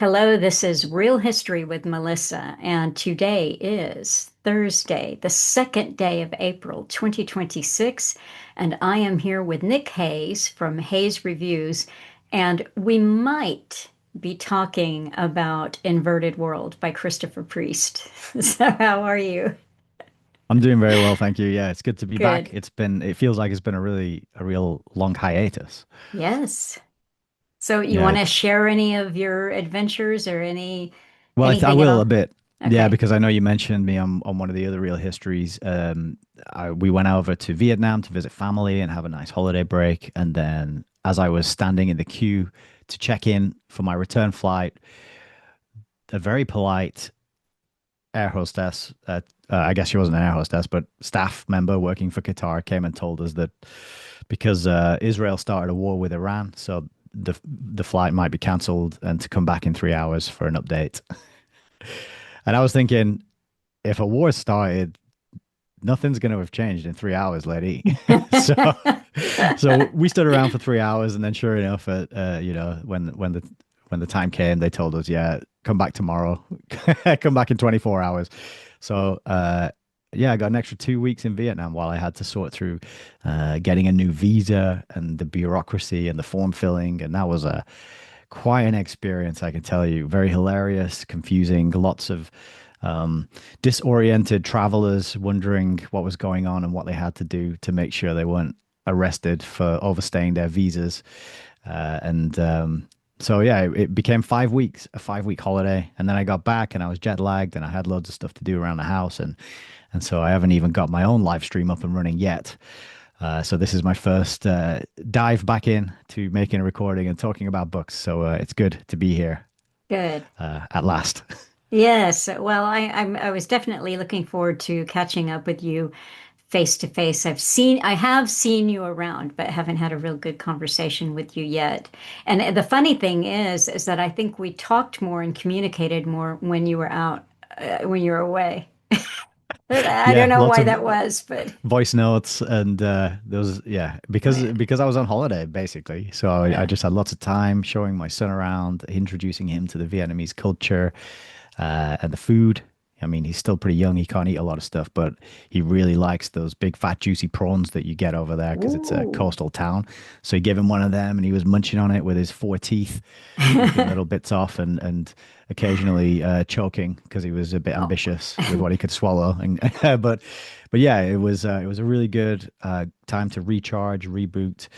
Hello, this is Real History with Melissa, and today is Thursday, the second day of April, 2026, and I am here with Nick Hayes from Hayes Reviews, and we might be talking about Inverted World by Christopher Priest. So, how are you? I'm doing very well, thank you. Yeah, it's good to be back. Good. It feels like it's been a real long hiatus. Yes. So, you Yeah, want to it's share any of your adventures or well, I anything at will a all? bit. Yeah, Okay. because I know you mentioned me on one of the other real histories. We went over to Vietnam to visit family and have a nice holiday break, and then as I was standing in the queue to check in for my return flight, a very polite air hostess, I guess she wasn't an air hostess, but staff member working for Qatar came and told us that because Israel started a war with Iran, so the flight might be cancelled and to come back in 3 hours for an update. And I was thinking, if a war started, nothing's going to have changed in 3 hours, lady. so so we stood around for 3 hours, and then sure enough, when the time came, they told us, yeah, come back tomorrow, come back in 24 hours. So yeah, I got an extra 2 weeks in Vietnam while I had to sort through getting a new visa and the bureaucracy and the form filling, and that was a quite an experience, I can tell you. Very hilarious, confusing, lots of disoriented travelers wondering what was going on and what they had to do to make sure they weren't arrested for overstaying their visas. And So yeah, it became 5 weeks, a 5 week holiday, and then I got back and I was jet lagged and I had loads of stuff to do around the house, and so I haven't even got my own live stream up and running yet. So this is my first dive back in to making a recording and talking about books. So it's good to be here Good. at last. Yes, well, I was definitely looking forward to catching up with you face to face. I have seen you around, but haven't had a real good conversation with you yet. And the funny thing is that I think we talked more and communicated more when you were out, when you were away. I don't Yeah, know lots why of that was, but voice notes and those yeah because I was on holiday basically, so I yeah. just had lots of time showing my son around, introducing him to the Vietnamese culture and the food. I mean, he's still pretty young, he can't eat a lot of stuff, but he really likes those big fat juicy prawns that you get over there because it's a Ooh. coastal town. So he gave him one of them and he was munching on it with his 4 teeth, licking little bits off and occasionally choking because he was a bit Oh. ambitious with what he could swallow. And but yeah, it was a really good time to recharge, reboot,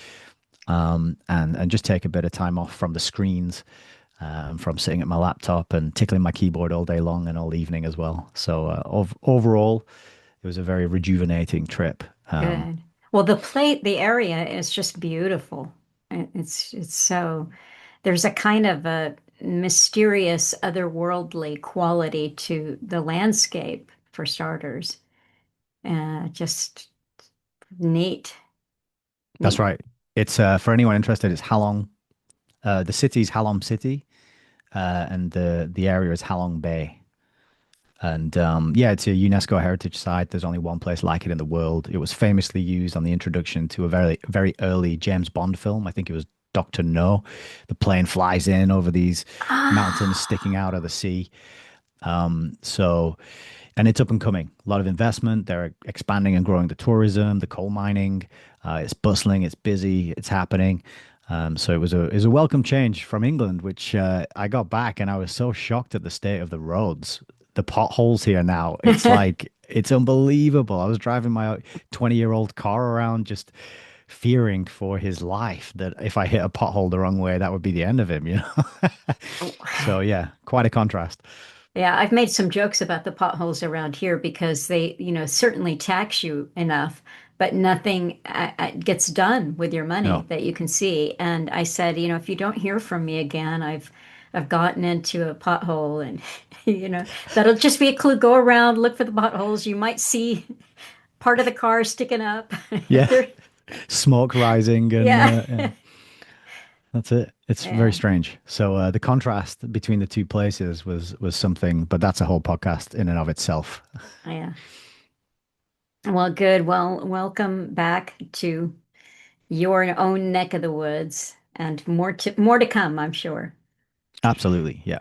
and just take a bit of time off from the screens, from sitting at my laptop and tickling my keyboard all day long and all evening as well. So overall, it was a very rejuvenating trip. Good. Well, the area is just beautiful. It's so there's a kind of a mysterious, otherworldly quality to the landscape for starters. Just neat, That's neat. right. It's for anyone interested, it's Halong. The city's Halong City, and the area is Halong Bay. And yeah, it's a UNESCO heritage site. There's only one place like it in the world. It was famously used on the introduction to a very early James Bond film. I think it was Doctor No. The plane flies in over these mountains sticking Ah, out of the sea. So, and it's up and coming. A lot of investment. They're expanding and growing the tourism, the coal mining. It's bustling. It's busy. It's happening. So it was a welcome change from England, which I got back and I was so shocked at the state of the roads, the potholes here now. It's like it's unbelievable. I was driving my 20-year-old car around just fearing for his life that if I hit a pothole the wrong way, that would be the end of him, you know? So yeah, quite a contrast. yeah, I've made some jokes about the potholes around here because they, certainly tax you enough, but nothing gets done with your money No. that you can see. And I said, if you don't hear from me again, I've gotten into a pothole, and that'll just be a clue. Go around, look for the potholes. You might see part of the car sticking up. Yeah. There, Smoke rising and yeah, yeah, that's it. It's very yeah, strange. So the contrast between the two places was something, but that's a whole podcast in and of itself. yeah. Well, good. Well, welcome back to your own neck of the woods, and more to come, I'm sure. Absolutely. Yeah.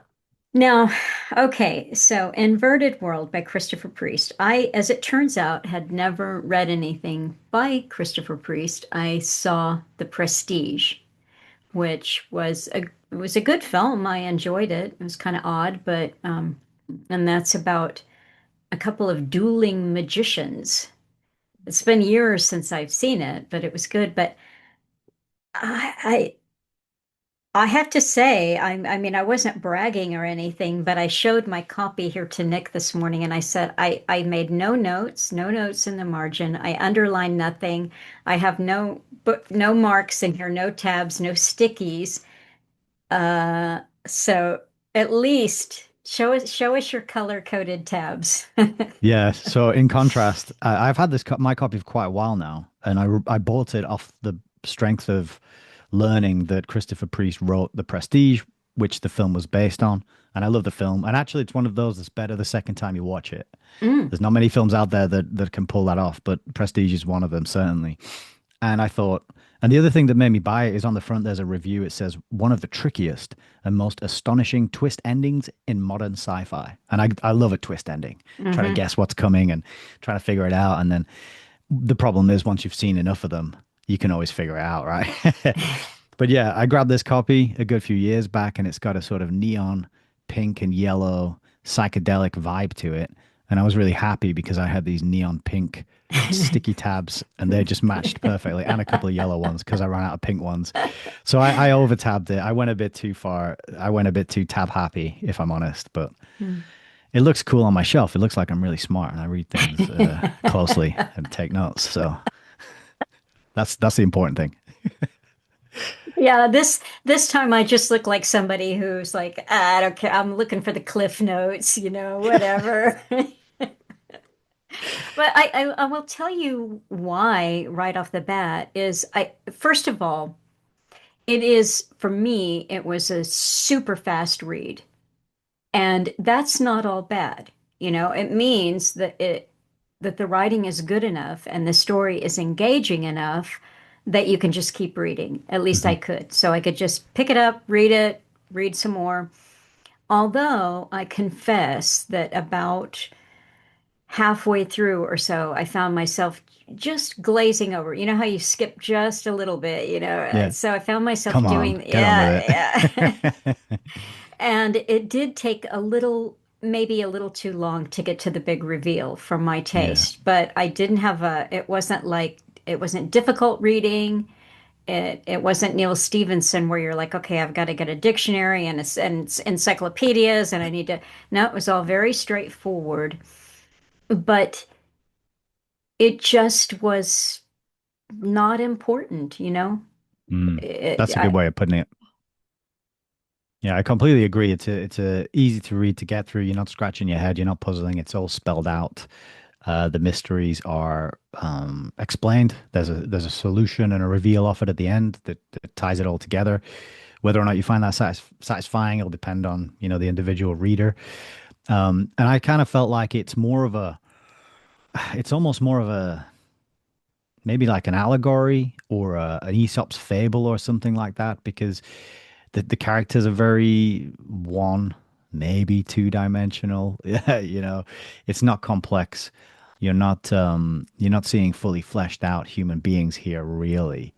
Now, okay, so Inverted World by Christopher Priest. I, as it turns out, had never read anything by Christopher Priest. I saw The Prestige, which was a good film. I enjoyed it. It was kind of odd, but and that's about a couple of dueling magicians. It's been years since I've seen it, but it was good. But I I have to say, I mean, I wasn't bragging or anything, but I showed my copy here to Nick this morning and I said, I made no notes in the margin. I underlined nothing. I have no marks in here, no tabs, no stickies. So at least show us your color-coded tabs. Yeah. So in contrast, I've had my copy for quite a while now, and I bought it off the strength of learning that Christopher Priest wrote The Prestige, which the film was based on. And I love the film. And actually, it's one of those that's better the second time you watch it. Mm. There's not many films out there that can pull that off, but Prestige is one of them, certainly. And I thought, and the other thing that made me buy it is on the front, there's a review. It says, one of the trickiest and most astonishing twist endings in modern sci-fi. And I love a twist ending, trying to Hmm. guess what's coming and trying to figure it out. And then the problem is, once you've seen enough of them, you can always figure it out, right? But yeah, I grabbed this copy a good few years back, and it's got a sort of neon pink and yellow psychedelic vibe to it. And I was really happy because I had these neon pink sticky tabs, and they just matched perfectly, and a couple of yellow ones because I ran out of pink ones. So I over tabbed it. I went a bit too far. I went a bit too tab happy, if I'm honest. But it looks cool on my shelf. It looks like I'm really smart, and I read things closely and take notes. So that's the important thing. Yeah, this time I just look like somebody who's like, "Ah, I don't care. I'm looking for the cliff notes, whatever." But I will tell you why right off the bat is I first of all, it is for me, it was a super fast read. And that's not all bad. It means that the writing is good enough and the story is engaging enough that you can just keep reading. At least I Mhm. could. So I could just pick it up, read it, read some more. Although I confess that about halfway through or so, I found myself just glazing over. You know how you skip just a little bit, Yeah. So I found myself Come on, doing, get on with yeah, yeah. it. And it did take maybe a little too long to get to the big reveal for my Yeah. taste, but I didn't have it wasn't difficult reading. It wasn't Neil Stevenson where you're like, okay, I've got to get a dictionary and encyclopedias and I need to, no, it was all very straightforward, but it just was not important, Mm. It, That's a good I, way of putting it. Yeah, I completely agree. It's a easy to read to get through. You're not scratching your head. You're not puzzling. It's all spelled out. The mysteries are explained. There's a solution and a reveal offered at the end that ties it all together. Whether or not you find that satisfying, it'll depend on the individual reader. And I kind of felt like it's almost more of a maybe like an allegory or an Aesop's fable or something like that, because the characters are very one, maybe two-dimensional. Yeah, it's not complex. You're not seeing fully fleshed out human beings here, really.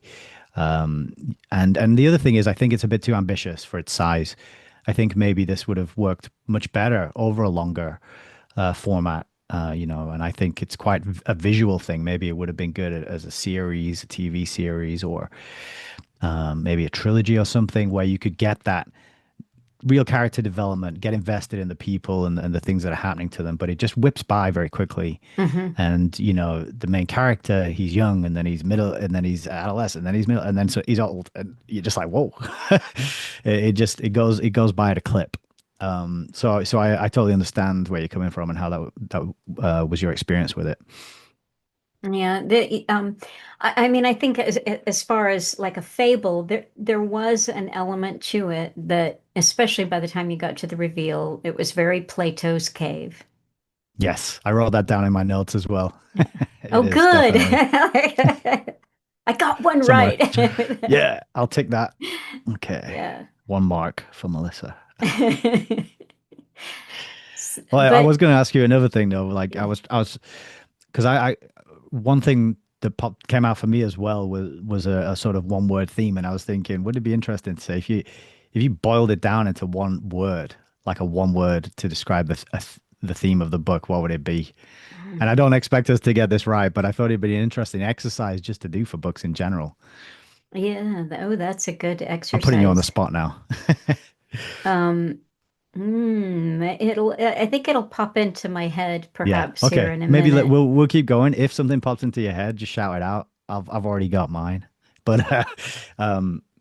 And the other thing is, I think it's a bit too ambitious for its size. I think maybe this would have worked much better over a longer format. And I think it's quite a visual thing. Maybe it would have been good as a series, a TV series, or maybe a trilogy or something where you could get that real character development, get invested in the people and the things that are happening to them. But it just whips by very quickly. Mhm. And, the main character, he's young and then he's middle and then he's adolescent and then he's middle and then so he's old. And you're just like, whoa. It goes by at a clip. So I totally understand where you're coming from and how that was your experience with it. Yeah, I mean, I think as far as like a fable, there was an element to it that, especially by the time you got to the reveal, it was very Plato's cave. Yes, I wrote that down in my notes as well. Yeah. Oh, It is good. definitely I got one somewhere. right. Yeah, I'll take that. Okay. Yeah. One mark for Melissa. Well, I was But going to ask you another thing though. Like because one thing that came out for me as well was a sort of one word theme, and I was thinking, would it be interesting to say if you boiled it down into one word, like a one word to describe the theme of the book, what would it be? And I don't expect us to get this right, but I thought it'd be an interesting exercise just to do for books in general. yeah, oh, that's a good I'm putting you on the exercise. spot now. Um, I think it'll pop into my head Yeah. perhaps here Okay. in a Maybe minute. we'll keep going. If something pops into your head, just shout it out. I've already got mine, but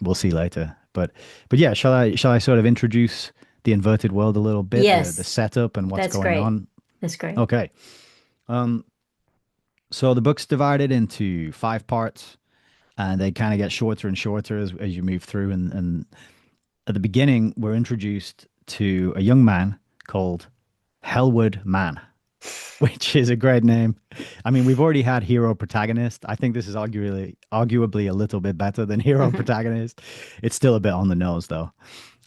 we'll see later. But yeah, shall I sort of introduce the inverted world a little bit, the Yes, setup and what's that's going great. on? That's great. Okay. Um, so the book's divided into five parts, and they kind of get shorter and shorter as you move through. And at the beginning, we're introduced to a young man called Hellwood Man, which is a great name. I mean, we've already had hero protagonist. I think this is arguably a little bit better than hero Hmm. protagonist. It's still a bit on the nose though.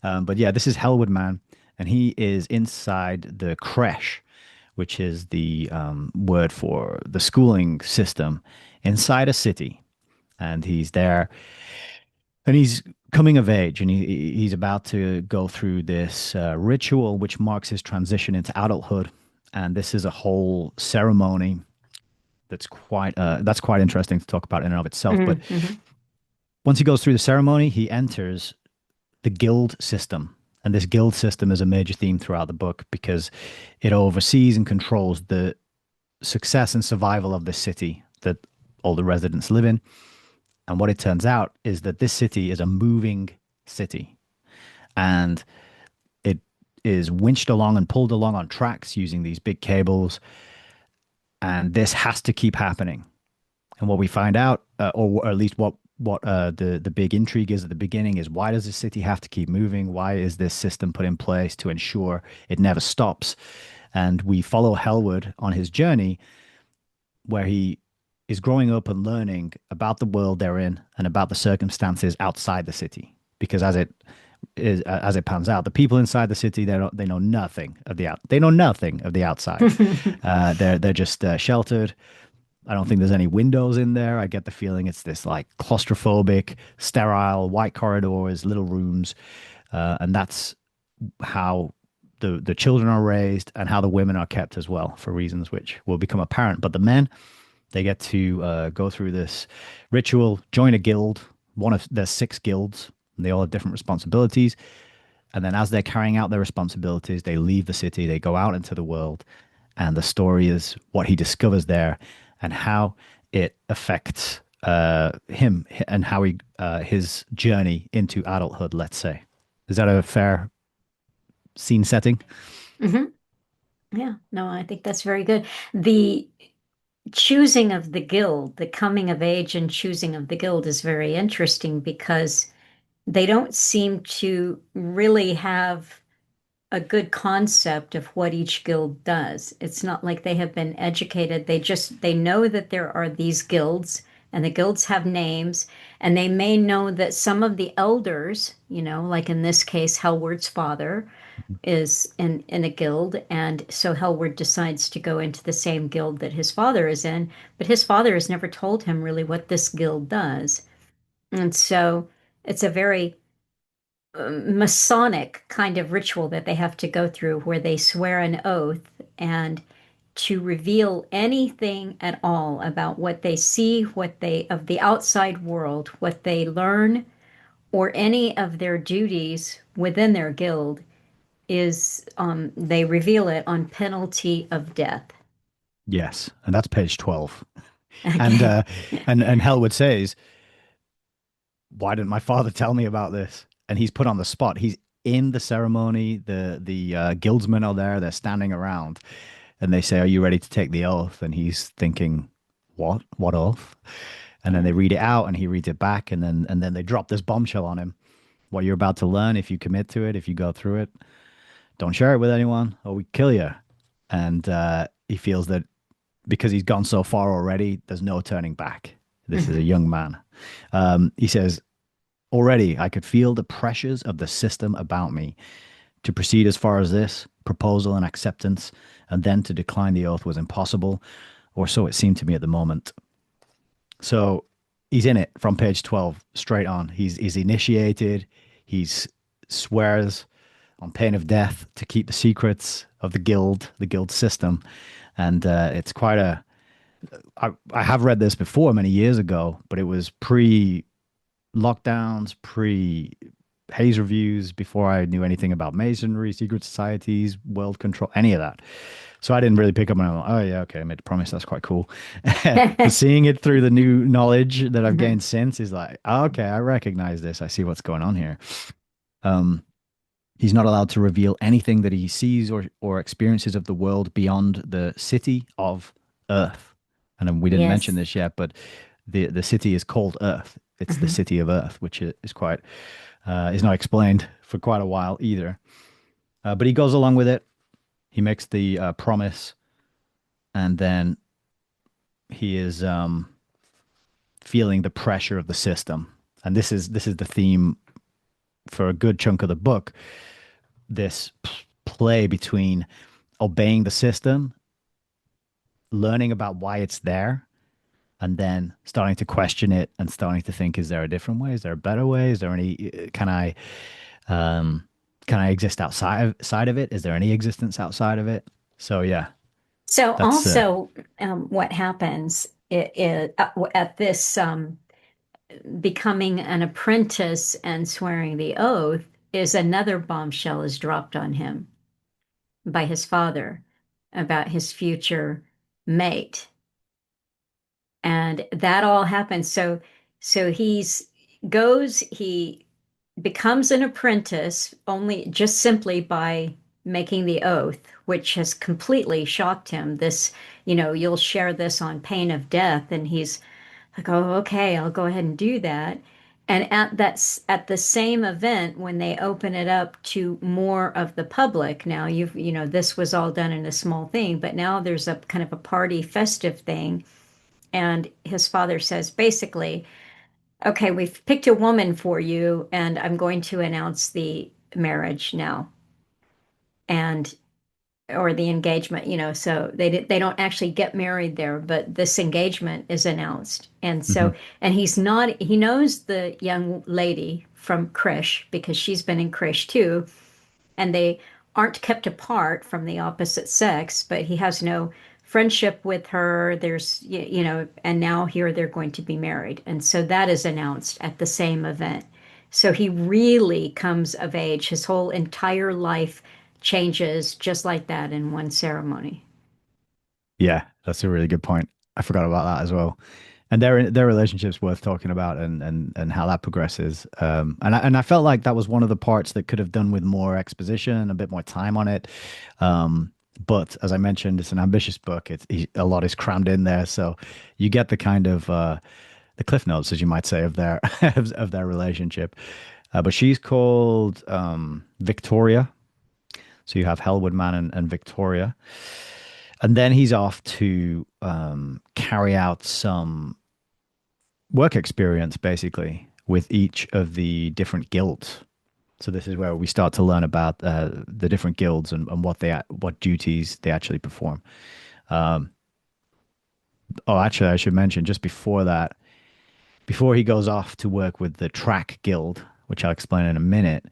But yeah, this is Hellwood Man, and he is inside the creche, which is the word for the schooling system inside a city. And he's there, and he's coming of age, and he's about to go through this ritual, which marks his transition into adulthood. And this is a whole ceremony that's quite interesting to talk about in and of itself. But Hmm. once he goes through the ceremony, he enters the guild system. And this guild system is a major theme throughout the book because it oversees and controls the success and survival of the city that all the residents live in. And what it turns out is that this city is a moving city. And it is winched along and pulled along on tracks using these big cables. And this has to keep happening. And what we find out, or at least what the big intrigue is at the beginning, is why does the city have to keep moving? Why is this system put in place to ensure it never stops? And we follow Hellwood on his journey, where he is growing up and learning about the world they're in and about the circumstances outside the city. Because as it pans out, the people inside the city they know nothing of they know nothing of the outside. They're just sheltered. I don't think there's any windows in there. I get the feeling it's this like claustrophobic, sterile, white corridors, little rooms, and that's how the children are raised and how the women are kept as well, for reasons which will become apparent. But the men, they get to go through this ritual, join a guild. There's six guilds, and they all have different responsibilities. And then as they're carrying out their responsibilities, they leave the city, they go out into the world, and the story is what he discovers there and how it affects him and how he his journey into adulthood, let's say. Is that a fair scene setting? Hmm. Yeah, no, I think that's very good. The choosing of the guild, the coming of age and choosing of the guild is very interesting because they don't seem to really have a good concept of what each guild does. It's not like they have been educated. They know that there are these guilds and the guilds have names and they may know that some of the elders, like in this case, Hellward's father is in a guild, and so Hellward decides to go into the same guild that his father is in, but his father has never told him really what this guild does. And so it's a very Masonic kind of ritual that they have to go through where they swear an oath and to reveal anything at all about what they see, what they of the outside world, what they learn, or any of their duties within their guild is they reveal it on penalty of death. Yes, and that's page 12. And Okay. Hellwood says, "Why didn't my father tell me about this?" And he's put on the spot. He's in the ceremony. The guildsmen are there. They're standing around, and they say, "Are you ready to take the oath?" And he's thinking, "What? What oath?" And then Yeah. they read it out, and he reads it back, and then they drop this bombshell on him. What you're about to learn, if you commit to it, if you go through it, don't share it with anyone, or we kill you. And he feels that because he's gone so far already, there's no turning back. This is a Hmm. young man. He says, already I could feel the pressures of the system about me, To proceed as far as this proposal and acceptance, and then to decline the oath was impossible, or so it seemed to me at the moment. So he's in it from page 12 straight on. He's initiated. He's swears on pain of death to keep the secrets of the guild system. And it's quite a. I have read this before many years ago, but it was pre lockdowns, pre Hayes reviews, before I knew anything about masonry, secret societies, world control, any of that. So I didn't really pick up on it. Oh yeah, okay, I made a promise. That's quite cool. But seeing it through the new knowledge that I've Mhm. gained since is like, oh, okay, I recognize this. I see what's going on here. Um, he's not allowed to reveal anything that he sees or experiences of the world beyond the city of Earth. And then we didn't mention Yes. this yet, but the city is called Earth. It's the Mhm. city of Earth, which is quite is not explained for quite a while either. But he goes along with it. He makes the promise, and then he is feeling the pressure of the system. And this is the theme for a good chunk of the book. This play between obeying the system, learning about why it's there, and then starting to question it and starting to think, is there a different way? Is there a better way? Is there any, um, can I exist outside of it? Is there any existence outside of it? So yeah, So that's also, what happens at this becoming an apprentice and swearing the oath is another bombshell is dropped on him by his father about his future mate. And that all happens. So he becomes an apprentice only just simply by making the oath, which has completely shocked him. This, you'll share this on pain of death. And he's like, oh, okay, I'll go ahead and do that. And at the same event, when they open it up to more of the public, now this was all done in a small thing, but now there's a kind of a party festive thing. And his father says, basically, okay, we've picked a woman for you, and I'm going to announce the marriage now. And or the engagement, so they don't actually get married there, but this engagement is announced. And mhm. so, and he knows the young lady from Krish because she's been in Krish too, and they aren't kept apart from the opposite sex, but he has no friendship with her. And now here they're going to be married. And so that is announced at the same event. So he really comes of age. His whole entire life changes just like that in one ceremony. Yeah, that's a really good point. I forgot about that as well. And their relationship's worth talking about, and how that progresses. And I felt like that was one of the parts that could have done with more exposition, a bit more time on it. But as I mentioned, it's an ambitious book. A lot is crammed in there, so you get the kind of the cliff notes, as you might say, of their of their relationship. But she's called Victoria. So you have Hellwood Man and Victoria. And then he's off to carry out some work experience, basically, with each of the different guilds. So this is where we start to learn about the different guilds and what duties they actually perform. Um, oh, actually, I should mention just before that, before he goes off to work with the Track Guild, which I'll explain in a minute,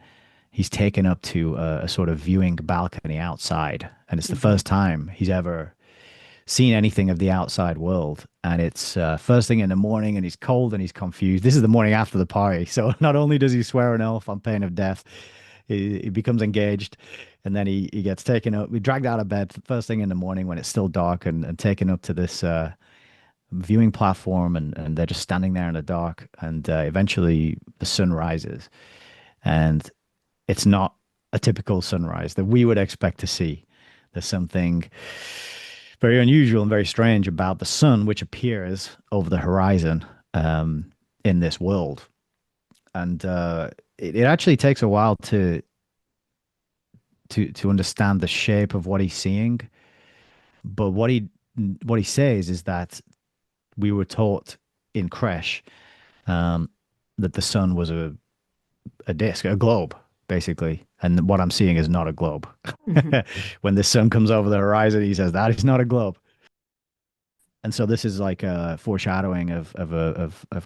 he's taken up to a sort of viewing balcony outside, and it's the Mhm. first time he's ever seen anything of the outside world. And it's first thing in the morning, and he's cold and he's confused. This is the morning after the party. So not only does he swear an oath on pain of death, he becomes engaged, and then he gets taken up, we dragged out of bed first thing in the morning when it's still dark, and taken up to this viewing platform, and they're just standing there in the dark. And eventually the sun rises, and it's not a typical sunrise that we would expect to see. There's something very unusual and very strange about the sun, which appears over the horizon in this world. And it actually takes a while to understand the shape of what he's seeing. But what he says is that we were taught in creche um, that the sun was a disc, a globe. basically. And what I'm seeing is not a globe. Hmm. When the sun comes over the horizon, he says that is not a globe. And so this is like a foreshadowing of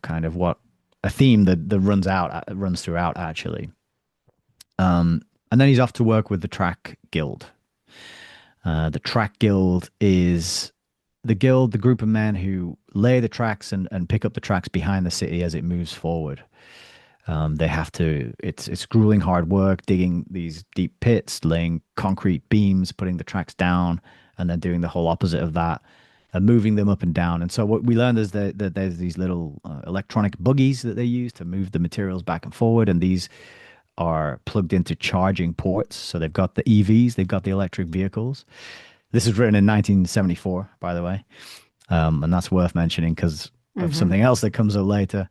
kind of what a theme that runs throughout actually. And then he's off to work with the Track Guild. The Track Guild is the group of men who lay the tracks and pick up the tracks behind the city as it moves forward. They have to, it's grueling hard work, digging these deep pits, laying concrete beams, putting the tracks down, and then doing the whole opposite of that, and moving them up and down. And so what we learned is that there's these little electronic buggies that they use to move the materials back and forward, and these are plugged into charging ports. So they've got the EVs, they've got the electric vehicles. This is written in 1974, by the way, and that's worth mentioning because of Hmm. something else that comes up later.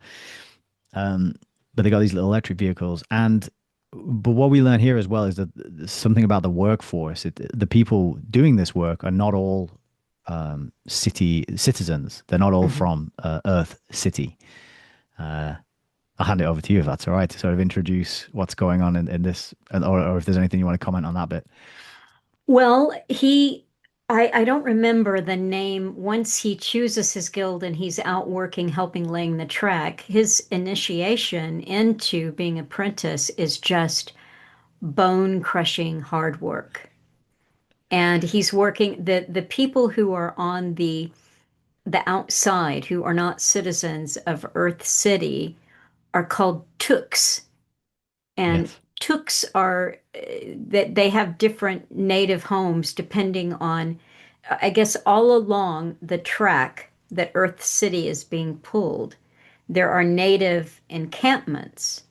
But they got these little electric vehicles, and but what we learn here as well is that something about the workforce. The people doing this work are not all city citizens. They're not all Hmm. from Earth City. Uh, I'll hand it over to you if that's all right to sort of introduce what's going on in this, or if there's anything you want to comment on that bit. Well, I don't remember the name. Once he chooses his guild and he's out working, helping laying the track, his initiation into being apprentice is just bone crushing hard work. And he's working the people who are on the outside, who are not citizens of Earth City, are called Tooks. And Yes. Tooks are that they have different native homes depending on, I guess, all along the track that Earth City is being pulled. There are native encampments,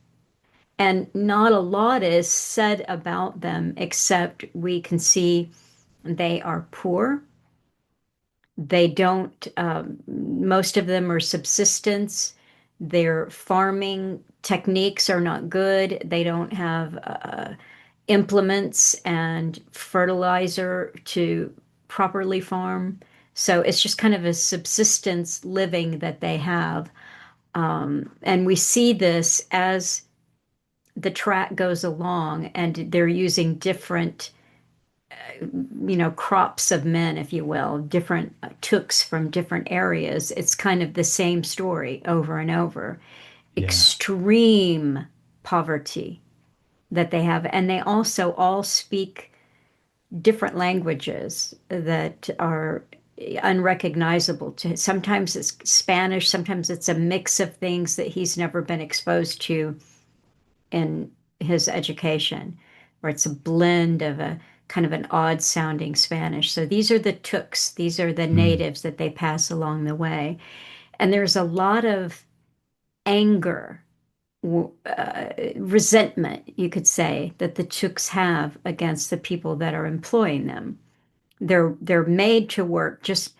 and not a lot is said about them except we can see they are poor. They don't, most of them are subsistence. Their farming techniques are not good. They don't have implements and fertilizer to properly farm. So it's just kind of a subsistence living that they have. And we see this as the track goes along, and they're using different, crops of men, if you will, different tooks from different areas. It's kind of the same story over and over. Yeah. Extreme poverty that they have. And they also all speak different languages that are unrecognizable to. Sometimes it's Spanish, sometimes it's a mix of things that he's never been exposed to in his education, where it's a blend of a kind of an odd sounding Spanish. So these are the Tooks, these are the Mm. natives that they pass along the way. And there's a lot of anger, resentment, you could say, that the Tooks have against the people that are employing them. They're made to work just,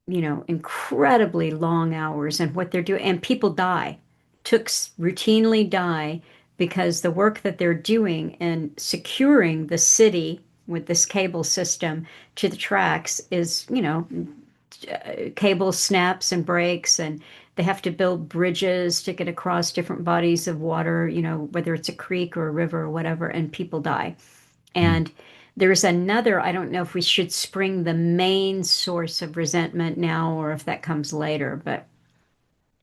incredibly long hours, and what they're doing, and people die. Tooks routinely die because the work that they're doing in securing the city with this cable system to the tracks is, cable snaps and breaks, and they have to build bridges to get across different bodies of water, whether it's a creek or a river or whatever, and people die. Mm. And there's another, I don't know if we should spring the main source of resentment now or if that comes later, but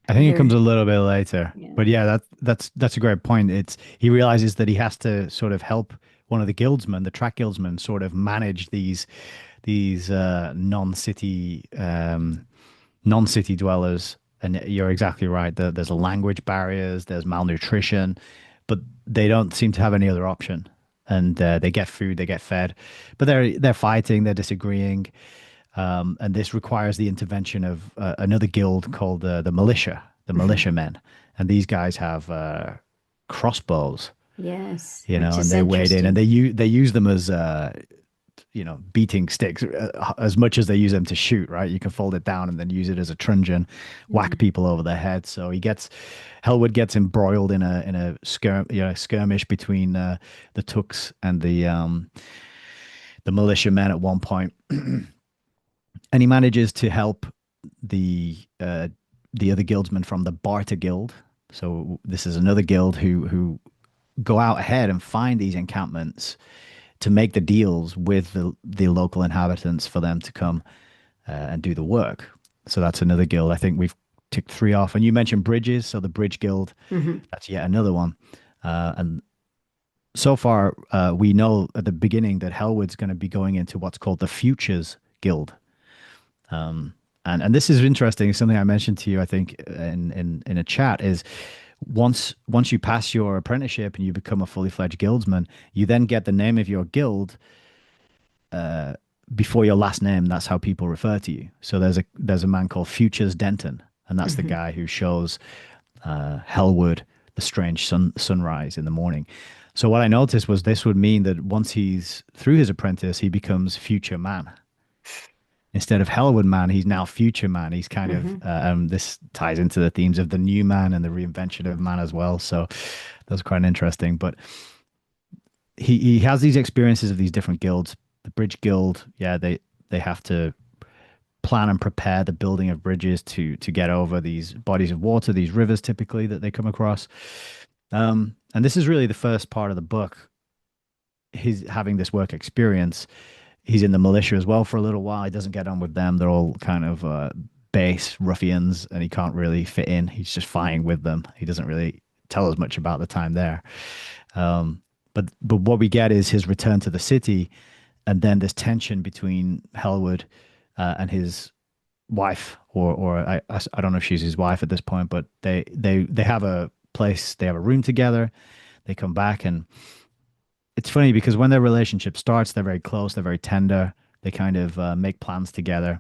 I think it comes there, a little bit later, yeah. but yeah, that's a great point. It's he realizes that he has to sort of help one of the guildsmen, the track guildsmen, sort of manage these non-city dwellers. And you're exactly right. There's language barriers, there's malnutrition, but they don't seem to have any other option. And they get food, they get fed, but they're fighting, they're disagreeing. And this requires the intervention of another guild called the militia, the Mhm. militiamen. And these guys have crossbows, Yes, which and is they wade in and interesting. they use them as beating sticks as much as they use them to shoot. Right, you can fold it down and then use it as a truncheon, whack Mm. people over the head. So Hellwood gets embroiled in a skirmish between the Tooks and the militiamen at one point, and he manages to help the uh, the other guildsmen from the Barter Guild. So this is another guild who go out ahead and find these encampments to make the deals with the local inhabitants for them to come and do the work. So that's another guild. I think we've ticked three off. And you mentioned bridges, so the Bridge Guild, Hmm. that's yet another one. And so far, we know at the beginning that Hellwood's going to be going into what's called the Futures Guild. And this is interesting. Something I mentioned to you, I think, in a chat is once you pass your apprenticeship and you become a fully fledged guildsman, you then get the name of your guild before your last name. That's how people refer to you. So there's a man called Futures Denton, and that's the Hmm. guy who shows Hellwood the strange sunrise in the morning. So what I noticed was this would mean that once he's through his apprentice, he becomes Future Man. Instead of Hellwood Man, he's now Future Man. He's kind of Hmm. this ties into the themes of the new man and the reinvention of man as well. So that's quite interesting. But he has these experiences of these different guilds. The Bridge Guild, yeah, they have to plan and prepare the building of bridges to get over these bodies of water, these rivers typically that they come across. And this is really the first part of the book. He's having this work experience. He's in the militia as well for a little while. He doesn't get on with them. They're all kind of base ruffians, and he can't really fit in. He's just fine with them. He doesn't really tell us much about the time there. Um, but what we get is his return to the city, and then this tension between Hellwood and his wife, or I don't know if she's his wife at this point, but they have a place, they have a room together. They come back, and it's funny because when their relationship starts, they're very close, they're very tender. They kind of make plans together,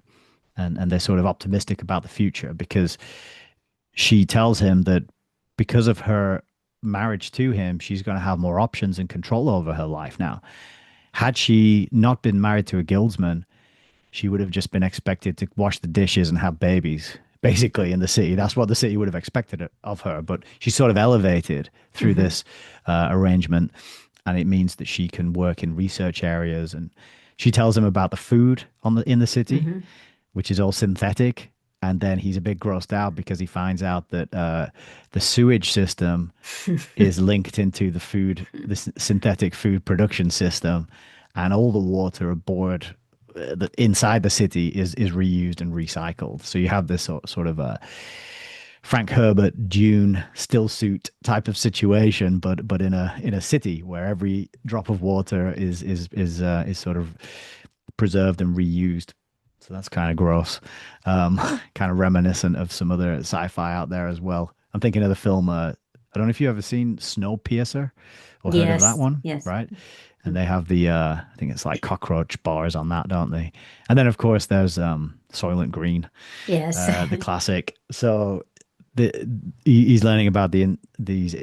and they're sort of optimistic about the future because she tells him that because of her marriage to him, she's going to have more options and control over her life now. Had she not been married to a guildsman, she would have just been expected to wash the dishes and have babies, basically, in the city. That's what the city would have expected of her. But she's sort of elevated through Hmm. this arrangement. And it means that she can work in research areas. And she tells him about the food in the city, Hmm. which is all synthetic. And then he's a bit grossed out because he finds out that the sewage system is linked into the synthetic food production system, and all the water aboard inside the city is reused and recycled. So you have this sort of a Frank Herbert Dune still suit type of situation, but in a city where every drop of water is sort of preserved and reused. So that's kind of gross, kind of reminiscent of some other sci-fi out there as well. I'm thinking of the film. I don't know if you've ever seen Snowpiercer or heard of that Yes, one, yes. right? And they have the I think it's like cockroach bars on that, don't they? And then of course there's Soylent Green, Yes. the classic. So the he's learning about these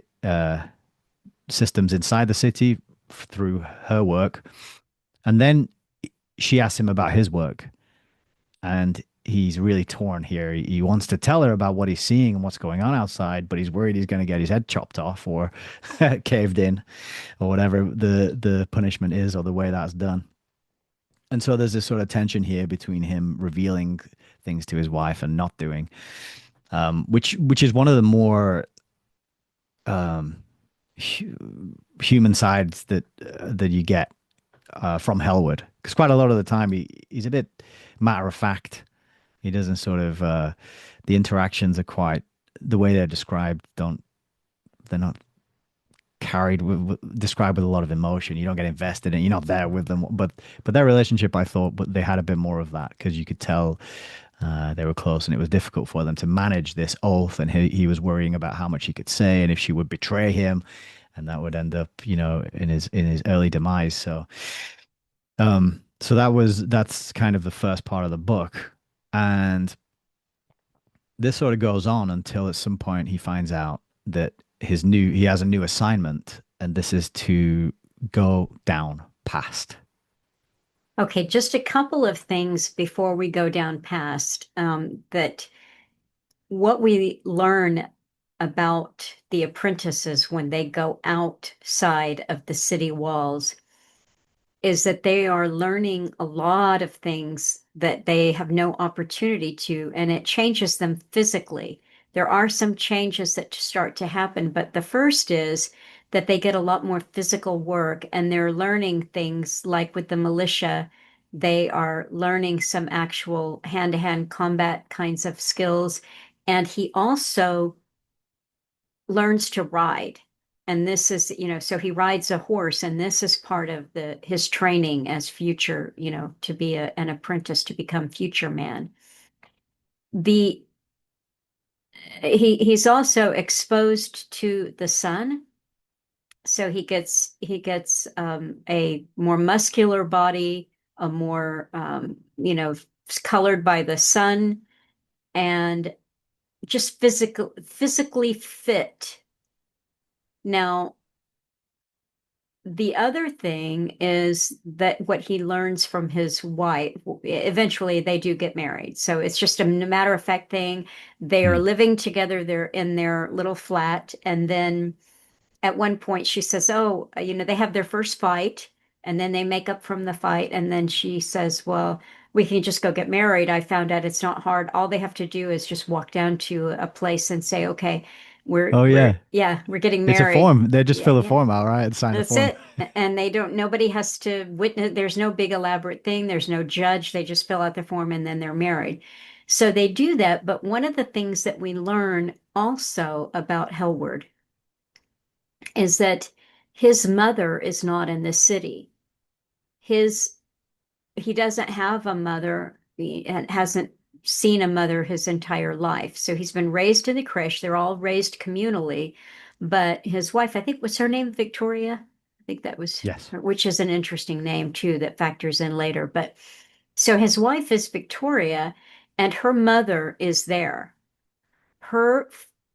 systems inside the city through her work, and then she asks him about his work, and he's really torn here. He wants to tell her about what he's seeing and what's going on outside, but he's worried he's going to get his head chopped off or caved in or whatever the punishment is or the way that's done. And so there's this sort of tension here between him revealing things to his wife and not doing, which is one of the more um, human sides that you get from Hellwood. Because quite a lot of the time he's a bit matter of fact. He doesn't sort of the interactions are quite the way they're described. Don't they're not carried described with a lot of emotion. You don't get invested in. You're not there with them. But their relationship, I thought, but they had a bit more of that because you could tell they were close, and it was difficult for them to manage this oath. And he was worrying about how much he could say and if she would betray him, and that would end up, in his early demise. So that's kind of the first part of the book, and this sort of goes on until at some point he finds out that he has a new assignment, and this is to go down past. Okay, just a couple of things before we go down past that what we learn about the apprentices when they go outside of the city walls is that they are learning a lot of things that they have no opportunity to, and it changes them physically. There are some changes that start to happen, but the first is that they get a lot more physical work and they're learning things like with the militia, they are learning some actual hand-to-hand combat kinds of skills. And he also learns to ride. And this is, so he rides a horse, and this is part of his training as future, to be an apprentice to become future man. The he's also exposed to the sun, so he gets a more muscular body, a more colored by the sun, and just physically fit. Now, the other thing is that what he learns from his wife, eventually they do get married. So it's just a matter of fact thing. They are Mm. living together, they're in their little flat, and then at one point she says, "Oh, they have their first fight, and then they make up from the fight." And then she says, "Well, we can just go get married. I found out it's not hard. All they have to do is just walk down to a place and say, okay, Oh yeah, yeah, we're getting it's a married." form. They just Yeah, fill a yeah. form out, right, and sign a That's form. it. And nobody has to witness, there's no big elaborate thing, there's no judge. They just fill out the form and then they're married. So they do that. But one of the things that we learn also about Hellward is that his mother is not in the city. His he doesn't have a mother. He hasn't seen a mother his entire life. So he's been raised in the creche. They're all raised communally. But his wife, I think, was her name Victoria? I think that was Yes. her, which is an interesting name too that factors in later. But so his wife is Victoria, and her mother is there. Her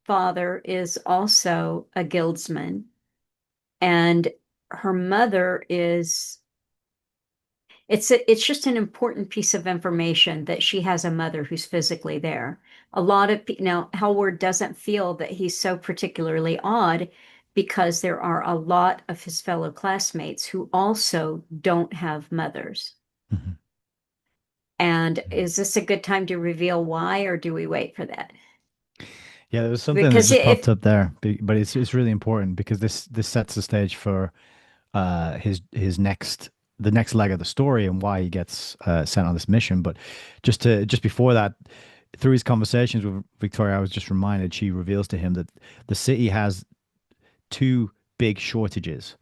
father is also a guildsman, and her mother is it's just an important piece of information that she has a mother who's physically there. A lot of now Hellward doesn't feel that he's so particularly odd because there are a lot of his fellow classmates who also don't have mothers. Mhm. And Mhm. is this a good time to reveal why, or do we wait for that? Yeah, there was something that Because just if popped up there, but it's really important because this sets the stage for his next the next leg of the story and why he gets sent on this mission. But just before that, through his conversations with Victoria, I was just reminded she reveals to him that the city has two big shortages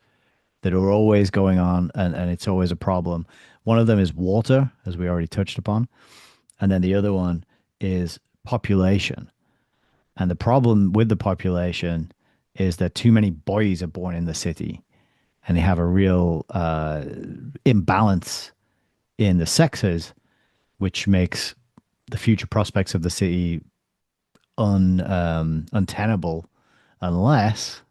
that are always going on, and it's always a problem. One of them is water, as we already touched upon, and then the other one is population. And the problem with the population is that too many boys are born in the city, and they have a real imbalance in the sexes, which makes the future prospects of the city untenable unless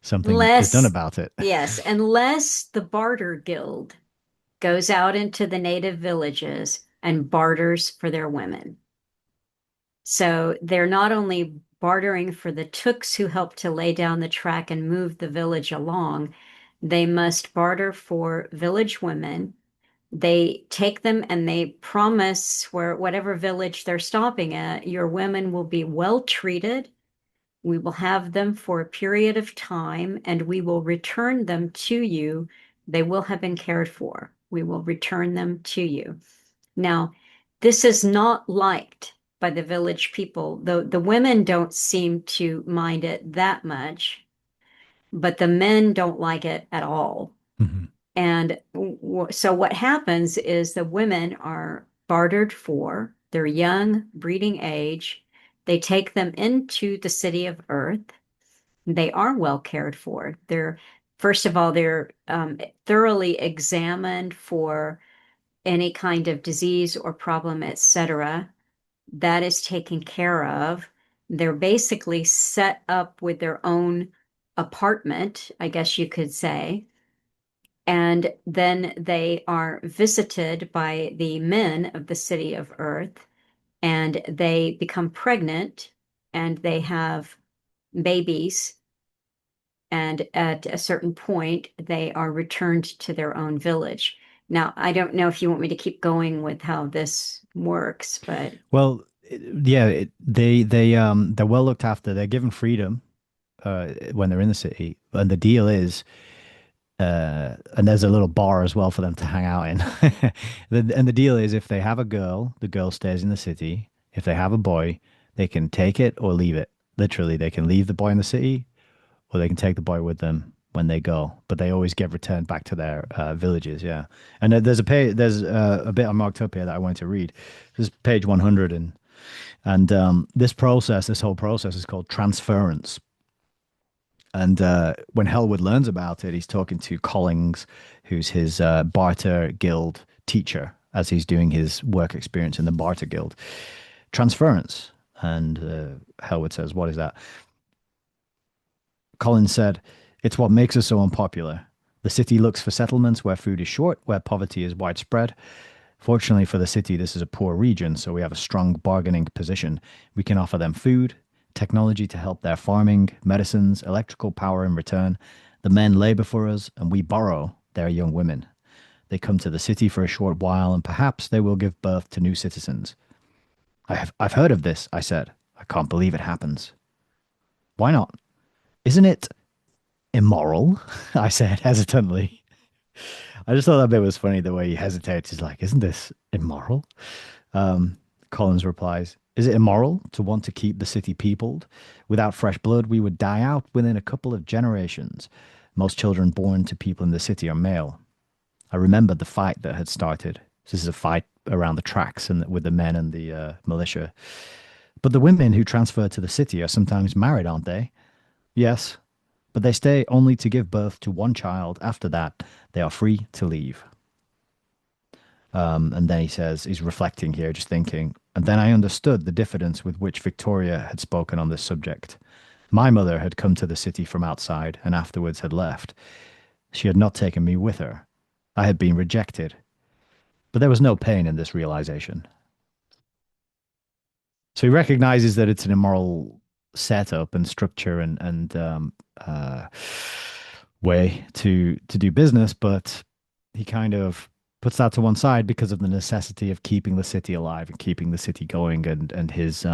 something is done unless, about it. yes, unless the barter guild goes out into the native villages and barters for their women. So they're not only bartering for the tooks who help to lay down the track and move the village along, they must barter for village women. They take them and they promise where whatever village they're stopping at, your women will be well treated. We will have them for a period of time and we will return them to you. They will have been cared for. We will return them to you. Now, this is not liked by the village people. The women don't seem to mind it that much, but the men don't like it at all. Mhm. And so what happens is the women are bartered for, they're young, breeding age. They take them into the city of Earth. They are well cared for. First of all, they're thoroughly examined for any kind of disease or problem, etc. That is taken care of. They're basically set up with their own apartment, I guess you could say. And then they are visited by the men of the city of Earth, and they become pregnant and they have babies. And at a certain point, they are returned to their own village. Now, I don't know if you want me to keep going with how this works, but Well, yeah, they're well looked after. They're given freedom when they're in the city, and the deal is and there's a little bar as well for them to hang out in. And the deal is if they have a girl, the girl stays in the city. If they have a boy, they can take it or leave it. Literally, they can leave the boy in the city or they can take the boy with them when they go. But they always get returned back to their villages. Yeah. And there's a bit I marked up here that I want to read. This is page 100. And this whole process is called transference. And when Hellwood learns about it, he's talking to Collings, who's his barter guild teacher, as he's doing his work experience in the barter guild. Transference. And Hellwood says, "What is that?" Collins said, "It's what makes us so unpopular. The city looks for settlements where food is short, where poverty is widespread. Fortunately for the city, this is a poor region, so we have a strong bargaining position. We can offer them food, technology to help their farming, medicines, electrical power in return. The men labor for us, and we borrow their young women. They come to the city for a short while, and perhaps they will give birth to new citizens." I've heard of this, I said. "I can't believe it happens." "Why not? Isn't it immoral?" I said hesitantly. I just thought that bit was funny, the way he hesitates. He's like, "Isn't this immoral?" Um, Collins replies, "Is it immoral to want to keep the city peopled? Without fresh blood, we would die out within a couple of generations. Most children born to people in the city are male." I remembered the fight that had started. This is a fight around the tracks and with the men and the militia. "But the women who transfer to the city are sometimes married, aren't they?" "Yes, but they stay only to give birth to one child. After that, they are free to leave." And then he says, he's reflecting here, just thinking, "And then I understood the diffidence with which Victoria had spoken on this subject. My mother had come to the city from outside and afterwards had left. She had not taken me with her. I had been rejected. But there was no pain in this realization." So he recognizes that it's an immoral setup and structure and way to do business, but he kind of puts that to one side because of the necessity of keeping the city alive and keeping the city going, and his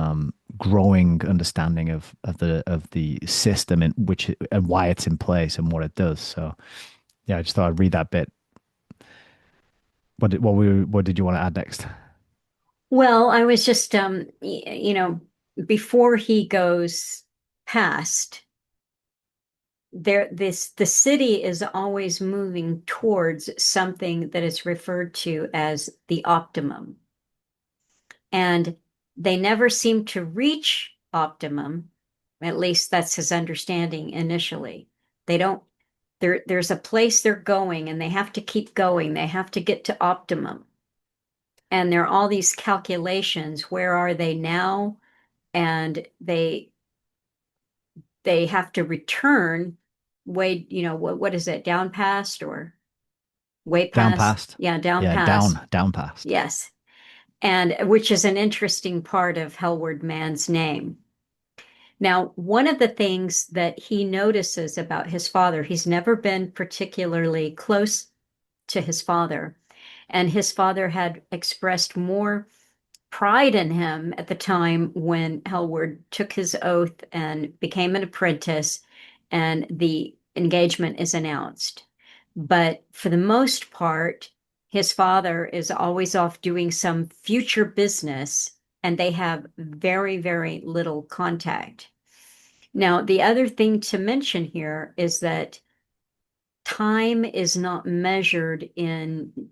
growing understanding of the system in which and why it's in place and what it does. So yeah, I just thought I'd read that bit. What did you want to add next? Well, I was just, before he goes past the city is always moving towards something that is referred to as the optimum. And they never seem to reach optimum. At least that's his understanding initially. They don't, there's a place they're going and they have to keep going. They have to get to optimum. And there are all these calculations. Where are they now? And they have to return way, what is it, down past or way Down past? past. Yeah, down Yeah, past. down past. Yes. And which is an interesting part of Hellward Mann's name. Now, one of the things that he notices about his father, he's never been particularly close to his father, and his father had expressed more pride in him at the time when Hellward took his oath and became an apprentice, and the engagement is announced. But for the most part, his father is always off doing some future business, and they have very, very little contact. Now, the other thing to mention here is that time is not measured in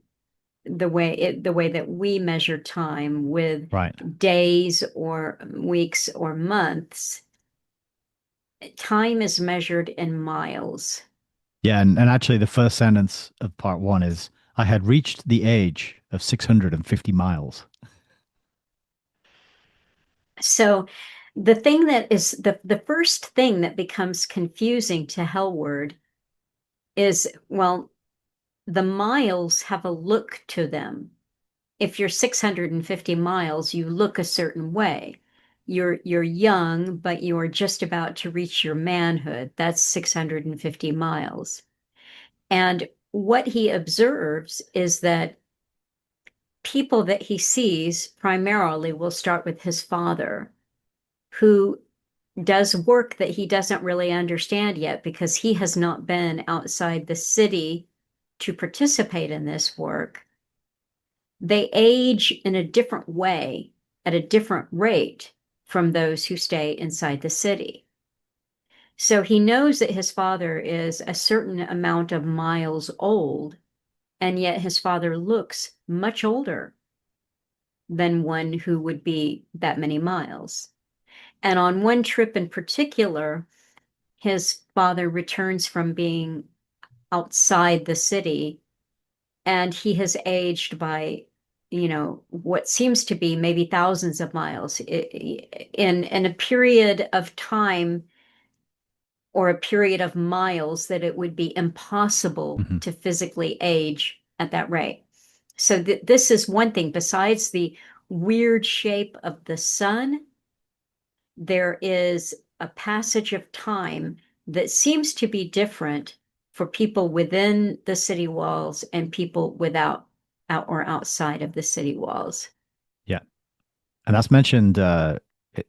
the way that we measure time with Right. days or weeks or months. Time is measured in miles. Yeah, and actually the first sentence of part one is, "I had reached the age of 650 miles." So the thing that is the first thing that becomes confusing to Hellward is, well, the miles have a look to them. If you're 650 miles, you look a certain way. You're young, but you're just about to reach your manhood. That's 650 miles. And what he observes is that people that he sees primarily will start with his father, who does work that he doesn't really understand yet because he has not been outside the city to participate in this work. They age in a different way at a different rate from those who stay inside the city. So he knows that his father is a certain amount of miles old, and yet his father looks much older than one who would be that many miles. And on one trip in particular, his father returns from being outside the city, and he has aged by, what seems to be maybe thousands of miles in a period of time or a period of miles that it would be impossible Hmm. to physically age at that rate. So this is one thing. Besides the weird shape of the sun, there is a passage of time that seems to be different for people within the city walls and people without out or outside of the city walls. Yeah. And that's mentioned it,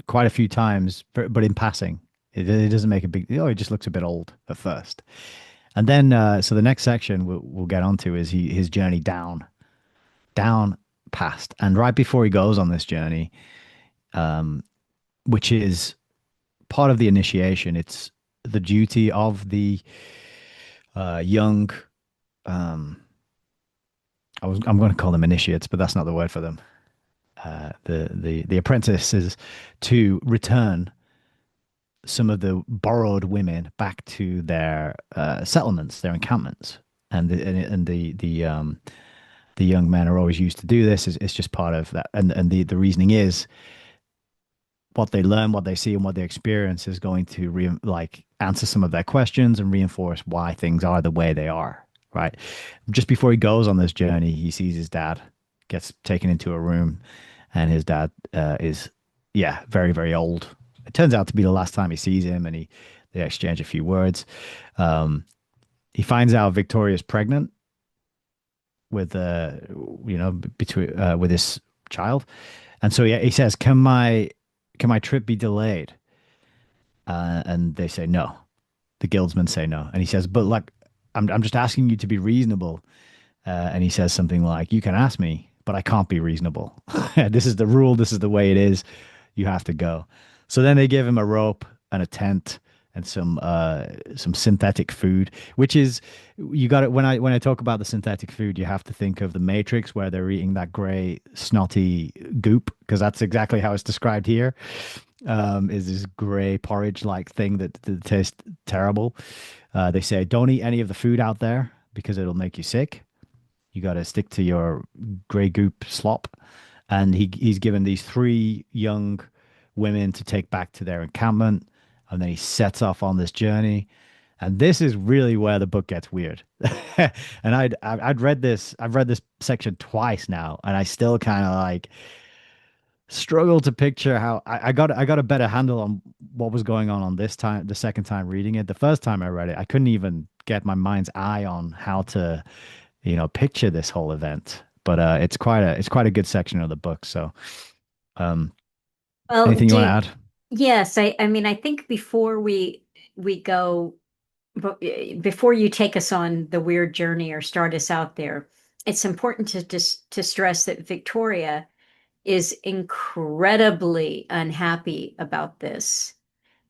quite a few times, but in passing. It doesn't make a big deal. He just looks a bit old at first. And then, so the next section we'll get onto is his journey down past. And right before he goes on this journey, which is part of the initiation, it's the duty of the young, um, I'm going to call them initiates, but that's not the word for them. The apprentices to return some of the borrowed women back to their settlements, their encampments, and the young men are always used to do this. It's just part of that, and the reasoning is what they learn, what they see, and what they experience is going to answer some of their questions and reinforce why things are the way they are. Right. Just before he goes on this journey, he sees his dad gets taken into a room, and his dad is, yeah, very very old. It turns out to be the last time he sees him, and they exchange a few words. Um, he finds out Victoria's pregnant with between with his child, and so he says, can my trip be delayed? And they say no. The guildsmen say no, and he says, but like, I'm just asking you to be reasonable. And he says something like, you can ask me, but I can't be reasonable. This is the rule. This is the way it is. You have to go. So then they give him a rope and a tent and some synthetic food, which is, you got it. When I talk about the synthetic food, you have to think of the Matrix where they're eating that gray snotty goop, because that's exactly how it's described here. Is this gray porridge like thing that tastes terrible. They say don't eat any of the food out there because it'll make you sick. You got to stick to your gray goop slop. And he's given these three young women to take back to their encampment, and then he sets off on this journey. And this is really where the book gets weird. And I've read this section twice now, and I still kind of like struggle to picture how I got a better handle on what was going on this time, the second time reading it. The first time I read it, I couldn't even get my mind's eye on how to picture this whole event. But it's quite a good section of the book. So, um, Well, anything you want to add? yes, I mean, I think before we go, before you take us on the weird journey or start us out there, it's important to just to stress that Victoria is incredibly unhappy about this,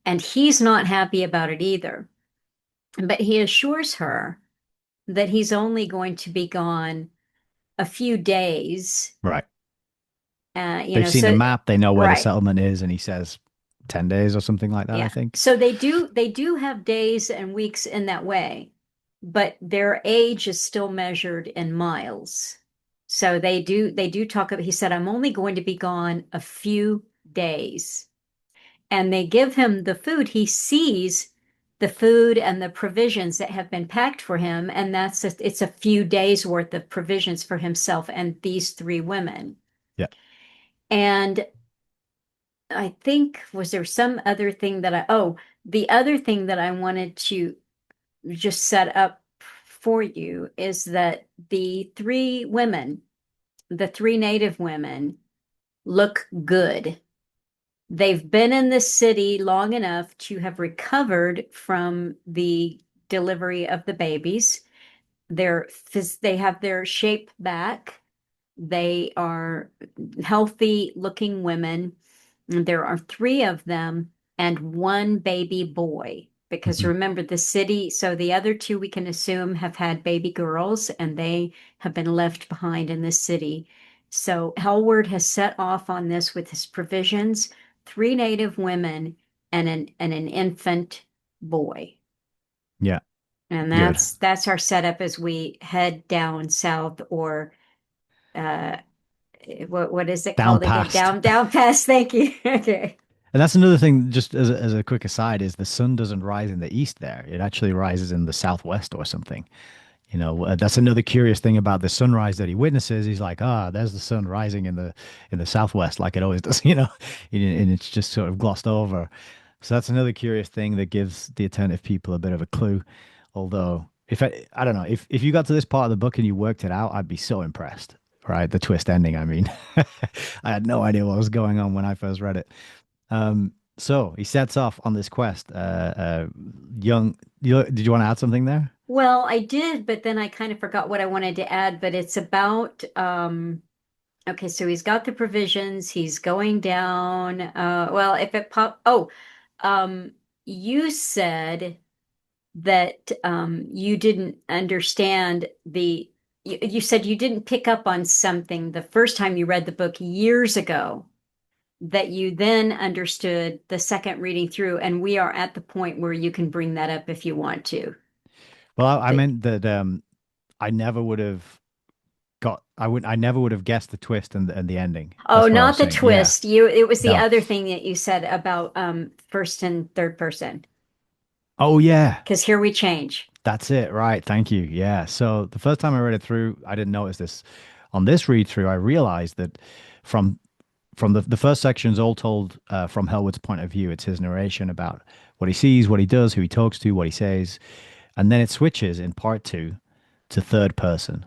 and he's not happy about it either. But he assures her that he's only going to be gone a few days. Right. They've seen the So map. They know where the right, settlement is, and he says 10 days or something like that, I yeah. think. So they do have days and weeks in that way, but their age is still measured in miles. So they do talk about, he said, I'm only going to be gone a few days. And they give him the food. He sees the food and the provisions that have been packed for him, and it's a few days worth of provisions for himself and these three women. Yeah. And I think, was there some other thing the other thing that I wanted to just set up for you is that the three women the three native women look good. They've been in this city long enough to have recovered from the delivery of the babies. They have their shape back. They are healthy looking women. There are three of them and one baby boy. Because Mhm. remember, the city, so the other two we can assume have had baby girls and they have been left behind in this city. So Hellward has set off on this with his provisions, three native women and an infant boy. Yeah, And good. that's our setup as we head down south or uh what is it Down called again? past. Down past. Thank you. Okay. And that's another thing, just as a quick aside, is the sun doesn't rise in the east there. It actually rises in the southwest or something. That's another curious thing about the sunrise that he witnesses. He's like, there's the sun rising in the southwest, like it always does, and it's just sort of glossed over. So that's another curious thing that gives the attentive people a bit of a clue. Although, if I don't know, if you got to this part of the book and you worked it out, I'd be so impressed. Right, the twist ending. I mean, I had no idea what was going on when I first read it. So he sets off on this quest. Did you want to add something there? Well, I did, but then I kind of forgot what I wanted to add, but it's about okay, so he's got the provisions, he's going down. Well, if it pop um you said that you didn't understand you said you didn't pick up on something the first time you read the book years ago that you then understood the second reading through, and we are at the point where you can bring that up if you want to. Well, I But meant that I never would have I never would have guessed the twist and the ending. oh, That's what I was not the saying. Yeah. twist. It was the No. other thing that you said about first and third person. Oh yeah. Because here we change. That's it. Right. Thank you. Yeah. So the first time I read it through, I didn't notice this. On this read through, I realized that from the first section is all told from Hellwood's point of view. It's his narration about what he sees, what he does, who he talks to, what he says, and then it switches in part two to third person.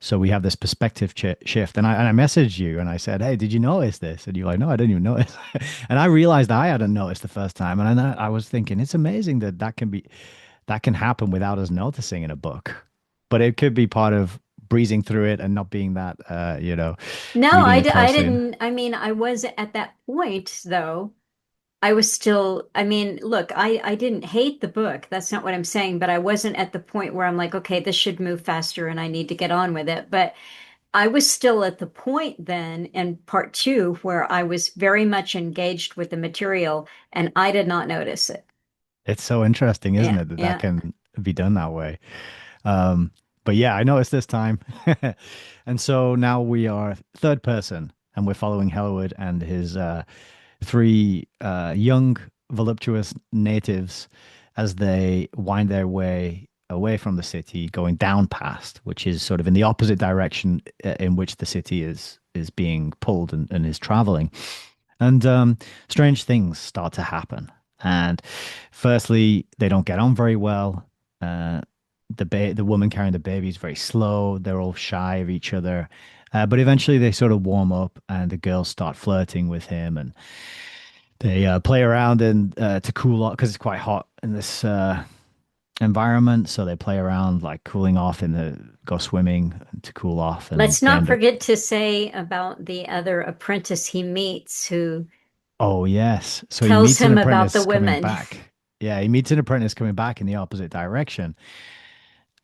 So we have this perspective shift. And I messaged you and I said, "Hey, did you notice this?" And you're like, "No, I didn't even notice." And I realized I hadn't noticed the first time. And I was thinking, it's amazing that can happen without us noticing in a book. But it could be part of breezing through it and not being that, No, reading it I closely. didn't. I mean, I was at that point, though. I was still, I mean, look, I didn't hate the book. That's not what I'm saying, but I wasn't at the point where I'm like, okay, this should move faster and I need to get on with it. But I was still at the point then in part two where I was very much engaged with the material and I did not notice it. It's so interesting, isn't Yeah, it, that that yeah. can be done that way? Um, but yeah, I noticed this time. And so now we are third person and we're following Hellwood and his three young, voluptuous natives as they wind their way away from the city, going down past, which is sort of in the opposite direction in which the city is being pulled and is traveling. And strange things start to happen. And firstly, they don't get on very well. Uh, the woman carrying the baby is very slow. They're all shy of each other. But eventually they sort of warm up and the girls start flirting with him and they play around and to cool off because it's quite hot in this environment. So they play around like cooling off go swimming to cool off and Let's they not end up. forget to say about the other apprentice he meets who Oh, yes. So he tells meets an him about the apprentice coming women. back. Yeah, he meets an apprentice coming back in the opposite direction.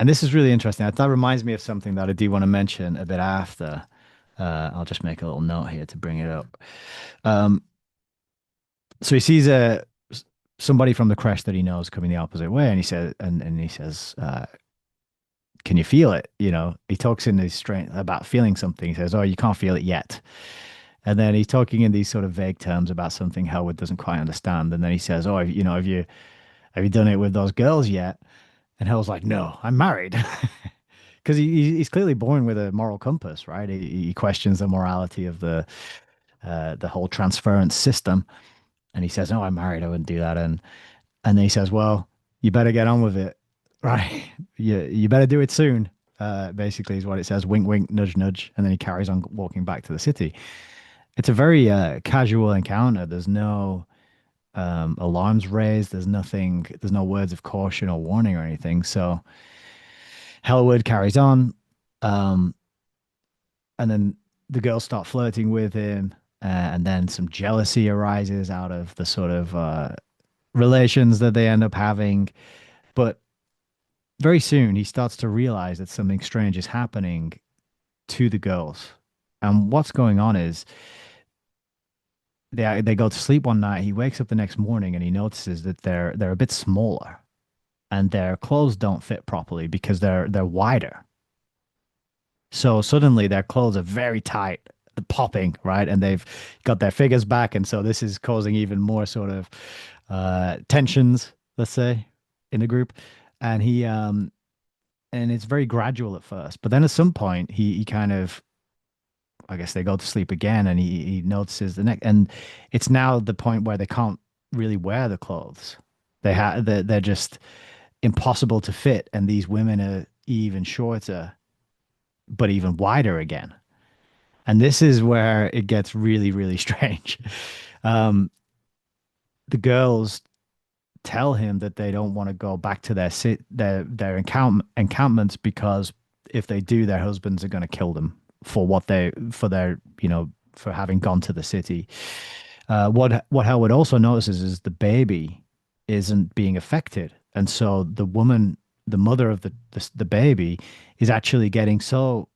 And this is really interesting. That reminds me of something that I do want to mention a bit after. I'll just make a little note here to bring it up. Um, so he sees somebody from the crash that he knows coming the opposite way, and he says, "Can you feel it?" He talks in his strength about feeling something. He says, "Oh, you can't feel it yet." And then he's talking in these sort of vague terms about something Howard doesn't quite understand. And then he says, "Oh, have you done it with those girls yet?" And Hell's like, "No, I'm married." Because he's clearly born with a moral compass, right? He questions the morality of the whole transference system. And he says, "No, I'm married. I wouldn't do that." And then he says, "Well, you better get on with it, right? You better do it soon." basically is what it says. Wink, wink, nudge, nudge, and then he carries on walking back to the city. It's a very casual encounter. There's no alarms raised. There's nothing. There's no words of caution or warning or anything. So Hellwood carries on, um, and then the girls start flirting with him, and then some jealousy arises out of the sort of relations that they end up having. But very soon, he starts to realize that something strange is happening to the girls. And what's going on is they go to sleep one night. He wakes up the next morning and he notices that they're a bit smaller and their clothes don't fit properly because they're wider. So suddenly their clothes are very tight, popping, right? And they've got their figures back, and so this is causing even more sort of tensions, let's say, in the group. And and it's very gradual at first, but then at some point he kind of, I guess they go to sleep again, and he notices the neck, and it's now the point where they can't really wear the clothes. They're just impossible to fit, and these women are even shorter, but even wider again. And this is where it gets really, really strange. Um, the girls tell him that they don't want to go back to their encampments because if they do, their husbands are going to kill them for their for having gone to the city. What Howard also notices is the baby isn't being affected, and so the mother of the baby, is actually getting so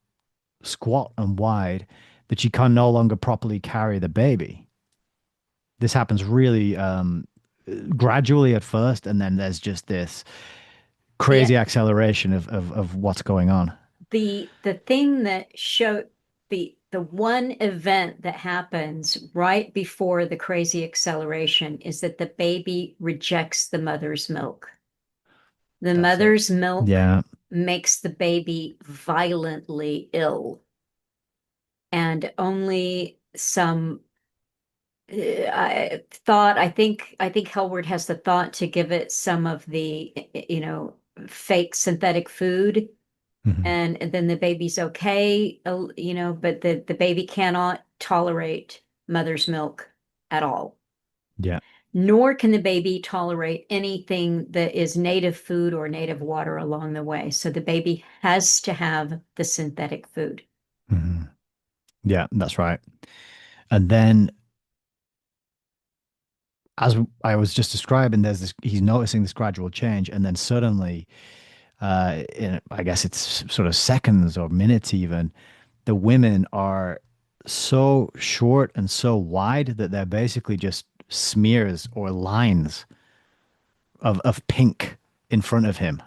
squat and wide that she can no longer properly carry the baby. This happens really gradually at first, and then there's just this Yeah. crazy acceleration of what's going on. The thing that showed the one event that happens right before the crazy acceleration is that the baby rejects the mother's milk. The That's it. mother's milk Yeah. makes the baby violently ill, and only some I think Hellward has the thought to give it some of the fake synthetic food, Hmm. and then the baby's okay, but the baby cannot tolerate mother's milk at all. Yeah. Nor can the baby tolerate anything that is native food or native water along the way. So the baby has to have the synthetic food. Hmm. Yeah, that's right. And then, as I was just describing, there's this, he's noticing this gradual change, and then suddenly, I guess it's sort of seconds or minutes even, the women are so short and so wide that they're basically just smears or lines of pink in front of him.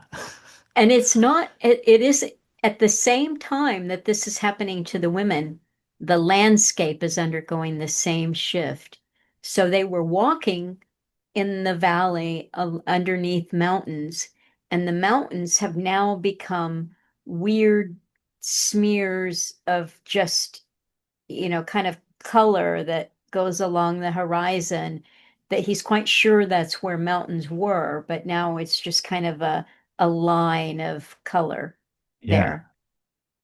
And it's not, it is at the same time that this is happening to the women, the landscape is undergoing the same shift. So they were walking in the valley of underneath mountains, and the mountains have now become weird smears of just, kind of color that goes along the horizon, that he's quite sure that's where mountains were, but now it's just kind of a line of color Yeah. there.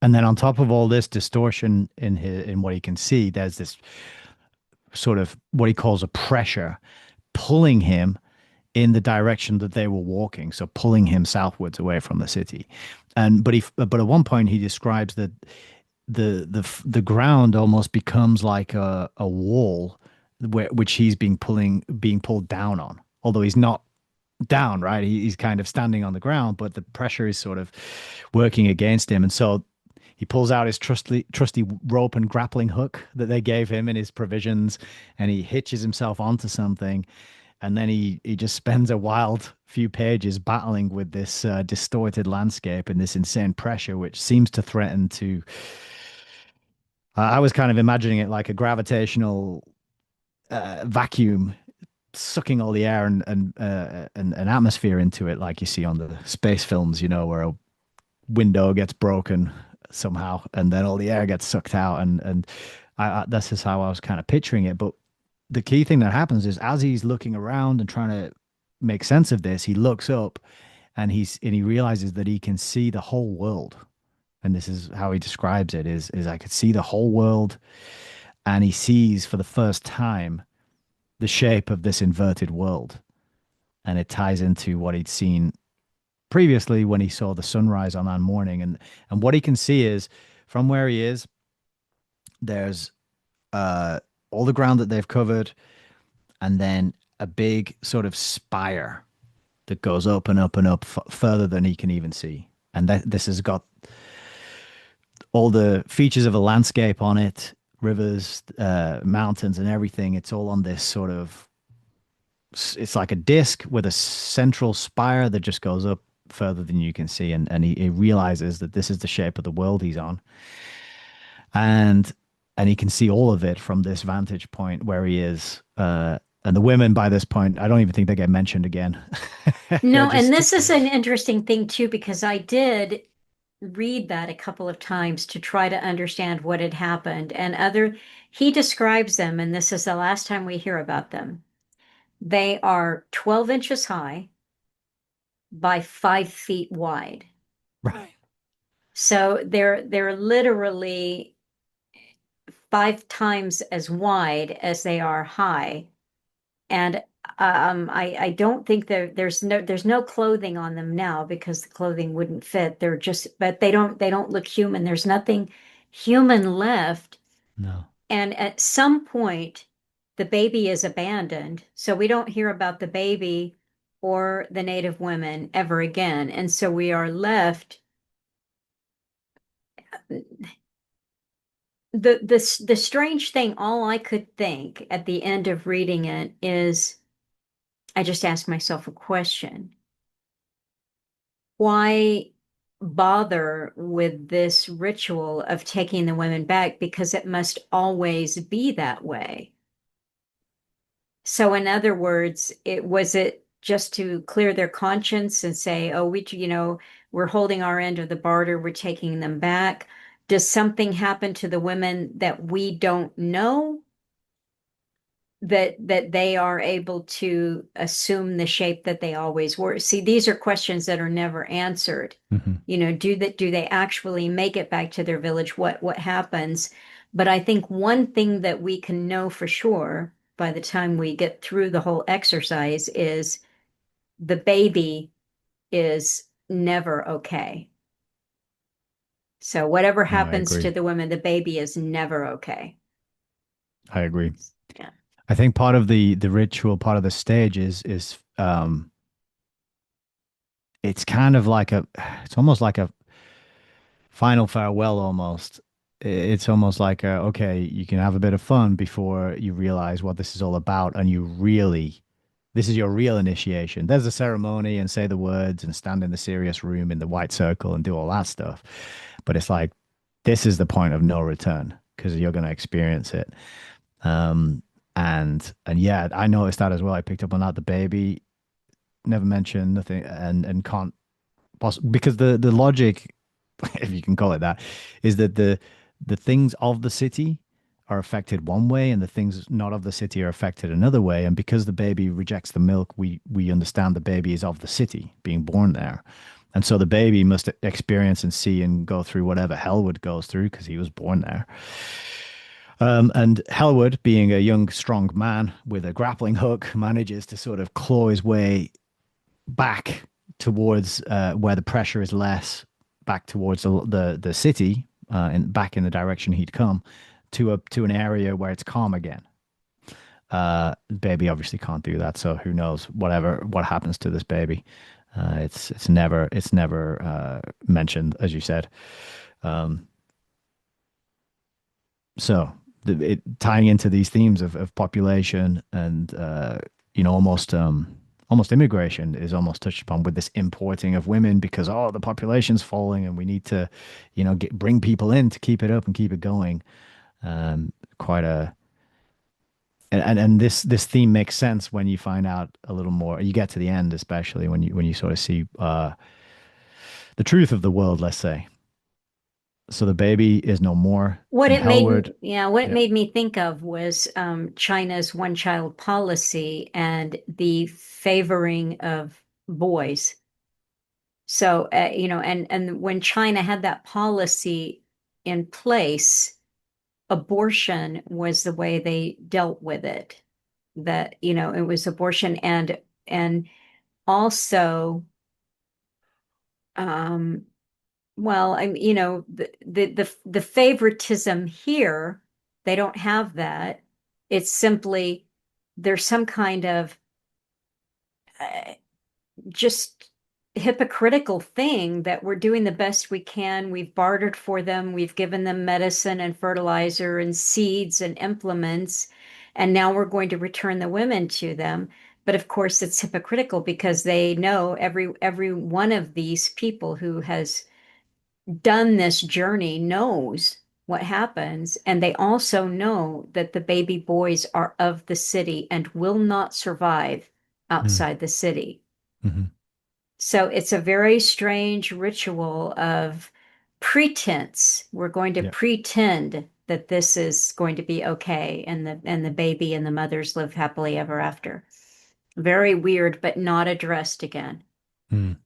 And then on top of all this distortion in what he can see, there's this sort of what he calls a pressure pulling him in the direction that they were walking, so pulling him southwards away from the city. But at one point he describes that the ground almost becomes like a wall which he's being pulled down on. Although he's not down, right? He's kind of standing on the ground, but the pressure is sort of working against him. And so he pulls out his trusty rope and grappling hook that they gave him in his provisions, and he hitches himself onto something. And then he just spends a wild few pages battling with this distorted landscape and this insane pressure, which seems to threaten to. I was kind of imagining it like a gravitational vacuum sucking all the air and an atmosphere into it, like you see on the space films, where a window gets broken somehow, and then all the air gets sucked out, and this is how I was kind of picturing it. But the key thing that happens is as he's looking around and trying to make sense of this, he looks up and he realizes that he can see the whole world. and this is how he describes it, is I could see the whole world, and he sees for the first time the shape of this inverted world. And it ties into what he'd seen previously when he saw the sunrise on that morning. And what he can see is from where he is, there's uh all the ground that they've covered, and then a big sort of spire that goes up and up and up further than he can even see. And this has got all the features of a landscape on it, rivers, mountains, and everything. It's all on this sort of, it's like a disc with a central spire that just goes up further than you can see. And he realizes that this is the shape of the world he's on. And he can see all of it from this vantage point where he is. And the women by this point, I don't even think they get mentioned again. They're No, and just this is an interesting thing too, because I did read that a couple of times to try to understand what had happened. He describes them, and this is the last time we hear about them. They are 12 inches high by 5 feet wide. right. So they're literally 5 times as wide as they are high. And I don't think there's no clothing on them now because the clothing wouldn't fit. They're just, but they don't look human. There's nothing human left. No. And at some point, the baby is abandoned. So we don't hear about the baby or the native women ever again. And so we are left. The strange thing, all I could think at the end of reading it is I just asked myself a question. Why bother with this ritual of taking the women back? Because it must always be that way. So, in other words, it just to clear their conscience and say, oh, we're holding our end of the barter, we're taking them back. Does something happen to the women that we don't know? That they are able to assume the shape that they always were. See, these are questions that are never answered. Hmm. Do they actually make it back to their village? What happens? But I think one thing that we can know for sure by the time we get through the whole exercise is the baby is never okay. So whatever No, I happens to agree. the women, the baby is never okay. I agree. Yeah. I think part of the ritual, part of the stage is it's kind of like a, it's almost like a final farewell almost. It's almost like okay, you can have a bit of fun before you realize what this is all about, and you really, this is your real initiation. There's a ceremony and say the words and stand in the serious room in the white circle and do all that stuff, but it's like this is the point of no return because you're going to experience it. Um, and yeah, I noticed that as well. I picked up on that. The baby never mentioned nothing, and can't because the logic, if you can call it that, is that the things of the city are affected one way and the things not of the city are affected another way. And because the baby rejects the milk, we understand the baby is of the city, being born there. And so the baby must experience and see and go through whatever Hellwood goes through because he was born there. And Hellwood, being a young, strong man with a grappling hook, manages to sort of claw his way back towards where the pressure is less, back towards the city, and back in the direction he'd come, to an area where it's calm again. Baby obviously can't do that, so who knows? What happens to this baby? It's never mentioned, as you said. Um, so tying into these themes of population and almost immigration is almost touched upon with this importing of women because the population's falling and we need to bring people in to keep it up and keep it going. Quite a and this theme makes sense when you find out a little more. You get to the end, especially when you sort of see the truth of the world, let's say. So the baby is no more, and Hellward. What it Yep. made me think of was China's one-child policy and the favoring of boys. So, and when China had that policy in place, abortion was the way they dealt with it. That, it was abortion and also, um, well, the favoritism here, they don't have that. It's simply there's some kind of uh, just hypocritical thing that we're doing the best we can. We've bartered for them, we've given them medicine and fertilizer and seeds and implements, and now we're going to return the women to them. But of course, it's hypocritical because they know every one of these people who has done this journey knows what happens, and they also know that the baby boys are of the city and will not survive Mm. outside the city. Hmm. So it's a very strange ritual of pretense. We're going to Yeah. pretend that this is going to be okay, and the baby and the mothers live happily ever after. Very weird, but not addressed again. Mm.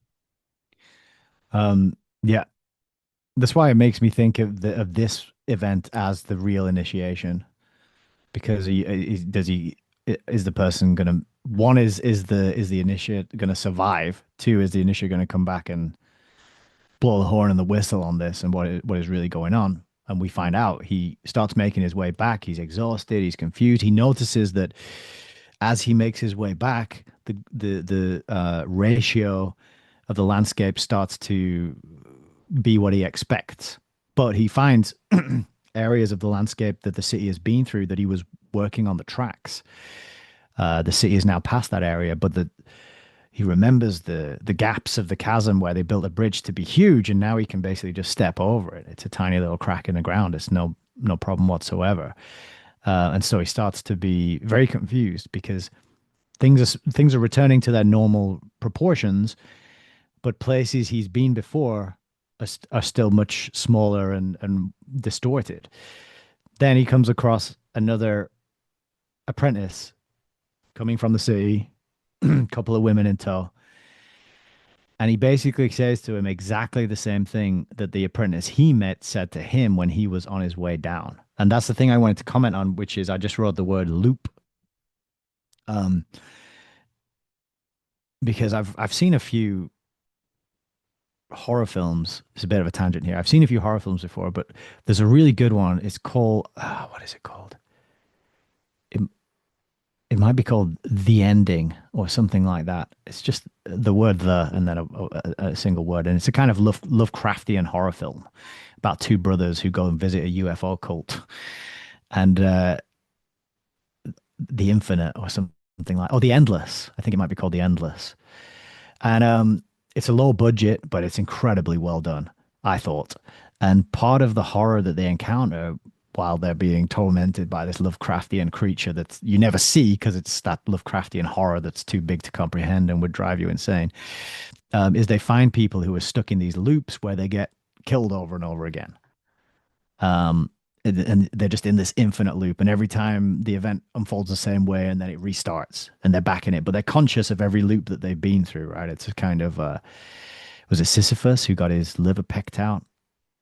Yeah. That's why it makes me think of this event as the real initiation, because does he is the person gonna one is the initiate gonna survive? Two, is the initiate gonna come back and blow the horn and the whistle on this, and what is really going on? And we find out he starts making his way back. He's exhausted. He's confused. He notices that as he makes his way back, the ratio of the landscape starts to be what he expects. But he finds areas of the landscape that the city has been through that he was working on the tracks. The city is now past that area, but he remembers the gaps of the chasm where they built a bridge to be huge, and now he can basically just step over it. It's a tiny little crack in the ground. It's no problem whatsoever. And so he starts to be very confused because things are returning to their normal proportions, but places he's been before are still much smaller and distorted. Then he comes across another apprentice coming from the city, a couple of women in tow. And he basically says to him exactly the same thing that the apprentice he met said to him when he was on his way down. And that's the thing I wanted to comment on, which is I just wrote the word loop, um, because I've seen a few horror films. It's a bit of a tangent here. I've seen a few horror films before, but there's a really good one. It's called what is it called? It, it might be called The Ending or something like that. It's just the word "the" and then a single word, and it's a kind of Lovecraftian horror film about two brothers who go and visit a UFO cult and the Infinite or something like, oh, The Endless. I think it might be called The Endless. And it's a low budget, but it's incredibly well done, I thought. And part of the horror that they encounter while they're being tormented by this Lovecraftian creature that you never see because it's that Lovecraftian horror that's too big to comprehend and would drive you insane, is they find people who are stuck in these loops where they get killed over and over again. And they're just in this infinite loop, and every time the event unfolds the same way, and then it restarts, and they're back in it. But they're conscious of every loop that they've been through, right? It's a kind of was it Sisyphus who got his liver pecked out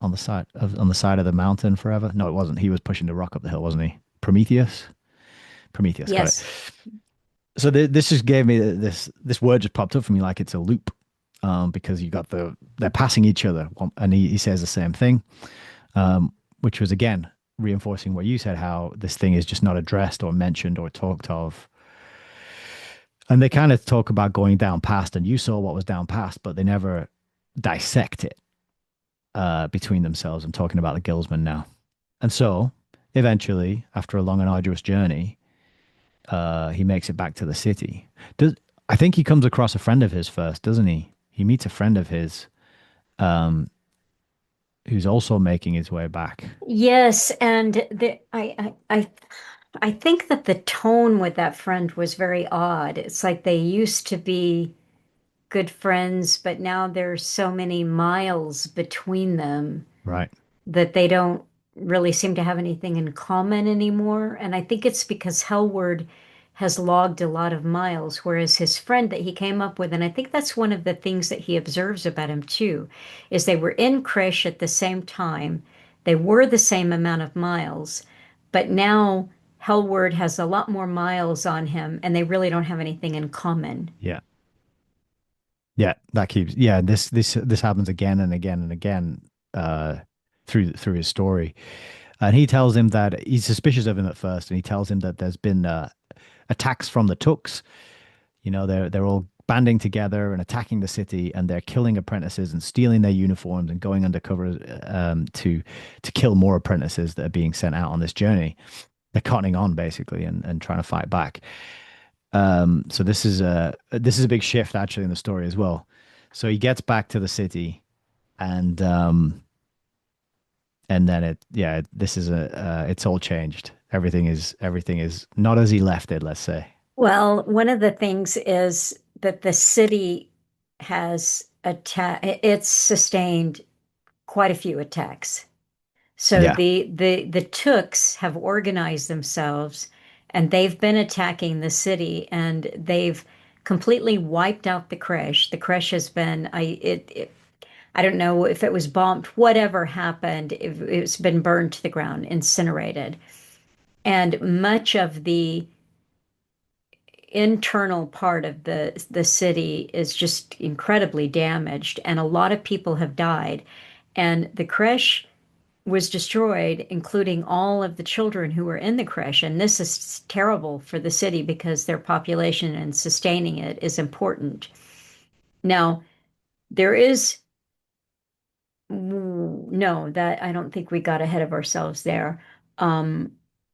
on the side of the mountain forever? No, it wasn't. He was pushing the rock up the hill, wasn't he? Prometheus. Prometheus got it. Yes. So this just gave me this word just popped up for me like it's a loop, because you got they're passing each other, and he says the same thing, which was again reinforcing what you said, how this thing is just not addressed or mentioned or talked of. And they kind of talk about going down past, and you saw what was down past, but they never dissect it between themselves. I'm talking about the Gilsman now. And so eventually, after a long and arduous journey, he makes it back to the city. I think he comes across a friend of his first, doesn't he? He meets a friend of his um, who's also making his way back. Yes, and I think that the tone with that friend was very odd. It's like they used to be good friends, but now there's so many miles between them Right. that they don't really seem to have anything in common anymore. And I think it's because Hellward has logged a lot of miles, whereas his friend that he came up with, and I think that's one of the things that he observes about him too, is they were in Krish at the same time. They were the same amount of miles, but now Hellward has a lot more miles on him, and they really don't have anything in common. Yeah. Yeah, that keeps yeah, this happens again and again and again uh through his story. And he tells him that he's suspicious of him at first, and he tells him that there's been attacks from the Tooks. You know, they're all banding together and attacking the city, and they're killing apprentices and stealing their uniforms and going undercover to kill more apprentices that are being sent out on this journey. They're cottoning on basically and trying to fight back. So this is a big shift actually in the story as well. So he gets back to the city, and and then this is a it's all changed. Everything is not as he left it, let's say. Well, one of the things is that the city has it's sustained quite a few attacks. So Yeah, the Tooks have organized themselves and they've been attacking the city and they've completely wiped out the creche. The creche has been I don't know if it was bombed, whatever happened, it's been burned to the ground, incinerated. And much of the internal part of the city is just incredibly damaged and a lot of people have died. And the creche was destroyed, including all of the children who were in the creche. And this is terrible for the city because their population and sustaining it is important. Now, there is no, that I don't think we got ahead of ourselves there. Um,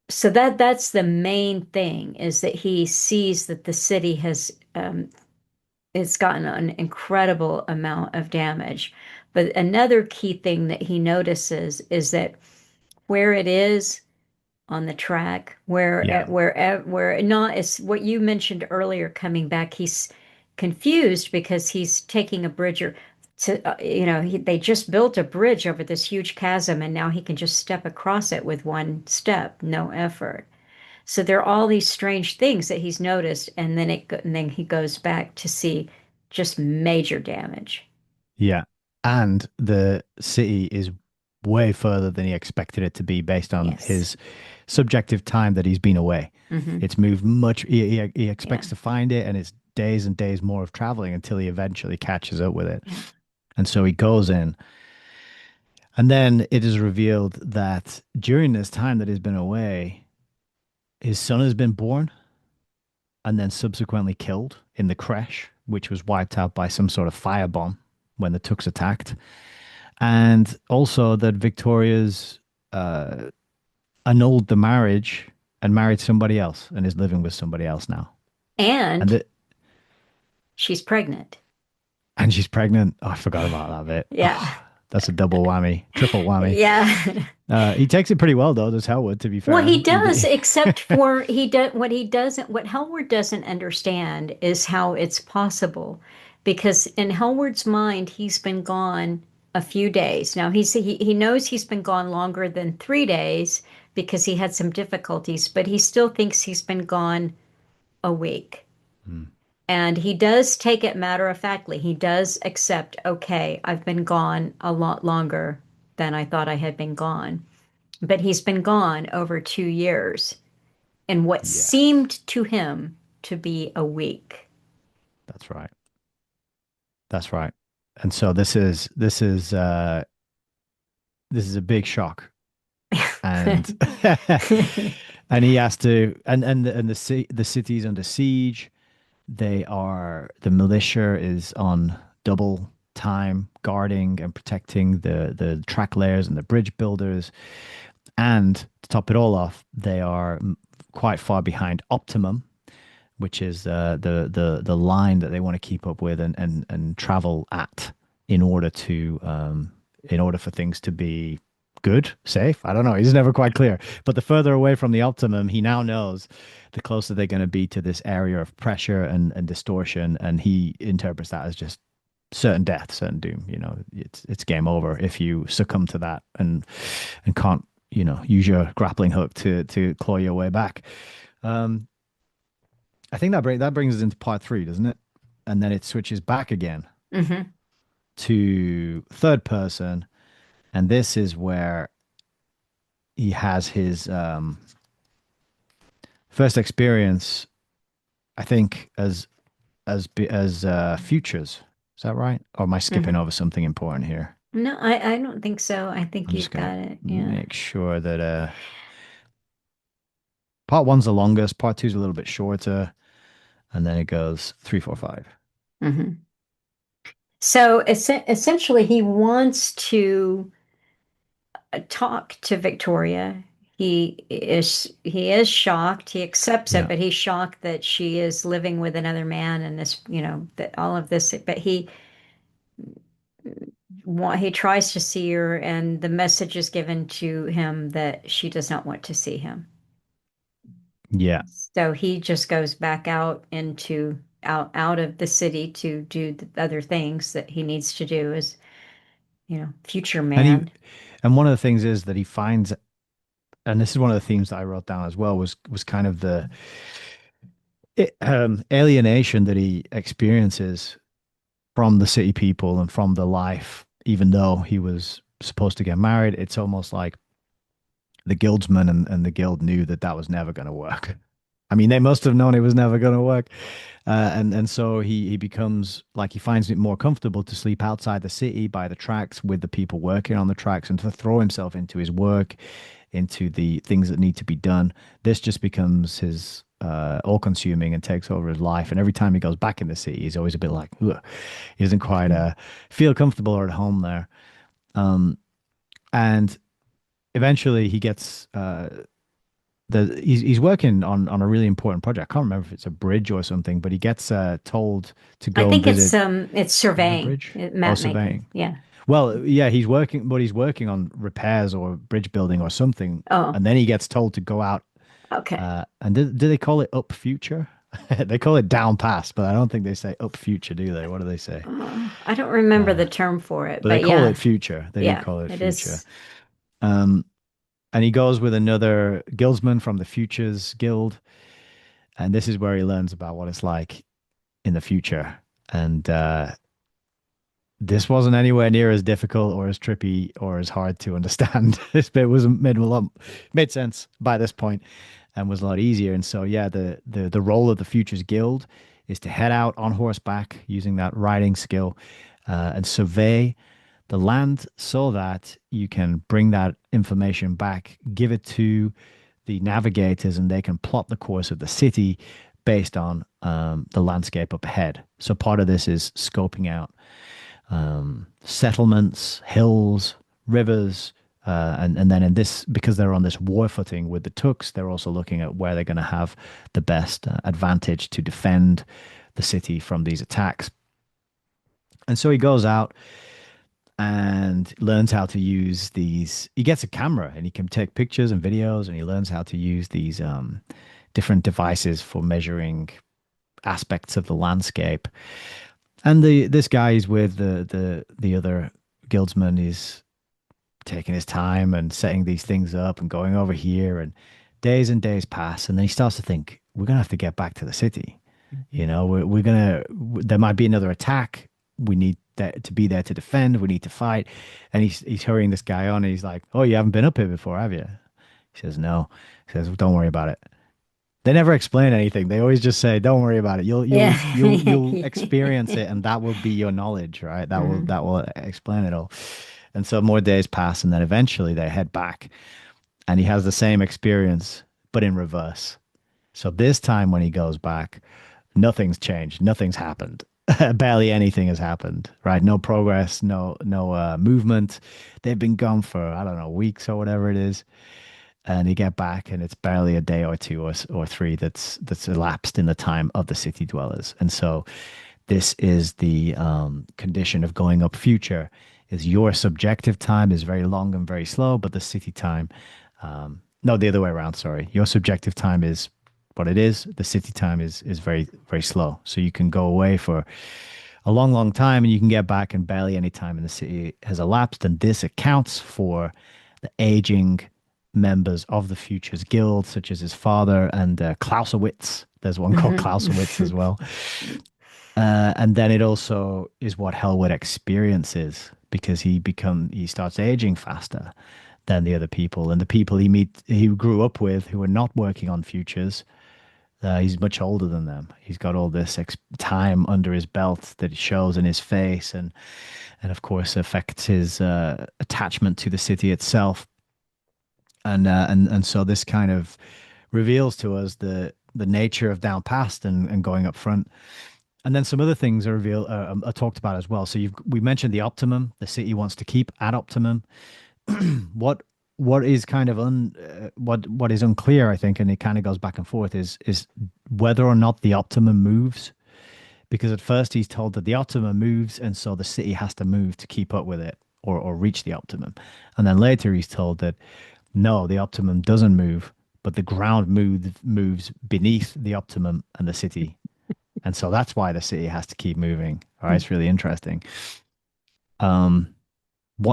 so that's the main thing is that he sees that the city has it's gotten an incredible amount of damage. But another key thing that he notices is that where it is on the track, yeah, where not is what you mentioned earlier coming back, he's confused because he's taking a bridge or to, they just built a bridge over this huge chasm and now he can just step across it with one step, no effort. So there are all these strange things that he's noticed, and then he goes back to see just major damage. yeah. And the city is way further than he expected it to be based on Yes. his subjective time that he's been away. Hmm. It's moved much. He Yeah. expects to find it, and it's days and days more of traveling until he eventually catches up with it. Yeah. And so he goes in, and then it is revealed that during this time that he's been away, his son has been born and then subsequently killed in the crash, which was wiped out by some sort of firebomb when the Tooks attacked. And also that Victoria's annulled the marriage and married somebody else and is living with somebody else now. And And the, she's pregnant. and she's pregnant. Oh, I forgot about that bit. Yeah. Oh, that's a double whammy, triple whammy. Yeah. He takes it pretty well though, does Hellwood, to be Well, fair. he does, except for he does what he doesn't, what Hellward doesn't understand is how it's possible. Because in Hellward's mind, he's been gone a few days. Now he knows he's been gone longer than 3 days because he had some difficulties, but he still thinks he's been gone a week. Hmm. And he does take it matter of factly. He does accept, okay, I've been gone a lot longer than I thought I had been gone. But he's been gone over 2 years in what Yeah, seemed to him to be a week. that's right. That's right. And so this is a big shock. And and he has to and the city's under siege. The militia is on double time guarding and protecting the track layers and the bridge builders. And to top it all off, they are quite far behind optimum, which is the line that they want to keep up with and travel at in order to in order for things to be good, safe. I don't know. He's never quite clear. But the further away from the optimum, he now knows, the closer they're going to be to this area of pressure and distortion, and he interprets that as just certain death, certain doom. You know, it's game over if you succumb to that and can't, use your grappling hook to claw your way back. Um, I think that brings us into part three, doesn't it? And then it switches back again Hmm. to third person, and this is where he has his first experience, I think, as futures. Is that right? Or am I skipping Hmm. over something important here? No, I don't think so. I think I'm you've just gonna got it. Yeah. make sure that part one's the longest, part two's a little bit shorter, and then it goes three, four, five. Hmm. So essentially, he wants to talk to Victoria. He is shocked. He accepts it, Yeah. but he's shocked that she is living with another man and this, that all of this. But he tries to see her, and the message is given to him that she does not want to see him. Yeah. So he just goes back out of the city to do the other things that he needs to do as, future And he man. and one of the things is that he finds, and this is one of the themes that I wrote down as well, was kind of the alienation that he experiences from the city people and from the life, even though he was supposed to get married. It's almost like the guildsmen and the guild knew that that was never going to work. I mean, they must have known it was never going to work. And so he becomes like he finds it more comfortable to sleep outside the city by the tracks with the people working on the tracks and to throw himself into his work, into the things that need to be done. This just becomes his all consuming and takes over his life. And every time he goes back in the city, he's always a bit like, ugh. He doesn't quite feel comfortable or at home there. And eventually he gets he's working on a really important project. I can't remember if it's a bridge or something, but he gets told to I go and think visit. it's Is it a surveying, bridge? Or map making. surveying? Yeah. Well, yeah, he's working on repairs or bridge building or something, Oh, and then he gets told to go out. okay. And do they call it up future? They call it down past, but I don't think they say up future, do they? What do they say? I don't remember the term for it, But they but call it yeah, future. They do yeah, call it it future. is. Um, and he goes with another guildsman from the Futures Guild, and this is where he learns about what it's like in the future. And this wasn't anywhere near as difficult or as trippy or as hard to understand. This bit was made sense by this point and was a lot easier. And so, yeah, the role of the Futures Guild is to head out on horseback using that riding skill and survey the land so that you can bring that information back, give it to the navigators, and they can plot the course of the city based on the landscape up ahead. So part of this is scoping out settlements, hills, rivers, and then in this, because they're on this war footing with the Tooks, they're also looking at where they're going to have the best advantage to defend the city from these attacks. And so he goes out and learns how to use these. He gets a camera and he can take pictures and videos, and he learns how to use these different devices for measuring aspects of the landscape. And the this guy is with the other guildsman is taking his time and setting these things up and going over here, and days pass, and then he starts to think we're gonna have to get back to the city. You know, we're gonna there might be another attack. We need that to be there to defend. We need to fight. And he's hurrying this guy on, and he's like, "Oh, you haven't been up here before, have you?" He says, "No." He says, well, "Don't worry about it." They never explain anything. They always just say, "Don't worry about it. Yeah. You'll experience it, and that will be your knowledge, right? Mhm. That will explain it all." And so more days pass, and then eventually they head back, and he has the same experience, but in reverse. So this time when he goes back, nothing's changed. Nothing's happened. Barely anything has happened, right? No progress, no movement. They've been gone for I don't know weeks or whatever it is, and you get back, and it's barely a day or two or three that's elapsed in the time of the city dwellers. And so this is the condition of going up future. Is your subjective time is very long and very slow, but the city time, no, the other way around. Sorry, your subjective time is what it is. The city time is very very slow. So you can go away for a long long time, and you can get back, and barely any time in the city has elapsed. And this accounts for the aging members of the Futures Guild, such as his father and Clausewitz. There's one called Clausewitz as well. And then it also is what Hellwood experiences because he starts aging faster than the other people, and the people he grew up with who are not working on futures. He's much older than them. He's got all this time under his belt that shows in his face, and of course affects his attachment to the city itself. And so this kind of reveals to us the nature of down past and going up front. And then some other things are talked about as well. So we mentioned the optimum. The city wants to keep at optimum. What what is kind of what is unclear, I think, and it kind of goes back and forth, is whether or not the optimum moves. Because at first he's told that the optimum moves, and so the city has to move to keep up with it or reach the optimum. And then later he's told that no, the optimum doesn't move, but the ground moves beneath the optimum and the city. And so that's why the city has to keep moving. All right, it's really interesting. Um,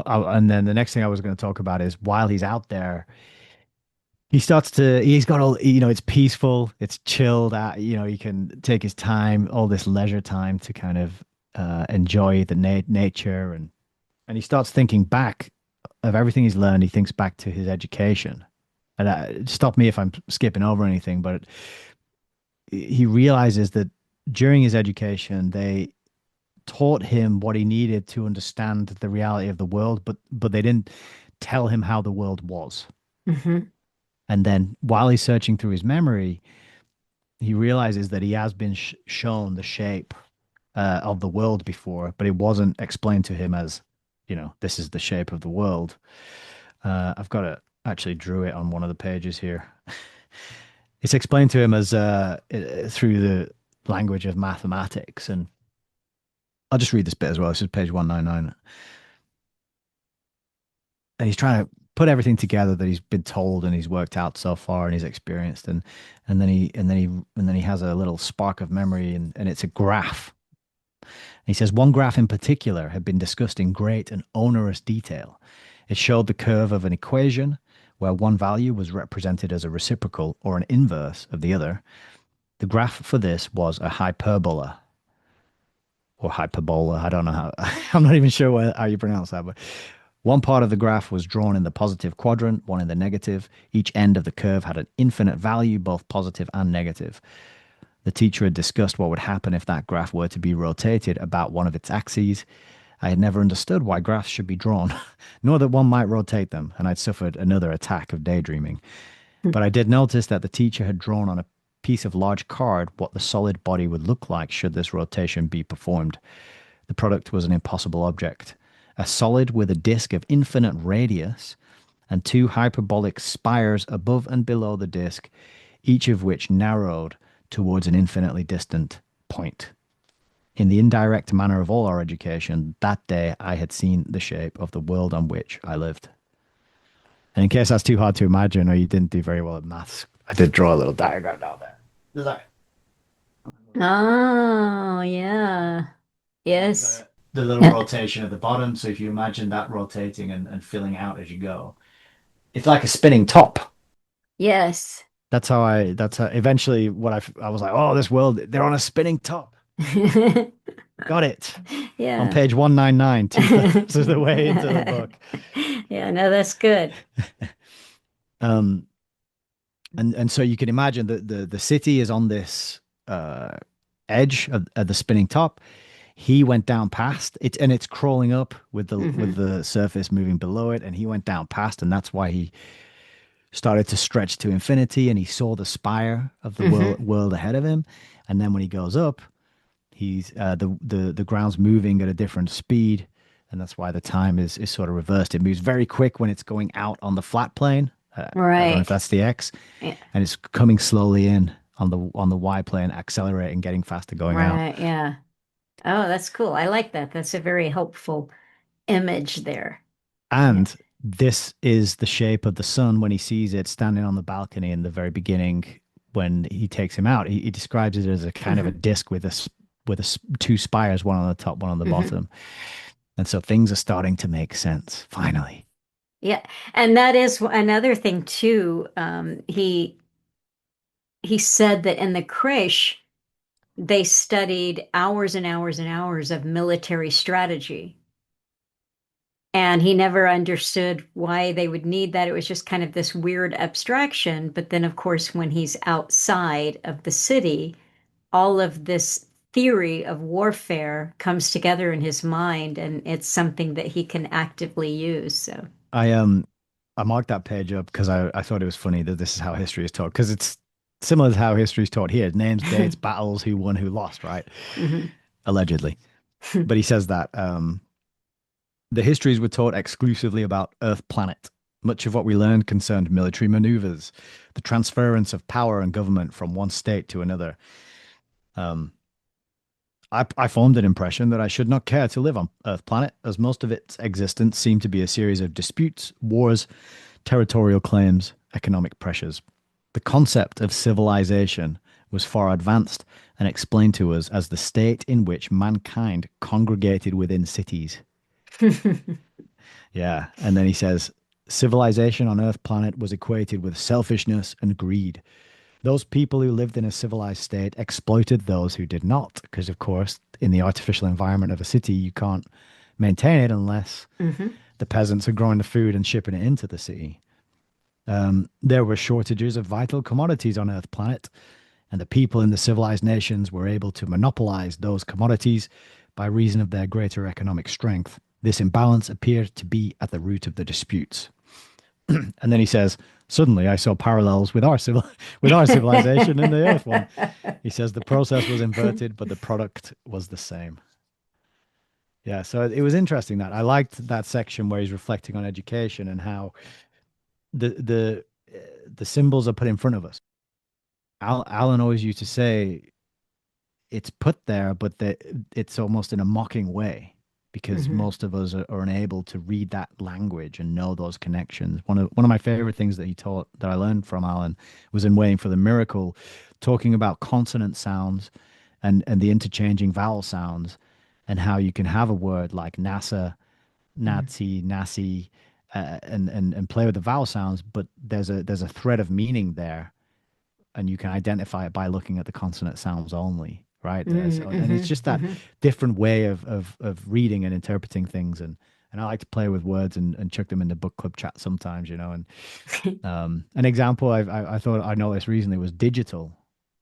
and then the next thing I was going to talk about is while he's out there, he's got all, it's peaceful, it's chilled out, he can take his time, all this leisure time to kind of enjoy the nature. And he starts thinking back of everything he's learned. He thinks back to his education. And stop me if I'm skipping over anything, but he realizes that during his education, they taught him what he needed to understand the reality of the world, but they didn't tell him how the world was. Hmm. And then while he's searching through his memory, he realizes that he has been shown the shape of the world before, but it wasn't explained to him as, this is the shape of the world. I've got it, actually drew it on one of the pages here. It's explained to him as through the language of mathematics. And I'll just read this bit as well. This is page 199. And he's trying to put everything together that he's been told and he's worked out so far and he's experienced. And then he has a little spark of memory, and it's a graph. He says one graph in particular had been discussed in great and onerous detail. It showed the curve of an equation where one value was represented as a reciprocal or an inverse of the other. The graph for this was a hyperbola or hyperbola. I don't know how, I'm not even sure how you pronounce that, but one part of the graph was drawn in the positive quadrant, one in the negative. Each end of the curve had an infinite value, both positive and negative. The teacher had discussed what would happen if that graph were to be rotated about one of its axes. I had never understood why graphs should be drawn, nor that one might rotate them, and I'd suffered another attack of daydreaming. But I did notice that the teacher had drawn on a piece of large card what the solid body would look like should this rotation be performed. The product was an impossible object, a solid with a disk of infinite radius and two hyperbolic spires above and below the disk, each of which narrowed towards an infinitely distant point. In the indirect manner of all our education, that day I had seen the shape of the world on which I lived. And in case that's too hard to imagine or you didn't do very well at maths, I did draw a little diagram down there. Does that? Oh, yeah. You've Yes. got the little rotation at the bottom. So if you imagine that rotating and filling out as you go, it's like a spinning top. Yes. That's how eventually what I was like, oh, this world, they're on a spinning top. Got it. On Yeah. page 199, two-thirds of the way into the book. Yeah, no, that's good. Um, and so you can imagine that the city is on this uh edge of the spinning top. He went down past it, and it's crawling up with Hmm. the surface moving below it, and he went down past, and that's why he started to stretch to infinity, and he saw the spire of the Hmm. world ahead of him. And then when he goes up, he's the ground's moving at a different speed, and that's why the time is sort of reversed. It moves very quick when it's going out on the flat plane. I don't know if Right. that's the X, Yeah. and it's coming slowly in on the Y plane, accelerating, getting faster, going out. Right. Yeah. Oh, that's cool. I like that. That's a very helpful image there. Yeah. And this is the shape of the sun when he sees it standing on the balcony in the very beginning when he takes him out. He describes it as a kind of a Hmm. disc with two spires, one on the top, one on the Hmm. bottom. And so things are starting to make sense finally. Yeah, and that is another thing too. He said that in the creche they studied hours and hours and hours of military strategy. And he never understood why they would need that. It was just kind of this weird abstraction. But then, of course, when he's outside of the city, all of this theory of warfare comes together in his mind, and it's something that he can actively use. So, I I marked that page up because I thought it was funny that this is how history is taught because it's similar to how history is taught here. Names, dates, battles, who won, who lost, right? mhm. Allegedly. But he says that the histories were taught exclusively about Earth planet. Much of what we learned concerned military maneuvers, the transference of power and government from one state to another. Um, I formed an impression that I should not care to live on Earth planet, as most of its existence seemed to be a series of disputes, wars, territorial claims, economic pressures. The concept of civilization was far advanced and explained to us as the state in which mankind congregated within cities. Yeah. And then he says, civilization on Earth planet was equated with selfishness and greed. Those people who lived in a civilized state exploited those who did not, because, of course, in the artificial environment of a city, you can't maintain it unless Mhm. the peasants are growing the food and shipping it into the city. There were shortages of vital commodities on Earth planet, and the people in the civilized nations were able to monopolize those commodities by reason of their greater economic strength. This imbalance appeared to be at the root of the disputes. And then he says, suddenly I saw parallels with with our civilization and the Earth one. He says the process was inverted, but the product was the same. Yeah, so it was interesting that I liked that section where he's reflecting on education and how the symbols are put in front of us. Alan always used to say it's put there, but it's almost in a mocking way because Mhm. most of us are unable to read that language and know those connections. One of my favorite things that he taught that I learned from Alan was in Waiting for the Miracle, talking about consonant sounds and the interchanging vowel sounds and how you can have a word like NASA, Mhm. Nazi, Nasi, and play with the vowel sounds, but there's a thread of meaning there and you can identify it by looking at the consonant sounds only, right? So, and it's Mhm. just that Mhm. different way of reading and interpreting things, and I like to play with words and chuck them in the book club chat sometimes, you know. And an example I thought I noticed recently was digital,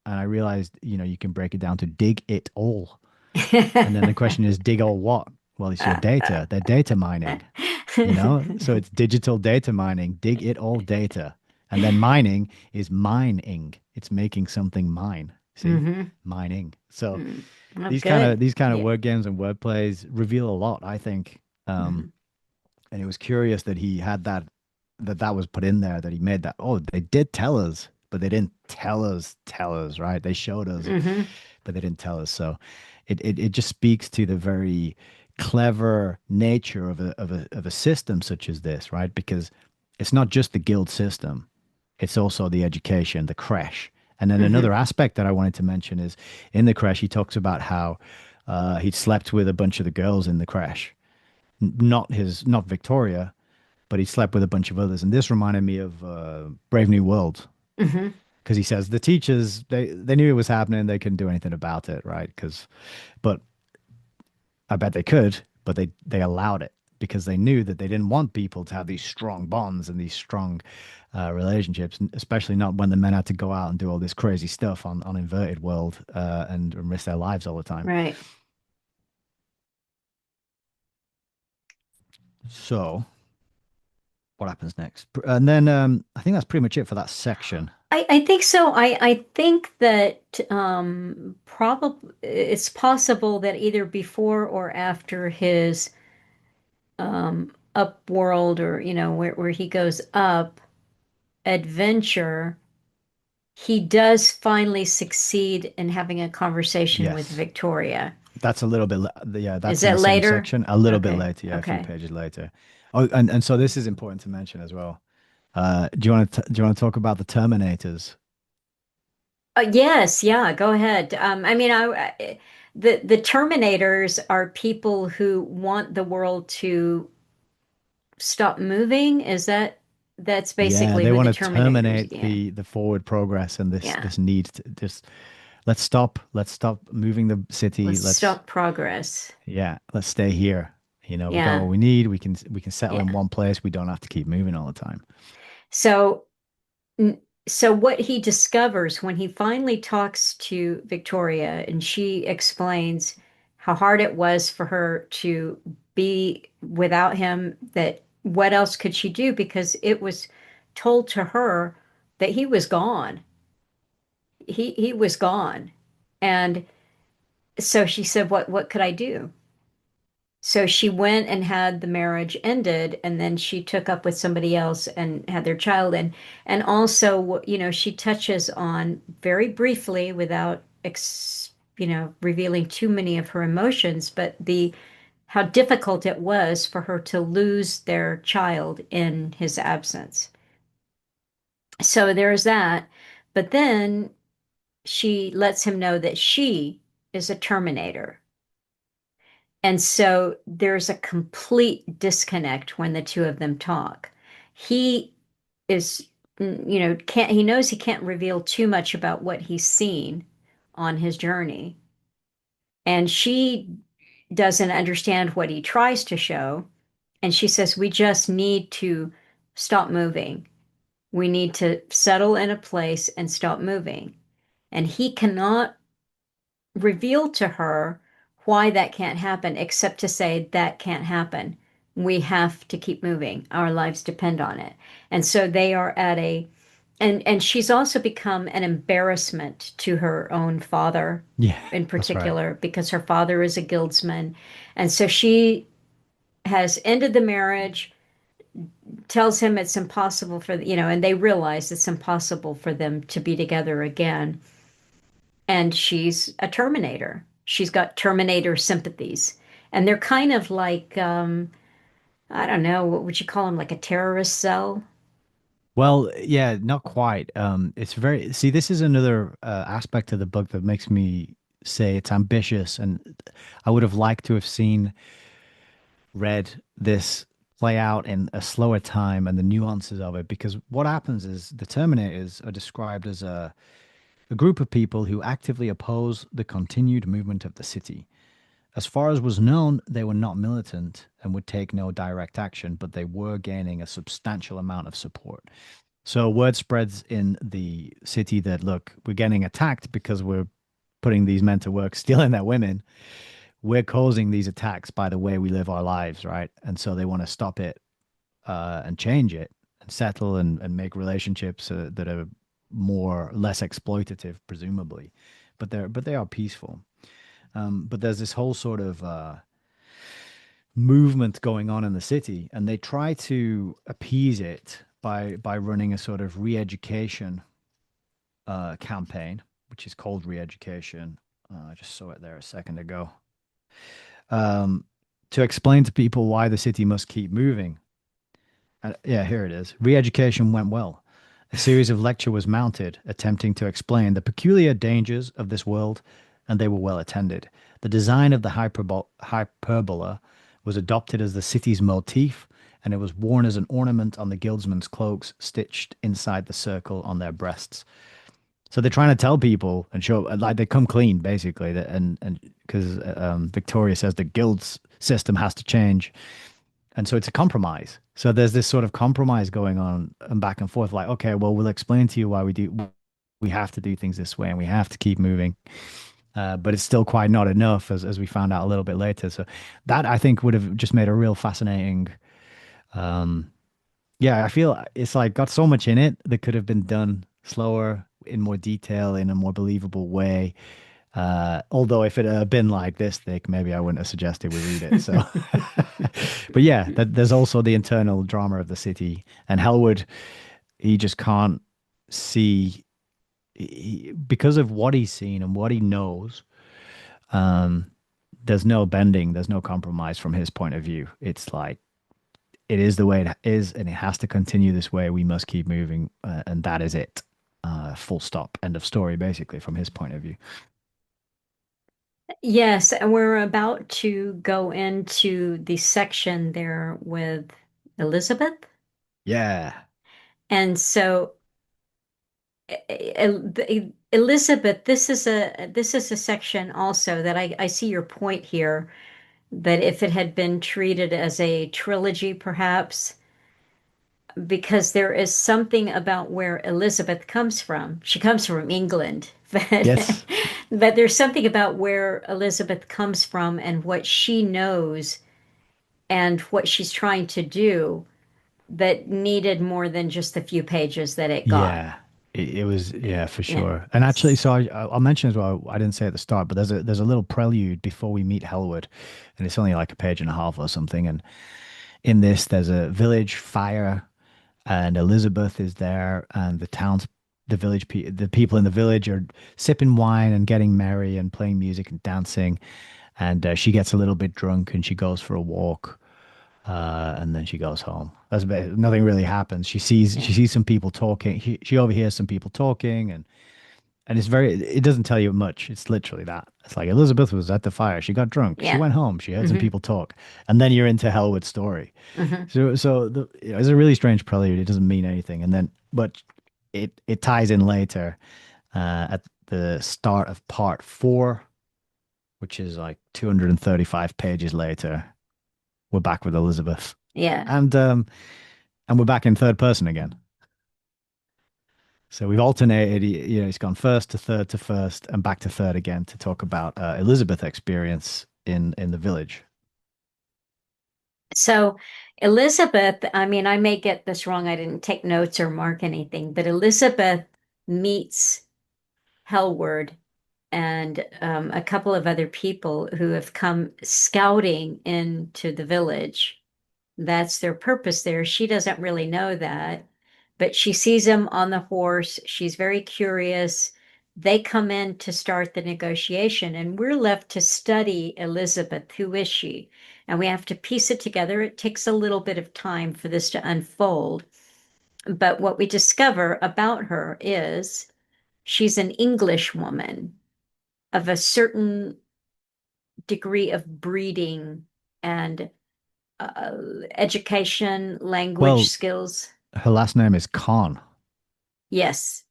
and I realized you can break it down to dig it all, and then the question is dig all what? Well, it's your data. They're data mining, so it's digital data mining, dig it all data. And then mining is mining. It's making something mine. See? Mhm. Mining. So Mm. Oh, these kind of good. these kind of Yeah. word games and word plays reveal a lot, I think. Mhm. And it was curious that he had that was put in there, that he made that. Oh, they did tell us, but they didn't tell us, right? They showed us, Mhm. but they didn't tell us. So it just speaks to the very clever nature of a system such as this, right? Because it's not just the guild system, it's also the education, the creche. And then another Mhm. aspect that I wanted to mention is in the creche, he talks about how he'd slept with a bunch of the girls in the creche, not Victoria, but he slept with a bunch of others. And this reminded me of Brave New World, Mhm. because he says the teachers they knew it was happening, they couldn't do anything about it, right? But I bet they could, but they allowed it because they knew that they didn't want people to have these strong bonds and these strong relationships, especially not when the men had to go out and do all this crazy stuff on inverted world and risk their lives all the time. Right. So what happens next? And then I think that's pretty much it for that section. I think so. I think that probably it's possible that either before or after his up world or where he goes up adventure, he does finally succeed in having a conversation with Yes. Victoria. That's a little bit, yeah, Is that's in that the same later? section. A little bit Okay. later, yeah, a few Okay. pages later. Oh, and so this is important to mention as well. Do you want to talk about the Terminators? Yes, yeah, go ahead. I mean, the Terminators are people who want the world to stop moving? Is that's Yeah, basically they who want the to Terminators, terminate yeah. the forward progress and Yeah. this need to just let's stop moving the city. Let's Let's stop progress. yeah, let's stay here. You know, we got Yeah. what we need. We can settle in Yeah. one place. We don't have to keep moving all the time. So so what he discovers when he finally talks to Victoria and she explains how hard it was for her to be without him, that what else could she do? Because it was told to her that he was gone. He was gone. And so she said, what could I do? So she went and had the marriage ended, and then she took up with somebody else and had their child. And also, she touches on very briefly, without revealing too many of her emotions, but the how difficult it was for her to lose their child in his absence. So there's that. But then she lets him know that she is a Terminator. And so there's a complete disconnect when the two of them talk. He is, can't, he knows he can't reveal too much about what he's seen on his journey. And she doesn't understand what he tries to show. And she says, we just need to stop moving. We need to settle in a place and stop moving. And he cannot reveal to her why that can't happen, except to say that can't happen. We have to keep moving. Our lives depend on it. And so they are at a and she's also become an embarrassment to her own father Yeah, in that's right. particular because her father is a guildsman. And so she has ended the marriage, tells him it's impossible for, and they realize it's impossible for them to be together again. And she's a Terminator. She's got Terminator sympathies. And they're kind of like, I don't know, what would you call them? Like a terrorist cell? Well, yeah, not quite. It's very, see, this is another aspect of the book that makes me say it's ambitious, and I would have liked to have read this play out in a slower time and the nuances of it, because what happens is the Terminators are described as a group of people who actively oppose the continued movement of the city. As far as was known, they were not militant and would take no direct action, but they were gaining a substantial amount of support. So word spreads in the city that, look, we're getting attacked because we're putting these men to work, stealing their women. We're causing these attacks by the way we live our lives, right? And so they want to stop it and change it and settle and make relationships that are less exploitative, presumably. But they are peaceful. But there's this whole sort of movement going on in the city, and they try to appease it by running a sort of re-education campaign, which is called re-education. I just saw it there a second ago. Um, to explain to people why the city must keep moving. Yeah, here it is. Re-education went well. A series of lecture was mounted, attempting to explain the peculiar dangers of this world, and they were well attended. The design of the hyperbola was adopted as the city's motif, and it was worn as an ornament on the guildsmen's cloaks, stitched inside the circle on their breasts. So they're trying to tell people and show, like they come clean, basically, that and because Victoria says the guilds system has to change, and so it's a compromise. So there's this sort of compromise going on and back and forth. Like, okay, well, we'll explain to you why we have to do things this way and we have to keep moving. But it's still quite not enough, as we found out a little bit later. So that I think would have just made a real fascinating. Yeah, I feel it's like got so much in it that could have been done slower, in more detail, in a more believable way. Although if it had been like this thick, maybe I wouldn't have suggested we read it. So, but yeah, there's also the internal drama of the city, and Hellwood, he just can't see because of what he's seen and what he knows. Um, there's no bending, there's no compromise from his point of view. It's like it is the way it is, and it has to continue this way. We must keep moving, and that is it. Full stop. End of story, basically, from his point of view. Yes, and we're about to go into the section there with Elizabeth. Yeah. And so Elizabeth, this is a section also that I see your point here, that if it had been treated as a trilogy, perhaps, because there is something about where Elizabeth comes from. She comes from England, but Yes. but there's something about where Elizabeth comes from and what she knows and what she's trying to do that needed more than just the few pages that it got. Yeah, it was, yeah, for Yeah. sure. And actually, so I'll mention as well. I didn't say at the start, but there's a little prelude before we meet Hellwood, and it's only like a page and a half or something. And in this, there's a village fire, and Elizabeth is there, and the people in the village are sipping wine and getting merry and playing music and dancing. And she gets a little bit drunk, and she goes for a walk. And then she goes home. Nothing really happens. Yeah. She sees some people talking. She overhears some people talking, and it doesn't tell you much. It's literally that. It's like Elizabeth was at the fire. She got drunk. She Yeah. went home. She heard some Hmm. people talk, and then you're into Hellwood's story. Hmm. It's a really strange prelude. It doesn't mean anything, and then but it ties in later at the start of part four, which is like 235 pages later. We're back with Elizabeth, Yeah. and um, and we're back in third person again. So we've alternated. It's gone first to third to first, and back to third again to talk about Elizabeth's experience in the village. So Elizabeth, I mean, I may get this wrong. I didn't take notes or mark anything, but Elizabeth meets Hellward and a couple of other people who have come scouting into the village. That's their purpose there. She doesn't really know that, but she sees him on the horse. She's very curious. They come in to start the negotiation, and we're left to study Elizabeth. Who is she? And we have to piece it together. It takes a little bit of time for this to unfold. But what we discover about her is she's an English woman of a certain degree of breeding and uh, education, language Well, skills. her last name is Khan. Yes,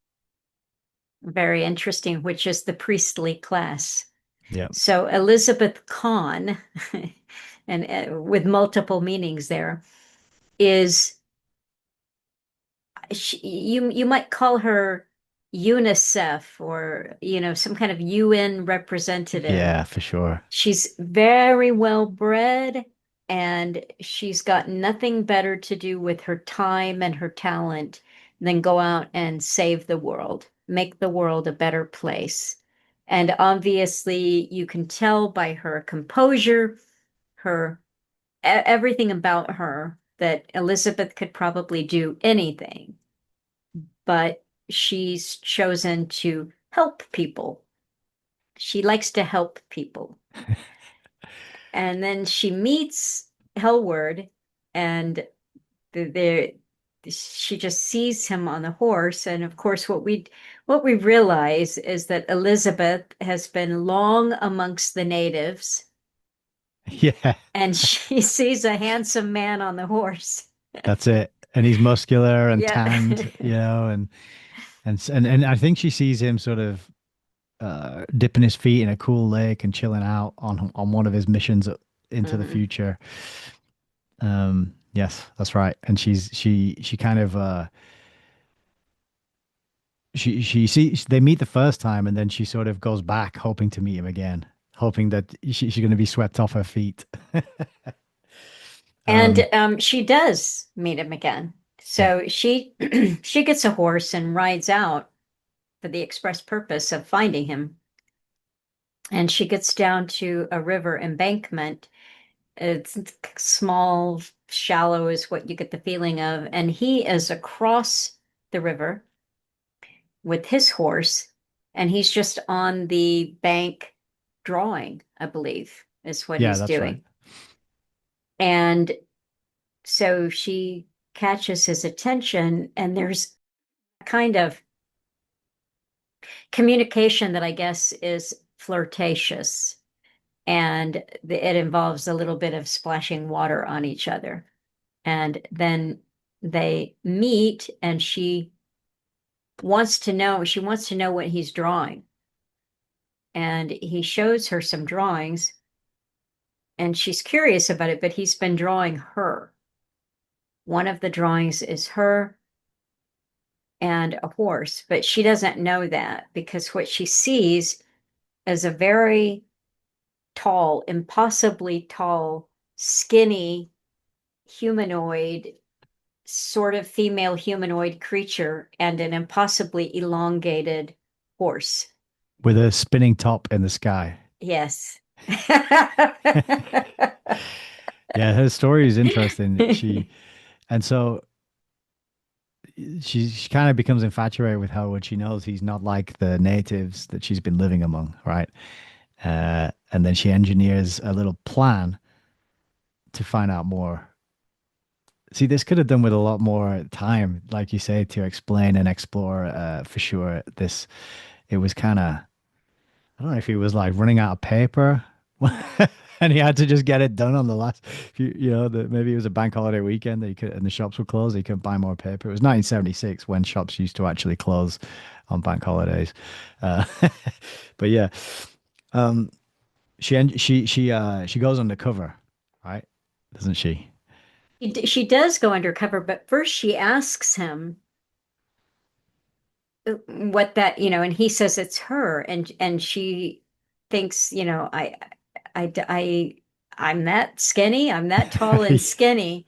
very interesting, which is the priestly class. Yeah. So Elizabeth Kahn, and with multiple meanings there, is you might call her UNICEF or some kind of UN representative. Yeah, for sure. She's very well bred, and she's got nothing better to do with her time and her talent than go out and save the world, make the world a better place. And obviously, you can tell by her composure, her everything about her, that Elizabeth could probably do anything, but she's chosen to help people. She likes to help people. And then she meets Hellward, and the she just sees him on the horse. And of course, what we realize is that Elizabeth has been long amongst the natives, Yeah, and she sees a handsome man on the horse. that's it. And he's muscular and Yeah. tanned, and I think she sees him sort of dipping his feet in a cool lake and chilling out on one of his missions into the Mhm. future. Yes, that's right. And she kind of she sees they meet the first time, and then she sort of goes back hoping to meet him again, hoping that she's going to be swept off her feet. And Um, she does meet him again. yeah, So she she gets a horse and rides out for the express purpose of finding him. And she gets down to a river embankment. It's small, shallow is what you get the feeling of. And he is across the river with his horse, and he's just on the bank drawing, I believe, is what yeah, he's that's right. doing. And so she catches his attention, and there's kind of communication that I guess is flirtatious, and it involves a little bit of splashing water on each other. And then they meet, and she wants to know what he's drawing. And he shows her some drawings, and she's curious about it, but he's been drawing her. One of the drawings is her and a horse, but she doesn't know that because what she sees is a very tall, impossibly tall, skinny humanoid, sort of female humanoid creature and an impossibly elongated horse. with a spinning top in the sky. Yes. Yeah, her story is interesting. And so she kind of becomes infatuated with her when she knows he's not like the natives that she's been living among, right? And then she engineers a little plan to find out more. See, this could have done with a lot more time, like you say, to explain and explore. For sure, this it was kind of, I don't know if he was like running out of paper, and he had to just get it done on the last that maybe it was a bank holiday weekend that he could, and the shops were closed. He couldn't buy more paper. It was 1976 when shops used to actually close on bank holidays. Uh, but yeah, um, she goes undercover, right? Doesn't she? She does go undercover, but first she asks him what that, and he says it's her, and she thinks, I I'm that skinny, I'm that tall and skinny,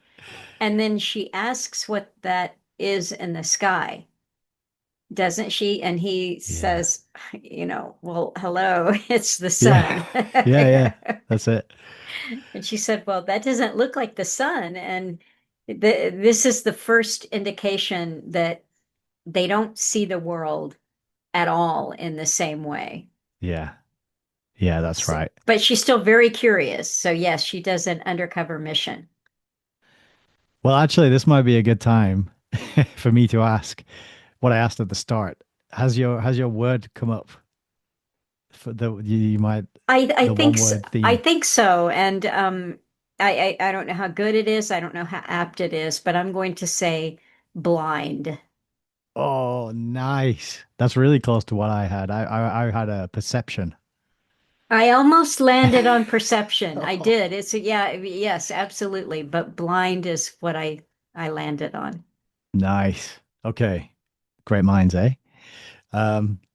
and then she asks what that is in the sky, doesn't she? And he Yeah, says, well, hello, it's the yeah, sun. yeah, yeah. That's it. And she said, well, that doesn't look like the sun. And this is the first indication that they don't see the world at all in the same way. Yeah, yeah, that's So, right. but she's still very curious. So, yes, she does an undercover mission. Well, actually, this might be a good time for me to ask what I asked at the start. Has your word come up for you might I the think one so, word I theme? think so. And I don't know how good it is. I don't know how apt it is, but I'm going to say blind. Oh, nice. That's really close to what I had. I had a perception. I almost landed on perception. I Oh, did. Yeah, yes, absolutely. But blind is what I landed on. nice. Okay. Great minds, eh?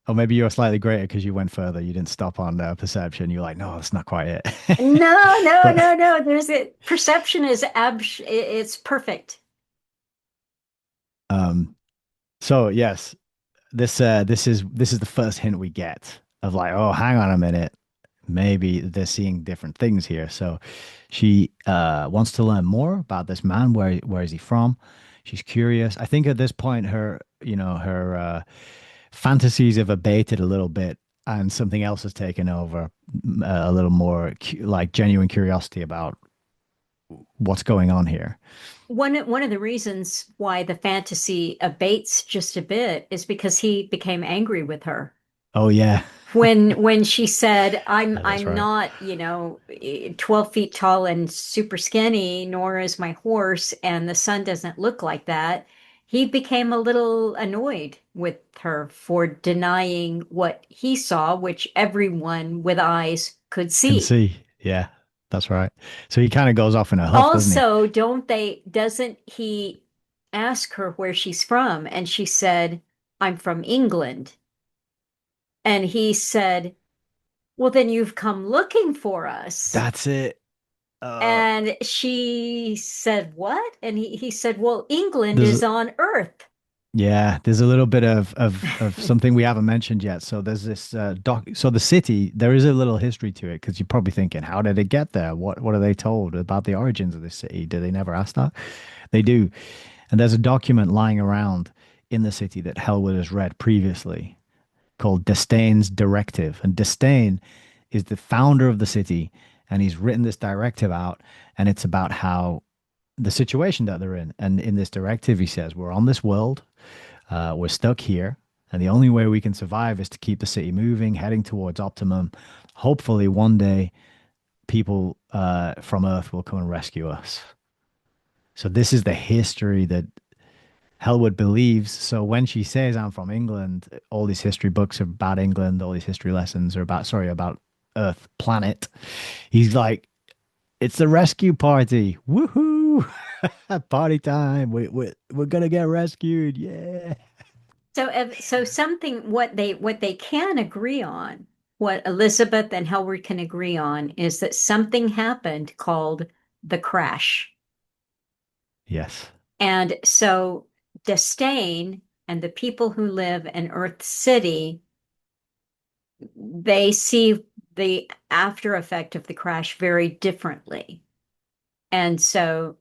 Or maybe you're slightly greater because you went further. You didn't stop on perception. You're like, no, that's not quite it. No, no, But no, no. There's it. Perception is it's perfect. um, so yes, this is the first hint we get of like, oh, hang on a minute, maybe they're seeing different things here. So she wants to learn more about this man. Where is he from? She's curious. I think at this point her fantasies have abated a little bit, and something else has taken over, a little more like genuine curiosity about what's going on here. One of the reasons why the fantasy abates just a bit is because he became angry with her. Oh yeah. When she said, I'm Yeah, that's I'm right. not, 12 feet tall and super skinny, nor is my horse, and the sun doesn't look like that, he became a little annoyed with her for denying what he saw, which everyone with eyes could Can see. see. Yeah, that's right. So he kind of goes off in a huff, doesn't he? Also, doesn't he ask her where she's from? And she said, I'm from England. And he said, well, then you've come looking for us. That's it. And she said, what? And he said, well, England There's is on Earth. Yeah, there's a little bit of something we haven't mentioned yet. So there's this doc. So the city, there is a little history to it because you're probably thinking, how did it get there? What are they told about the origins of this city? Do they never ask that? They do. And there's a document lying around in the city that Hellwood has read previously called Destain's Directive. And Destain is the founder of the city, and he's written this directive out, and it's about how the situation that they're in. And in this directive, he says, we're on this world. We're stuck here, and the only way we can survive is to keep the city moving, heading towards optimum. Hopefully, one day, people from Earth will come and rescue us. So this is the history that Hellwood believes. So when she says I'm from England, all these history books are about England, all these history lessons are about, sorry, about Earth, planet. He's like, it's the rescue party. Woohoo! Party time. We're gonna get rescued. Yeah. So, so something what they can agree on, what Elizabeth and Howard can agree on, is that something happened called the crash. Yes. And so Disdain and the people who live in Earth City, they see the after effect of the crash very differently. And so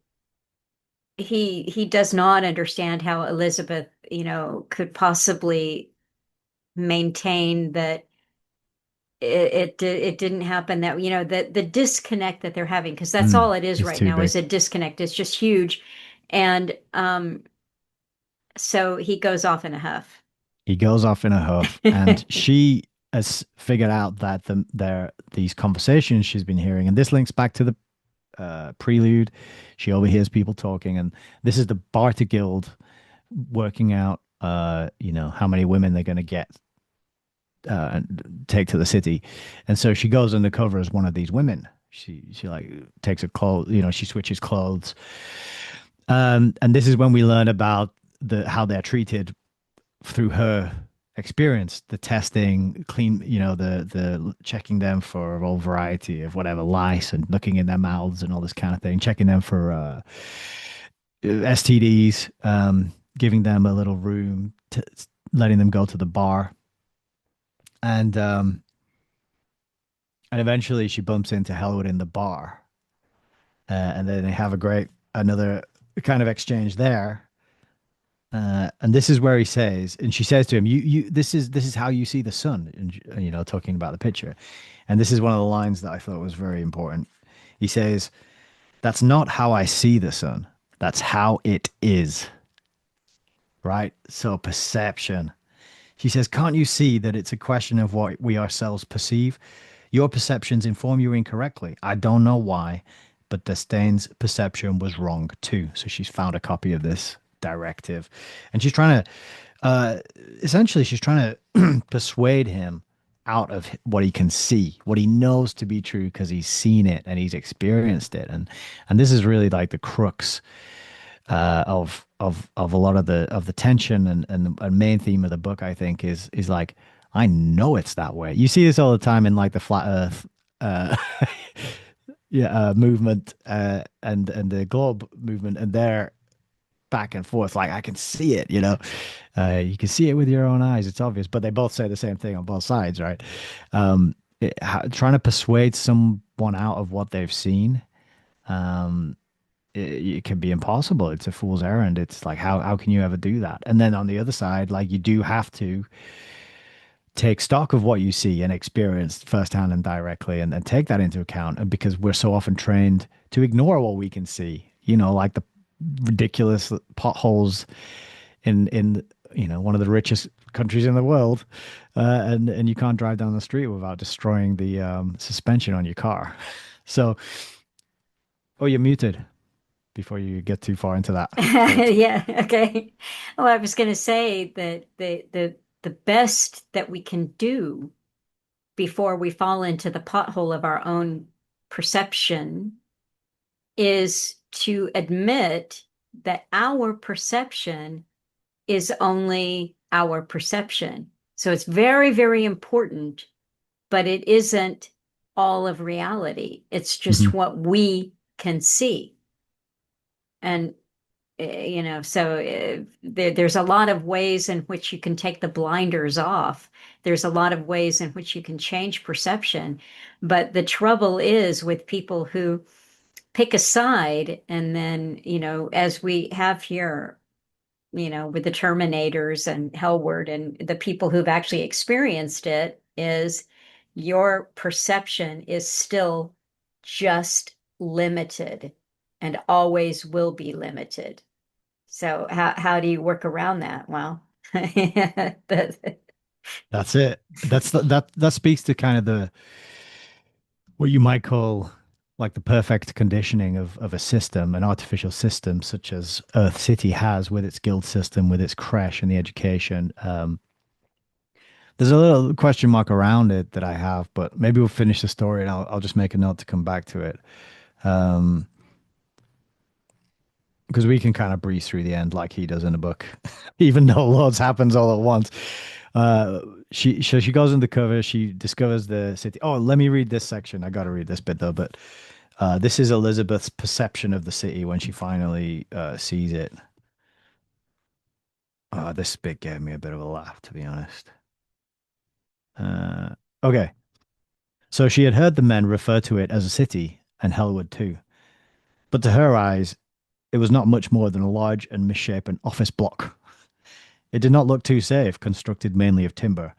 he does not understand how Elizabeth, could possibly maintain that it didn't happen, that the disconnect that they're having, because that's all Mm, it is it's right too now, big. is a disconnect. It's just huge. And so he goes off in a huff. He goes off in a huff, and she has figured out that these conversations she's been hearing, and this links back to the prelude. She overhears people talking, and this is the Barter Guild working out, how many women they're going to get and take to the city. And so she goes undercover as one of these women. She like takes a clothes, she switches clothes. And this is when we learn about how they're treated through her experience, the testing, clean, the checking them for a whole variety of whatever lice and looking in their mouths and all this kind of thing, checking them for STDs, giving them a little room, letting them go to the bar, and eventually she bumps into Hellwood in the bar, and then they have another kind of exchange there. And this is where he says, and she says to him, this is how you see the sun," and talking about the picture. And this is one of the lines that I thought was very important. He says, "That's not how I see the sun. That's how it is." Right? So perception. She says, "Can't you see that it's a question of what we ourselves perceive? Your perceptions inform you incorrectly. I don't know why, but Disdain's perception was wrong too." So she's found a copy of this directive, and she's trying to, uh, essentially, she's trying to persuade him out of what he can see, what he knows to be true, because he's seen it and he's experienced it, and this is really like the crux of a lot of the tension, and a main theme of the book, I think, is like, I know it's that way. You see this all the time in like the flat Earth uh, yeah, movement, and the globe movement, and they're back and forth. Like, I can see it. You can see it with your own eyes. It's obvious, but they both say the same thing on both sides, right? Trying to persuade someone out of what they've seen. Um, it can be impossible. It's a fool's errand. It's like, how can you ever do that? And then on the other side, like, you do have to take stock of what you see and experience firsthand and directly, and take that into account. And because we're so often trained to ignore what we can see, like the ridiculous potholes in one of the richest countries in the world, and you can't drive down the street without destroying the suspension on your car. So, oh, you're muted before you get too far into that thought. Yeah, okay. Oh, I was going to say that the best that we can do before we fall into the pothole of our own perception is to admit that our perception is only our perception. So it's very, very important, but it isn't all of reality. It's Mhm. just what we can see. And so there's a lot of ways in which you can take the blinders off. There's a lot of ways in which you can change perception. But the trouble is with people who pick a side, and then, as we have here, with the Terminators and Hellward and the people who've actually experienced it, is your perception is still just limited and always will be limited. So how do you work around that? Well, That's it. That speaks to kind of the what you might call like the perfect conditioning of a system, an artificial system such as Earth City has with its guild system, with its creche and the education. There's a little question mark around it that I have, but maybe we'll finish the story and I'll just make a note to come back to it. Um, because we can kind of breeze through the end like he does in the book, even though loads happens all at once. Uh, she goes undercover. She discovers the city. Oh, let me read this section. I got to read this bit though. But this is Elizabeth's perception of the city when she finally sees it. This bit gave me a bit of a laugh, to be honest. Uh, okay, so she had heard the men refer to it as a city, and Hellwood too. But to her eyes, it was not much more than a large and misshapen office block. It did not look too safe, constructed mainly of timber.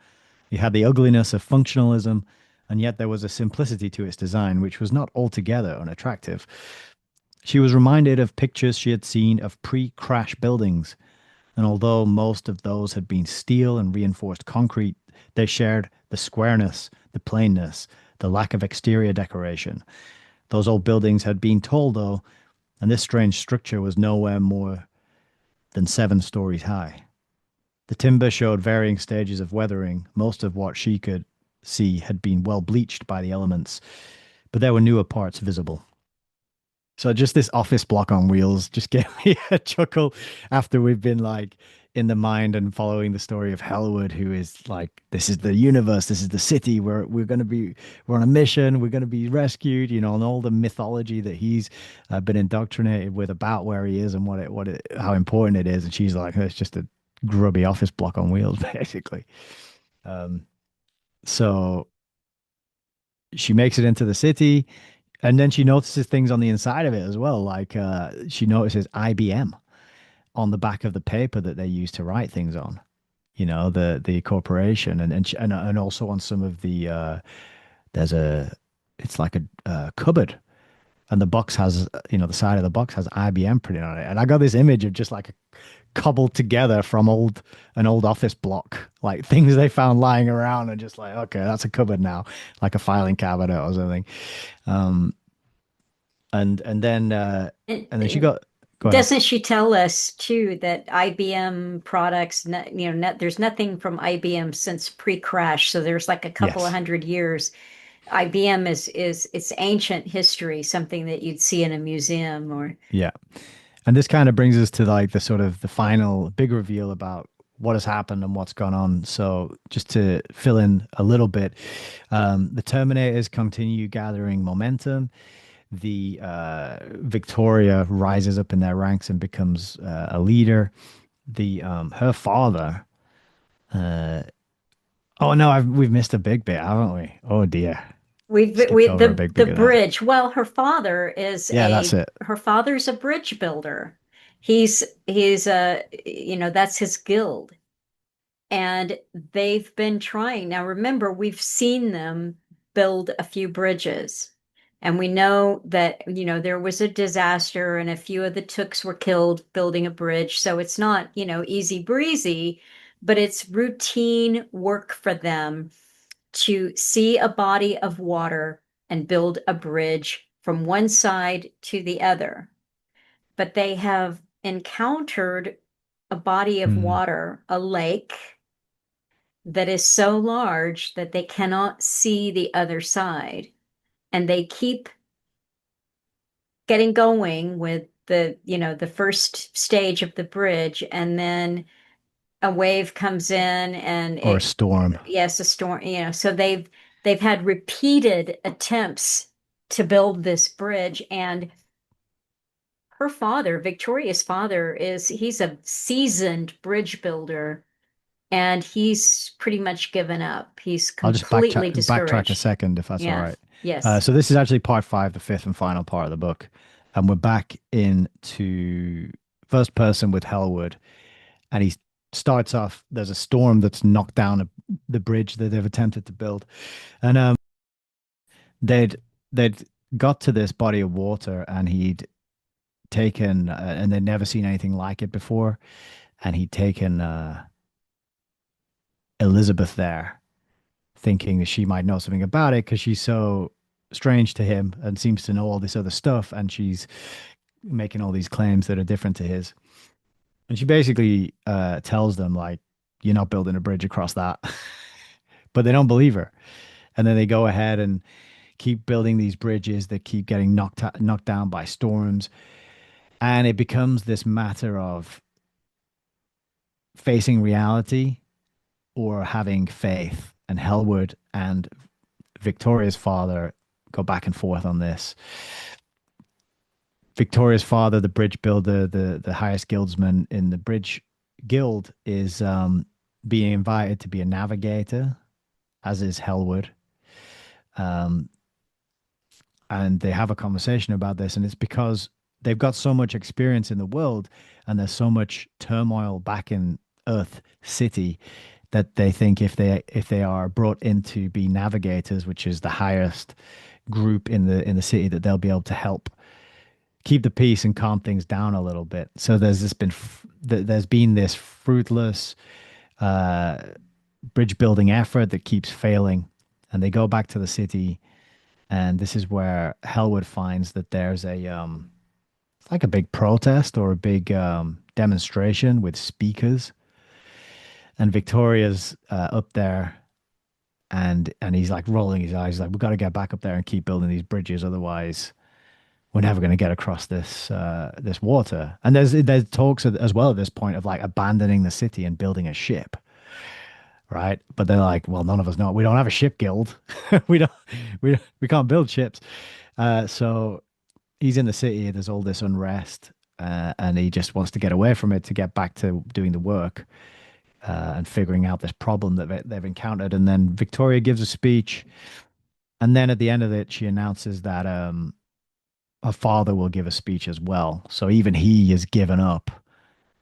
It had the ugliness of functionalism, and yet there was a simplicity to its design which was not altogether unattractive. She was reminded of pictures she had seen of pre-crash buildings, and although most of those had been steel and reinforced concrete, they shared the squareness, the plainness, the lack of exterior decoration. Those old buildings had been tall, though, and this strange structure was nowhere more than 7 stories high. The timber showed varying stages of weathering. Most of what she could see had been well bleached by the elements, but there were newer parts visible. So just this office block on wheels just gave me a chuckle after we've been like in the mind and following the story of Hellwood, who is like, this is the universe, this is the city, we're gonna be we're on a mission, we're gonna be rescued, and all the mythology that he's been indoctrinated with about where he is and how important it is. And she's like, it's just a grubby office block on wheels, basically. Um, so she makes it into the city. And then she notices things on the inside of it as well. Like she notices IBM on the back of the paper that they use to write things on. The corporation, and also on some of the there's a it's like a cupboard, and the box has the side of the box has IBM printed on it. And I got this image of just like a cobbled together from an old office block, like things they found lying around, and just like, okay, that's a cupboard now, like a filing cabinet or something. Um, and then she And got go ahead. doesn't she tell us too that IBM products, there's nothing from IBM since pre-crash, so there's like a couple of Yes. 100 years. IBM is it's ancient history, something that you'd see in a museum or Yeah. And this kind of brings us to like the sort of the final big reveal about what has happened and what's gone on. So just to fill in a little bit, the Terminators continue gathering momentum. The Victoria rises up in their ranks and becomes a leader. The Her father. Uh, oh no, we've missed a big bit, haven't we? Oh dear, skipped we over a big the bit of that. bridge. Well, Yeah, that's it. her father's a bridge builder. He's a that's his guild. And they've been trying. Now, remember, we've seen them build a few bridges. And we know that, there was a disaster and a few of the Tooks were killed building a bridge. So it's not, easy breezy, but it's routine work for them to see a body of water and build a bridge from one side to the other. But they have encountered a body of Hmm. water, a lake that is so large that they cannot see the other side. And they keep getting going with the first stage of the bridge. And then a wave comes in and Or a storm. yes, a storm, so they've had repeated attempts to build this bridge. And her father, Victoria's father, he's a seasoned bridge builder and he's pretty much given up. He's I'll just completely backtrack a discouraged. second if that's all Yeah. right. Yes. So this is actually part 5, the fifth and final part of the book, and we're back into first person with Hellwood, and he starts off. There's a storm that's knocked down the bridge that they've attempted to build, and they'd they'd got to this body of water, and he'd taken and they'd never seen anything like it before, and he'd taken Elizabeth there, thinking that she might know something about it because she's so strange to him and seems to know all this other stuff. And she's making all these claims that are different to his. And she basically tells them, like, you're not building a bridge across that. But they don't believe her. And then they go ahead and keep building these bridges that keep getting knocked down by storms. And it becomes this matter of facing reality or having faith. And Hellwood and Victoria's father go back and forth on this. Victoria's father, the bridge builder, the highest guildsman in the bridge guild, is being invited to be a navigator, as is Hellwood. Um, and they have a conversation about this, and it's because they've got so much experience in the world, and there's so much turmoil back in Earth City that they think if they are brought in to be navigators, which is the highest group in the city, that they'll be able to help keep the peace and calm things down a little bit. So there's been this fruitless uh, bridge building effort that keeps failing, and they go back to the city, and this is where Hellwood finds that there's like a big protest or a big demonstration with speakers, and Victoria's up there. And he's like rolling his eyes, like, we've got to get back up there and keep building these bridges, otherwise we're never going to get across this water. And there's talks as well at this point of like abandoning the city and building a ship, right? But they're like, well, none of us know. We don't have a ship guild. we don't. We can't build ships. So he's in the city. There's all this unrest, and he just wants to get away from it to get back to doing the work and figuring out this problem that they've encountered. And then Victoria gives a speech, and then at the end of it, she announces that her father will give a speech as well. So even he has given up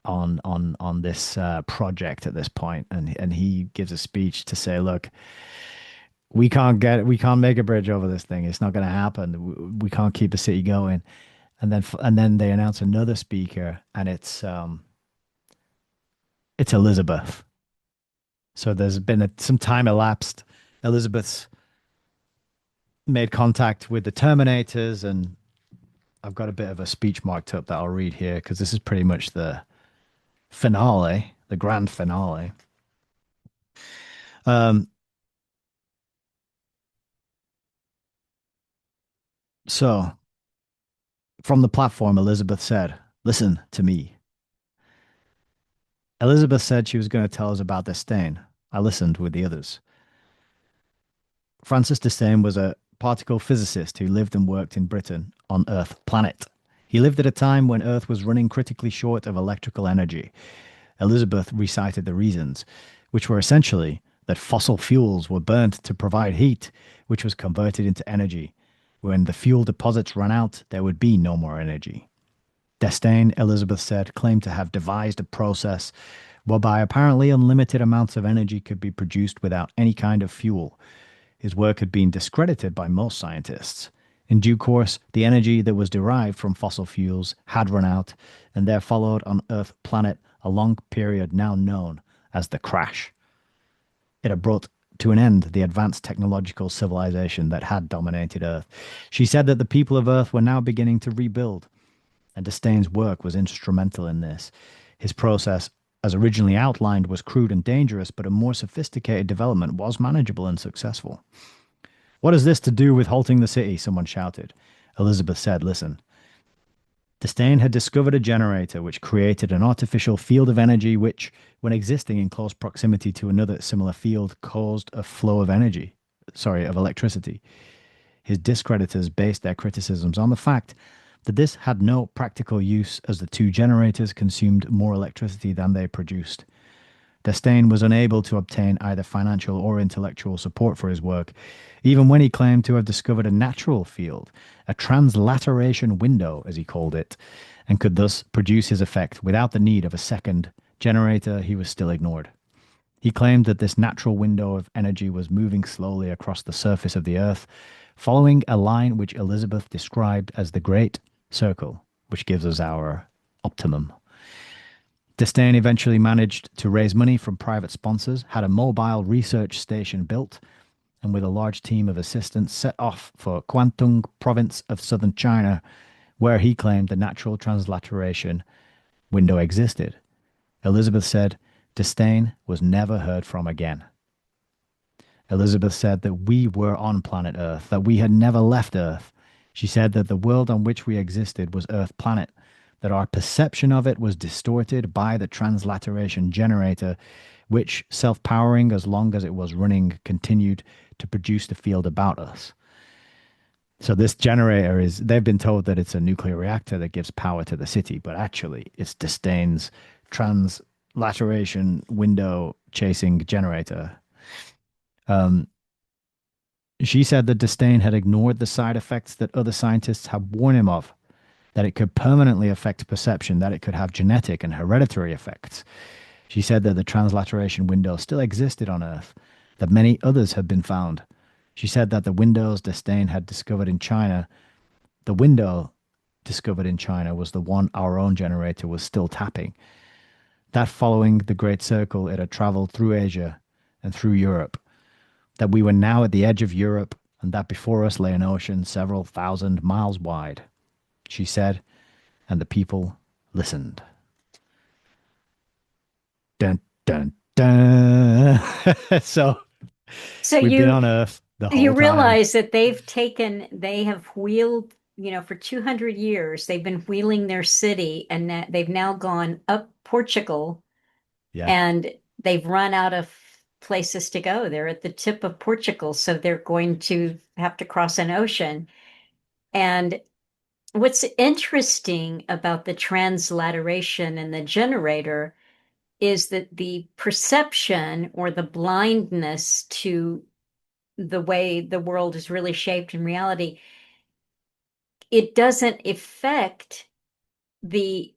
on this project at this point, and he gives a speech to say, look, we can't make a bridge over this thing. It's not going to happen. We can't keep the city going. And then they announce another speaker, and it's Elizabeth. So there's been some time elapsed. Elizabeth's made contact with the Terminators, and I've got a bit of a speech marked up that I'll read here because this is pretty much the finale, the grand finale. Um, so from the platform, Elizabeth said, listen to me. Elizabeth said she was going to tell us about Destain. I listened with the others. Francis Destain was a particle physicist who lived and worked in Britain on Earth planet. He lived at a time when Earth was running critically short of electrical energy. Elizabeth recited the reasons, which were essentially that fossil fuels were burnt to provide heat, which was converted into energy. When the fuel deposits ran out, there would be no more energy. Destain, Elizabeth said, claimed to have devised a process whereby apparently unlimited amounts of energy could be produced without any kind of fuel. His work had been discredited by most scientists. In due course, the energy that was derived from fossil fuels had run out, and there followed on Earth planet a long period now known as the Crash. It had brought to an end the advanced technological civilization that had dominated Earth. She said that the people of Earth were now beginning to rebuild, and Destain's work was instrumental in this. His process, as originally outlined, was crude and dangerous, but a more sophisticated development was manageable and successful. What has this to do with halting the city? Someone shouted. Elizabeth said, listen. Destain had discovered a generator which created an artificial field of energy which, when existing in close proximity to another similar field, caused a flow of of electricity. His discreditors based their criticisms on the fact that this had no practical use as the two generators consumed more electricity than they produced. Destain was unable to obtain either financial or intellectual support for his work, even when he claimed to have discovered a natural field, a translateration window, as he called it, and could thus produce his effect without the need of a second generator. He was still ignored. He claimed that this natural window of energy was moving slowly across the surface of the Earth, following a line which Elizabeth described as the Great Circle, which gives us our optimum. Destain eventually managed to raise money from private sponsors, had a mobile research station built, and with a large team of assistants set off for Guangdong province of southern China, where he claimed the natural transliteration window existed. Elizabeth said Disdain was never heard from again. Elizabeth said that we were on planet Earth, that we had never left Earth. She said that the world on which we existed was Earth planet, that our perception of it was distorted by the transliteration generator, which, self powering as long as it was running, continued to produce the field about us. So, this generator is, they've been told that it's a nuclear reactor that gives power to the city, but actually, it's Disdain's transliteration window chasing generator. Um, She said that Disdain had ignored the side effects that other scientists had warned him of, that it could permanently affect perception, that it could have genetic and hereditary effects. She said that the transliteration window still existed on Earth, that many others had been found. She said that the windows Disdain had discovered in China, the window discovered in China was the one our own generator was still tapping. That following the Great Circle, it had traveled through Asia and through Europe, that we were now at the edge of Europe, and that before us lay an ocean several thousand miles wide, she said, and the people listened. Dun, dun, dun. So So we've been on Earth the you whole time. realize that they have wheeled, for 200 years, they've been wheeling their city, and that they've now gone up Portugal, Yeah. and they've run out of places to go. They're at the tip of Portugal, so they're going to have to cross an ocean. And what's interesting about the transliteration and the generator is that the perception or the blindness to the way the world is really shaped in reality, it doesn't affect the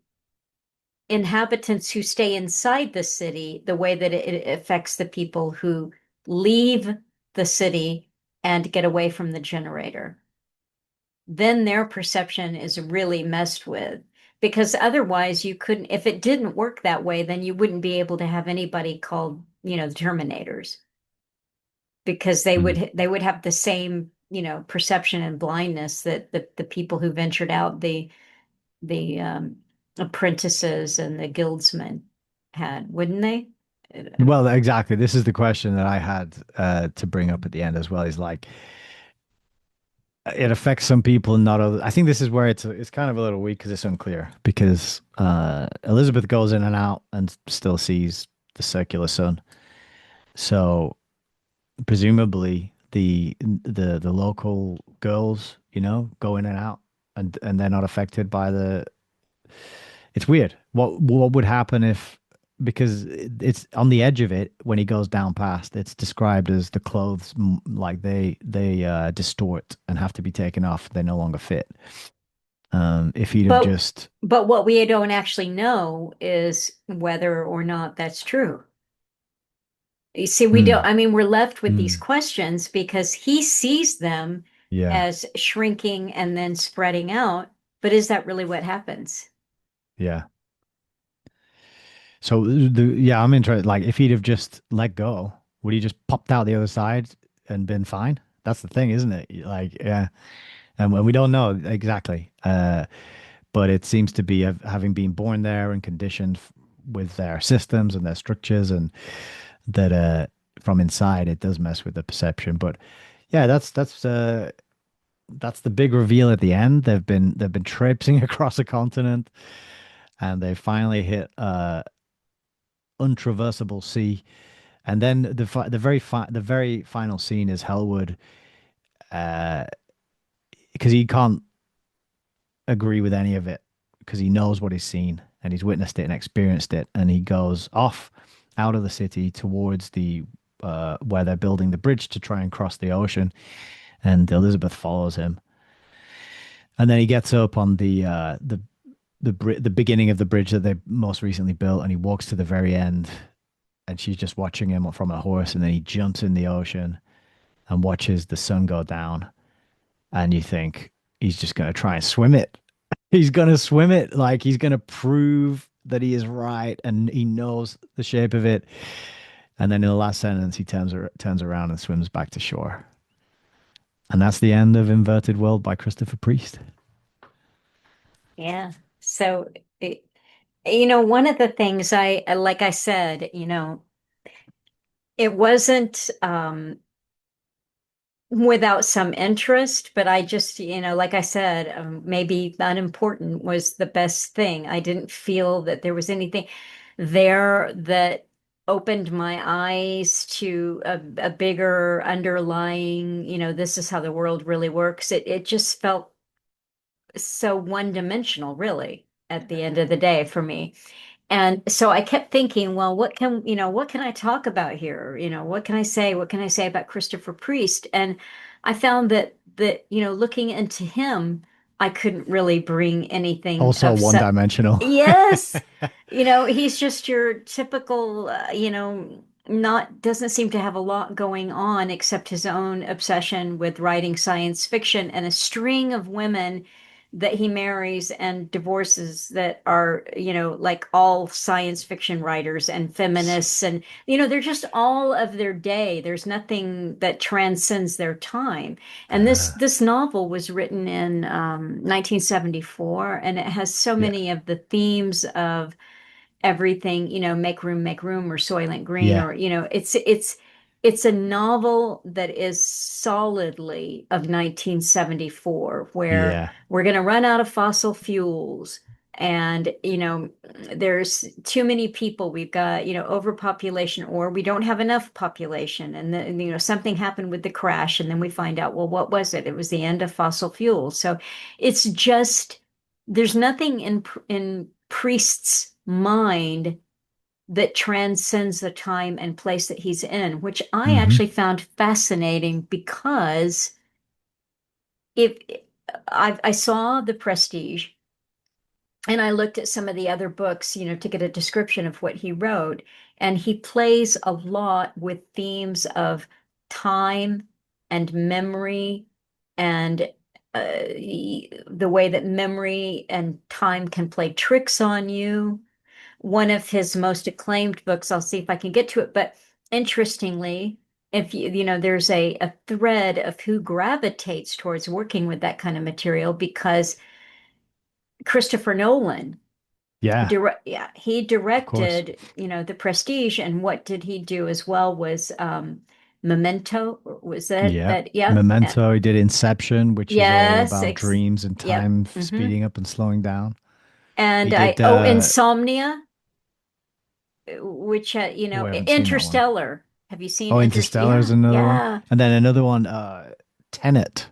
inhabitants who stay inside the city the way that it affects the people who leave the city and get away from the generator. Then their perception is really messed with. Because otherwise, you couldn't, if it didn't work that way, then you wouldn't be able to have anybody called, the Terminators, because they Mm. would have the same, perception and blindness that the people who ventured out, the apprentices and the guildsmen had, wouldn't they? Well, exactly. This is the question that I had to bring up at the end as well. Is like it affects some people and not others. I think this is where it's kind of a little weak because it's unclear. Because Elizabeth goes in and out and still sees the circular sun. So presumably the local girls, go in and out, and they're not affected by the. It's weird. What would happen if, because it's on the edge of it when he goes down past, it's described as the clothes like they distort and have to be taken off. They no longer fit. If he'd have But just. but what we don't actually know is whether or not that's true. You see, we don't, Hmm, I mean, we're left with these hmm, questions because he sees them yeah, as shrinking and then spreading out. But is that really what happens? yeah. So yeah, I'm interested. Like, if he'd have just let go, would he just popped out the other side and been fine? That's the thing, isn't it? Like, yeah, and we don't know exactly. But it seems to be having been born there and conditioned with their systems and their structures, and that from inside it does mess with the perception. But yeah, that's the big reveal at the end. They've been traipsing across a continent, and they finally hit untraversable sea. And then the very final scene is Hellwood, uh, because he can't agree with any of it because he knows what he's seen and he's witnessed it and experienced it, and he goes off out of the city towards the where they're building the bridge to try and cross the ocean, and Elizabeth follows him, and then he gets up on the beginning of the bridge that they most recently built, and he walks to the very end, and she's just watching him from a horse, and then he jumps in the ocean and watches the sun go down, and you think he's just going to try and swim it. He's going to swim it, like he's going to prove that he is right and he knows the shape of it. And then in the last sentence, he turns around and swims back to shore. And that's the end of Inverted World by Christopher Priest. Yeah. So, it, one of the things like I said, it wasn't without some interest, but I just, like I said, maybe unimportant was the best thing. I didn't feel that there was anything there that opened my eyes to a bigger underlying, this is how the world really works. It just felt so one-dimensional, really, at the end of the day for me. And so I kept thinking, well, what can I talk about here? What can I say? What can I say about Christopher Priest? And I found that, looking into him, I couldn't really bring anything Also of one su dimensional. Yes, he's just your typical, not doesn't seem to have a lot going on except his own obsession with writing science fiction and a string of women that he marries and divorces that are, like all science fiction writers and feminists and they're just all of their day. There's nothing that transcends their time. And this novel was written in 1974, and it has so Yeah. many of the themes of everything, make room or Soylent Green, Yeah. or it's a novel that is solidly of 1974, where Yeah. we're going to run out of fossil fuels. And, there's too many people. We've got, overpopulation, or we don't have enough population. And then, something happened with the crash. And then we find out, well, what was it? It was the end of fossil fuels. So it's just, there's nothing in Priest's mind that transcends the time and place that he's in, which I Hmm. actually found fascinating because if I saw The Prestige and I looked at some of the other books, to get a description of what he wrote, and he plays a lot with themes of time and memory and the way that memory and time can play tricks on you. One of his most acclaimed books. I'll see if I can get to it. But interestingly, if there's a thread of who gravitates towards working with that kind of material because Christopher Nolan, Yeah. yeah, he Of course. directed, The Prestige, and what did he do as well was Memento. Was Yeah. yeah? Memento, he did Inception, which is all Yes, about dreams and yep. time Hmm. speeding up and slowing down. He And did Insomnia, which oh, I haven't seen that one. Interstellar. Have you seen Oh, Interstellar is Yeah, another one. yeah. And then another one, Tenet,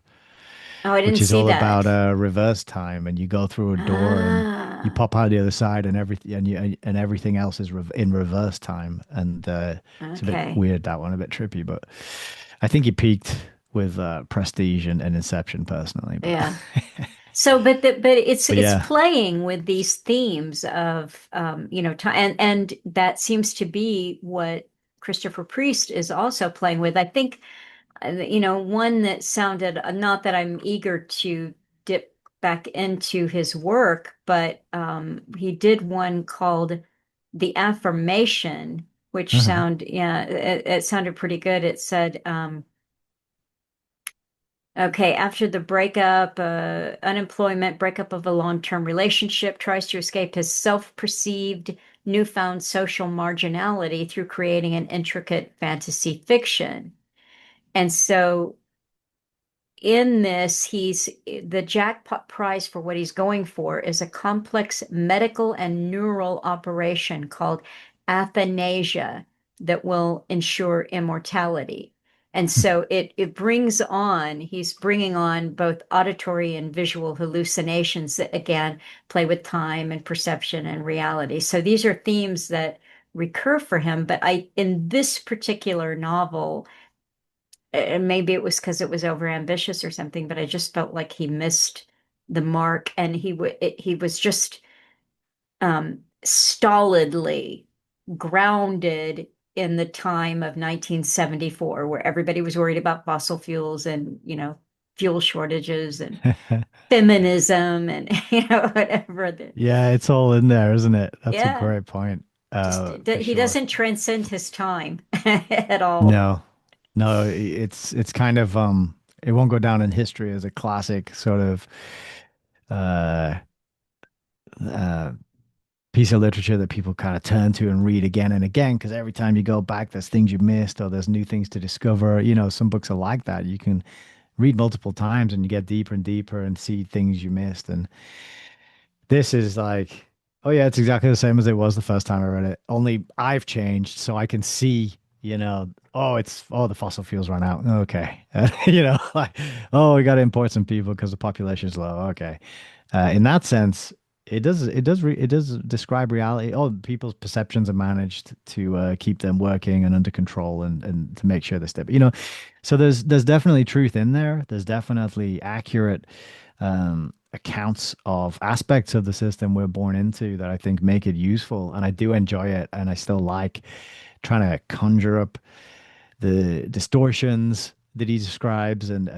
Oh, I didn't which is see all about that. reverse time, and you go through a door and you Ah, pop out the other side, and everything and everything else is in reverse time, and it's a bit okay. weird, that one, a bit trippy, but I think he peaked with Prestige and Inception personally, but Yeah. So, but but it's yeah. playing with these themes of time, and that seems to be what Christopher Priest is also playing with. I think one that sounded, not that I'm eager to dip back into his work, but he did one called The Affirmation, which Uh-huh. yeah, it sounded pretty good. It said, okay, after the breakup, unemployment, breakup of a long-term relationship, tries to escape his self-perceived newfound social marginality through creating an intricate fantasy fiction. And so in this, he's the jackpot prize for what he's going for is a complex medical and neural operation called athanasia that will ensure immortality. And so it brings on, he's bringing on both auditory and visual hallucinations that again play with time and perception and reality. So these are themes that recur for him, but in this particular novel, and maybe it was because it was overambitious or something, but I just felt like he missed the mark, and he was just stolidly grounded in the time of 1974, where everybody was worried about fossil fuels and fuel shortages and feminism and whatever. Yeah, it's all in there, isn't it? That's a Yeah, great point. For He sure. doesn't transcend his time at all. No, no, it's kind of it won't go down in history as a classic sort of uh uh piece of literature that people kind of turn to and read again and again because every time you go back, there's things you missed or there's new things to discover. You know, some books are like that. You can read multiple times and you get deeper and deeper and see things you missed. And this is like, oh yeah, it's exactly the same as it was the first time I read it. Only I've changed, so I can see, the fossil fuels run out. Okay, like, oh, we got to import some people because the population's low. Okay, in that sense, it does describe reality. Oh, people's perceptions are managed to keep them working and under control and to make sure they're stable. So there's definitely truth in there. There's definitely accurate accounts of aspects of the system we're born into that I think make it useful. And I do enjoy it. And I still like trying to conjure up the distortions that he describes and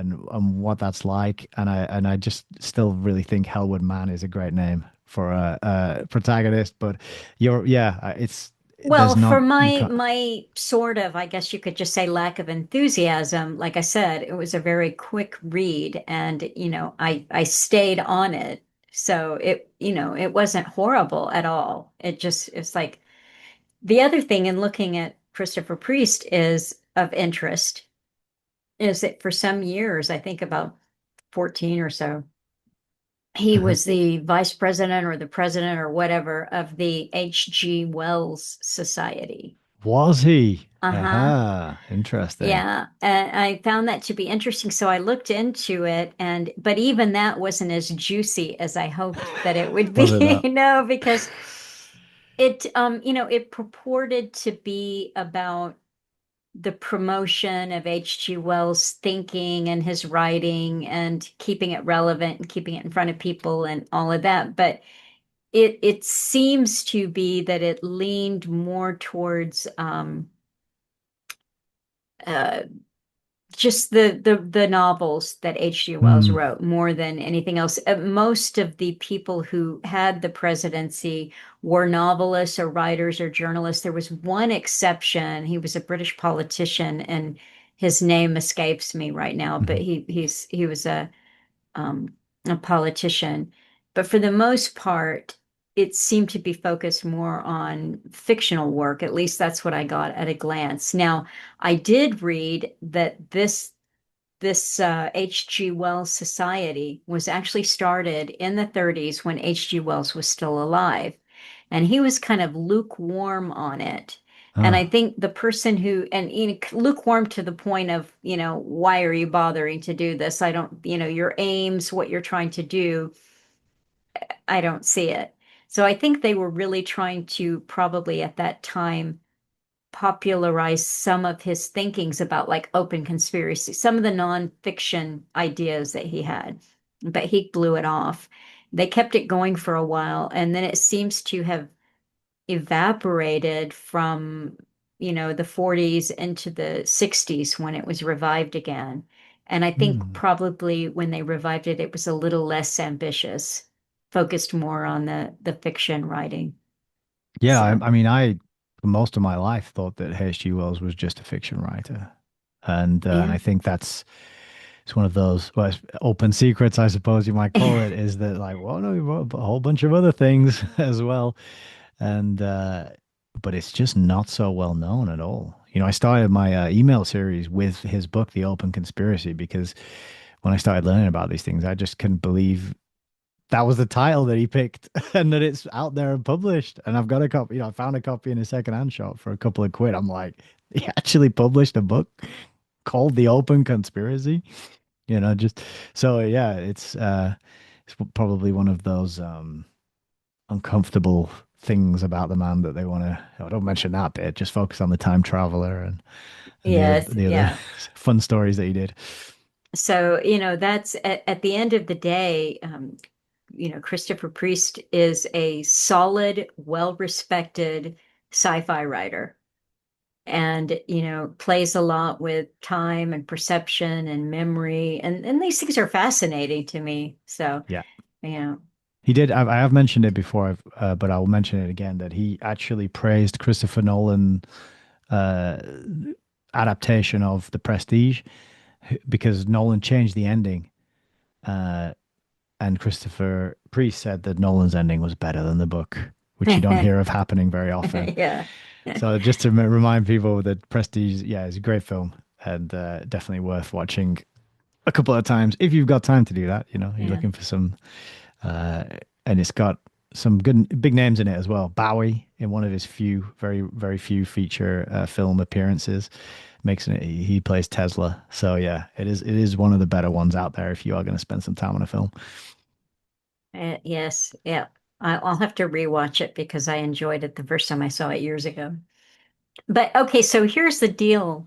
what that's like. And I just still really think Hellwood Man is a great name for a protagonist. But Well, there's for not, you my can't, my sort of, I guess you could just say lack of enthusiasm, like I said, it was a very quick read and, I stayed on it. So it wasn't horrible at all. It's like the other thing in looking at Christopher Priest is of interest is that for some years, I think about 14 or so, he was the vice president or the president or whatever of the H.G. Wells Society. was he? Uh-huh. Aha, interesting. Yeah, and I found that to be interesting. So I looked into it but even that wasn't as juicy as I hoped that it would Was it be, not? because it purported to be about the promotion of H.G. Wells' thinking and his writing and keeping it relevant and keeping it in front of people and all of that. But it seems to be that it leaned more towards uh, just the novels that H.G. Wells Hmm. wrote more than anything else. Most of the people who had the presidency were novelists or writers or journalists. There was one exception. He was a British politician, and his name escapes me right now, but Mhm. he was um, a politician. But for the most part, it seemed to be focused more on fictional work. At least that's what I got at a glance. Now, I did read that this H.G. Wells Society was actually started in the 30s when H.G. Wells was still alive. And he was kind of lukewarm on it. And I Ah. think the person lukewarm to the point of, why are you bothering to do this? I don't, your aims, what you're trying to do, I don't see it. So I think they were really trying to probably at that time popularize some of his thinkings about like open conspiracy, some of the nonfiction ideas that he had, but he blew it off. They kept it going for a while, and then it seems to have evaporated from, the 40s into the 60s when it was revived again. And I think Hmm. probably when they revived it, it was a little less ambitious, focused more on the fiction writing. Yeah, So, I mean, for most of my life thought that H.G. Wells was just a fiction writer, and yeah. I think it's one of those open secrets, I suppose you might call it, is that like, well, no, he wrote a whole bunch of other things as well, and but it's just not so well known at all. I started my email series with his book, The Open Conspiracy, because when I started learning about these things, I just couldn't believe that was the title that he picked and that it's out there and published. And I've got a copy, I found a copy in a secondhand shop for a couple of quid. I'm like, he actually published a book called The Open Conspiracy, just so yeah, it's probably one of those uncomfortable things about the man that they want to, oh, don't mention that bit, just focus on the time traveler and Yes, the other yeah. fun stories that he did. So, that's at the end of the day, Christopher Priest is a solid, well-respected sci-fi writer and, plays a lot with time and perception and memory. And these things are fascinating to me. So, Yeah. you know. He did. I have mentioned it before, but I will mention it again that he actually praised Christopher Nolan uh, adaptation of The Prestige because Nolan changed the ending, uh, and Christopher Priest said that Nolan's ending was better than the book, which you don't hear of happening very often. Yeah. So just to remind people that Prestige, yeah, is a great film and definitely worth watching a couple of times if you've got time to do that. You know, you're Yeah. looking for some, uh, and it's got some good big names in it as well. Bowie in one of his few, very few feature film appearances makes it. He plays Tesla. So yeah, it is one of the better ones out there if you are going to spend some time on a film. Yes. Yeah. I'll have to rewatch it because I enjoyed it the first time I saw it years ago. But okay, so here's the deal,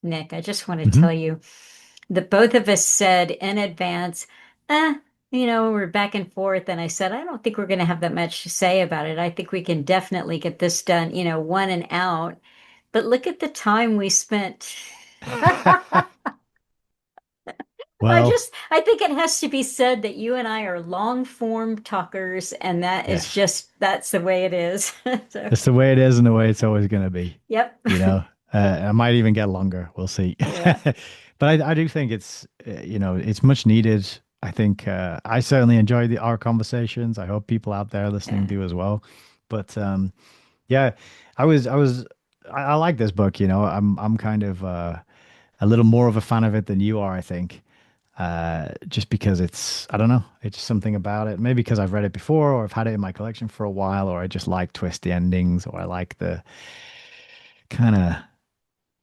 Nick. I just want to Hmm. tell you that both of us said in advance, eh, we're back and forth. And I said, I don't think we're going to have that much to say about it. I think we can definitely get this done, one and out. But look at the time we spent. Well, I think it has to be said that you and I are long form talkers, and yes. that's the way it is. So, It's the way it is and the way it's always going to be. yep. You know, I might even get longer. We'll see. Yeah. But I do think it's much needed. I think I certainly enjoy our conversations. I hope people out there listening Yeah. do as well. But yeah, I like this book. I'm kind of a little more of a fan of it than you are, I think. Just because I don't know, it's just something about it. Maybe because I've read it before, or I've had it in my collection for a while, or I just like twisty endings, or I like the kind of,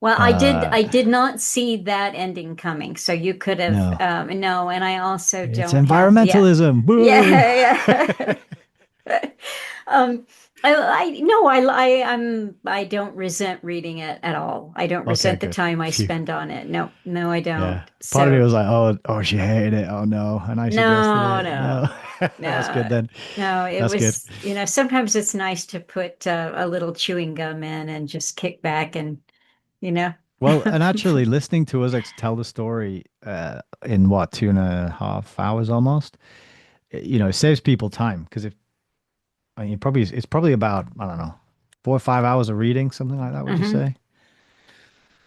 Well, uh, I did not see that ending coming. So you could have, no, no, and I also it's don't have, yeah. environmentalism. Boo! Yeah, yeah. Um, no, I don't resent reading it at all. I don't Okay, resent the good. time I Phew. spend on it. No, no, I Yeah. don't. Part of me So was like, oh, she hated it. Oh no. And I suggested no, it. No. no, That's good no, then. no. It That's good. was, sometimes it's nice to put a little chewing gum in and just kick back and, you know. Well, and actually listening to us tell the story in what, 2.5 hours almost, it saves people time because if I mean, it's probably about, I don't know, 4 or 5 hours of reading, something like that, would you Mhm. say?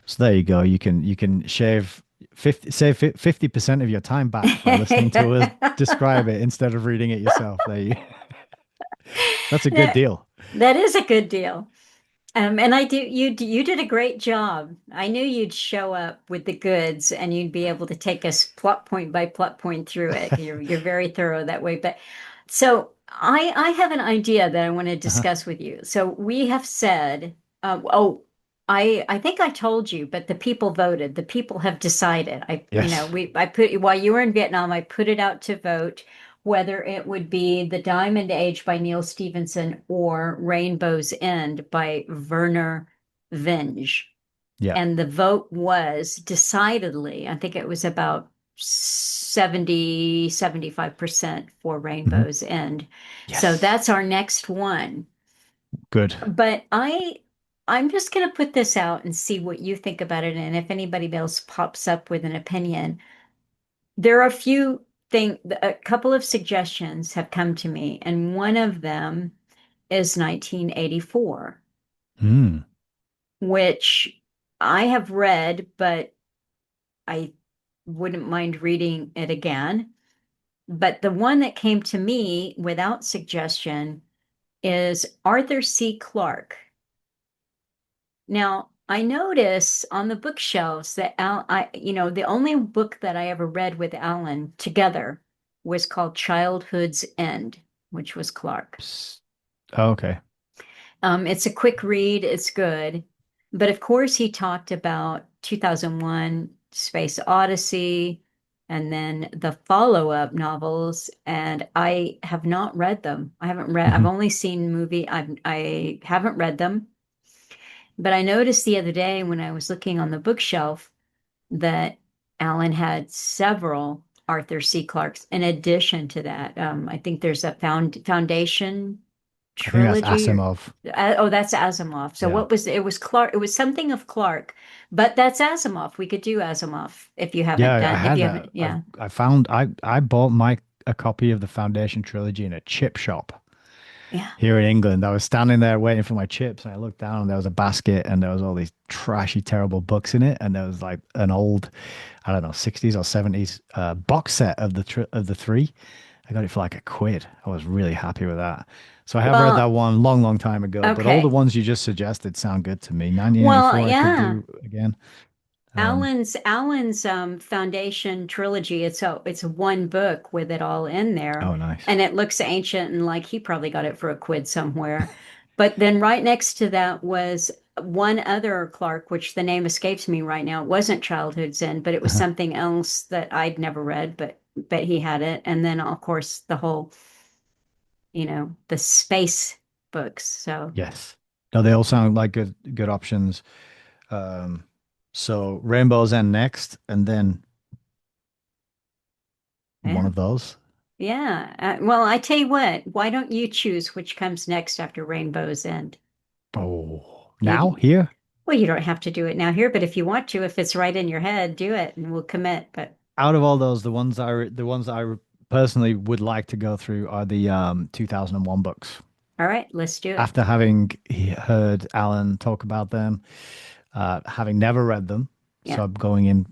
So there you go. You can save 50% of your time back by listening to us describe it instead of reading it yourself. That's a good That deal. that is a good deal. And you did a great job. I knew you'd show up with the goods and you'd be able to take us plot point by plot point through it. You're very thorough that way. But so I have an idea that I want to Uh-huh. discuss with you. So we have said, I think I told you, but the people voted. The people have decided. Yes. I put while you were in Vietnam, I put it out to vote whether it would be The Diamond Age by Neil Stephenson or Rainbow's End by Vernor Vinge. Yeah. And the vote was decidedly, I think it was about 75% for Hmm. Rainbow's End. So Yes. that's our next one. Good. But I'm just going to put this out and see what you think about it. And if anybody else pops up with an opinion, there are a couple of suggestions have come to me, and one of them is 1984, Mm. which I have read, but I wouldn't mind reading it again. But the one that came to me without suggestion is Arthur C. Clarke. Now, I notice on the bookshelves that the only book that I ever read with Alan together was called Childhood's End, which was Clarke. Ps- Okay. It's a quick read, it's good. But of course, he talked about 2001 Space Odyssey and then the follow-up novels, and I have not read them. I've Hmm. only seen I haven't read them. But I noticed the other day when I was looking on the bookshelf that Alan had several Arthur C. Clarke's in addition to that. I think there's a Foundation I think that's trilogy or Asimov. oh, that's Asimov. So Yeah. what was it was Clarke, it was something of Clarke, but that's Asimov. We could do Asimov if you Yeah, haven't I done if had you that. haven't, yeah. I bought my a copy of the Foundation trilogy in a chip shop Yeah. here in England. I was standing there waiting for my chips, and I looked down, and there was a basket, and there was all these trashy, terrible books in it, and there was like an old, I don't know, 60s or 70s box set of the three. I got it for like a quid. I was really happy with that. So I have read that Well, one long, long time ago, but all the okay. ones you just suggested sound good to me. Well, 1984, I could yeah. do again. Um, Alan's Foundation trilogy, it's one book with it all in there, oh, nice. and it looks ancient and like he probably got it for a quid somewhere. But then right next to that was one other Clarke, which the name escapes me right now. It wasn't Childhood's End, but it was something else that I'd never read, but he had it. And then of course the whole, the space books. So Yes. No, they all sound like good options. Um, so Rainbow's End next, and then one yeah. of those. Yeah. Well, I tell you what, why don't you choose which comes next after Rainbow's End? Oh, now You, here? well, you don't have to do it now here, but if you want to, if it's right in your head, do it and we'll commit. But Out of all those, the ones I personally would like to go through are the 2001 books. all right, let's do it. After having heard Alan talk about them, having never read them, Yeah. so I'm going in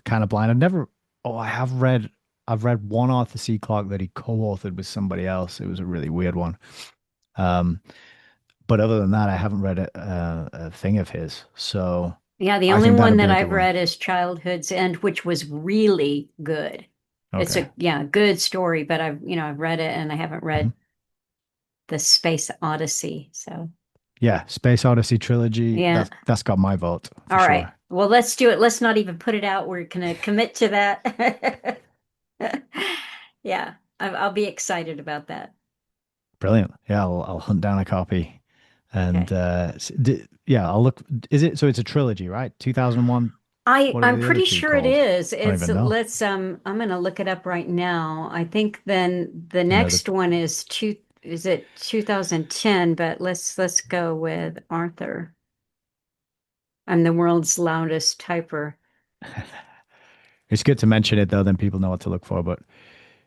kind of blind. I've never. Oh, I've read one Arthur C. Clarke that he co-authored with somebody else. It was a really weird one. Um, but other than that, I haven't read a thing of his. So Yeah, the I only think one that'd be that a good I've one. read is Childhood's End, which was really good. It's Okay. a good story, but I've read it and I haven't Mhm. read the Space Odyssey. So, Yeah, Space Odyssey trilogy. yeah. That's got my vote for All right. sure. Well, let's do it. Let's not even put it out. We're gonna commit to that. Yeah, I'll be excited about that. Brilliant. Yeah, I'll hunt down a copy. And Okay. yeah, I'll look. Is it so? It's a trilogy, right? 2001. What are I'm the other pretty two sure it called? is. I don't It's even know. let's I'm gonna look it up right now. I think then the You know the next one is it 2010, but let's go with Arthur. I'm the world's loudest typer. It's good to mention it though, then people know what to look for. But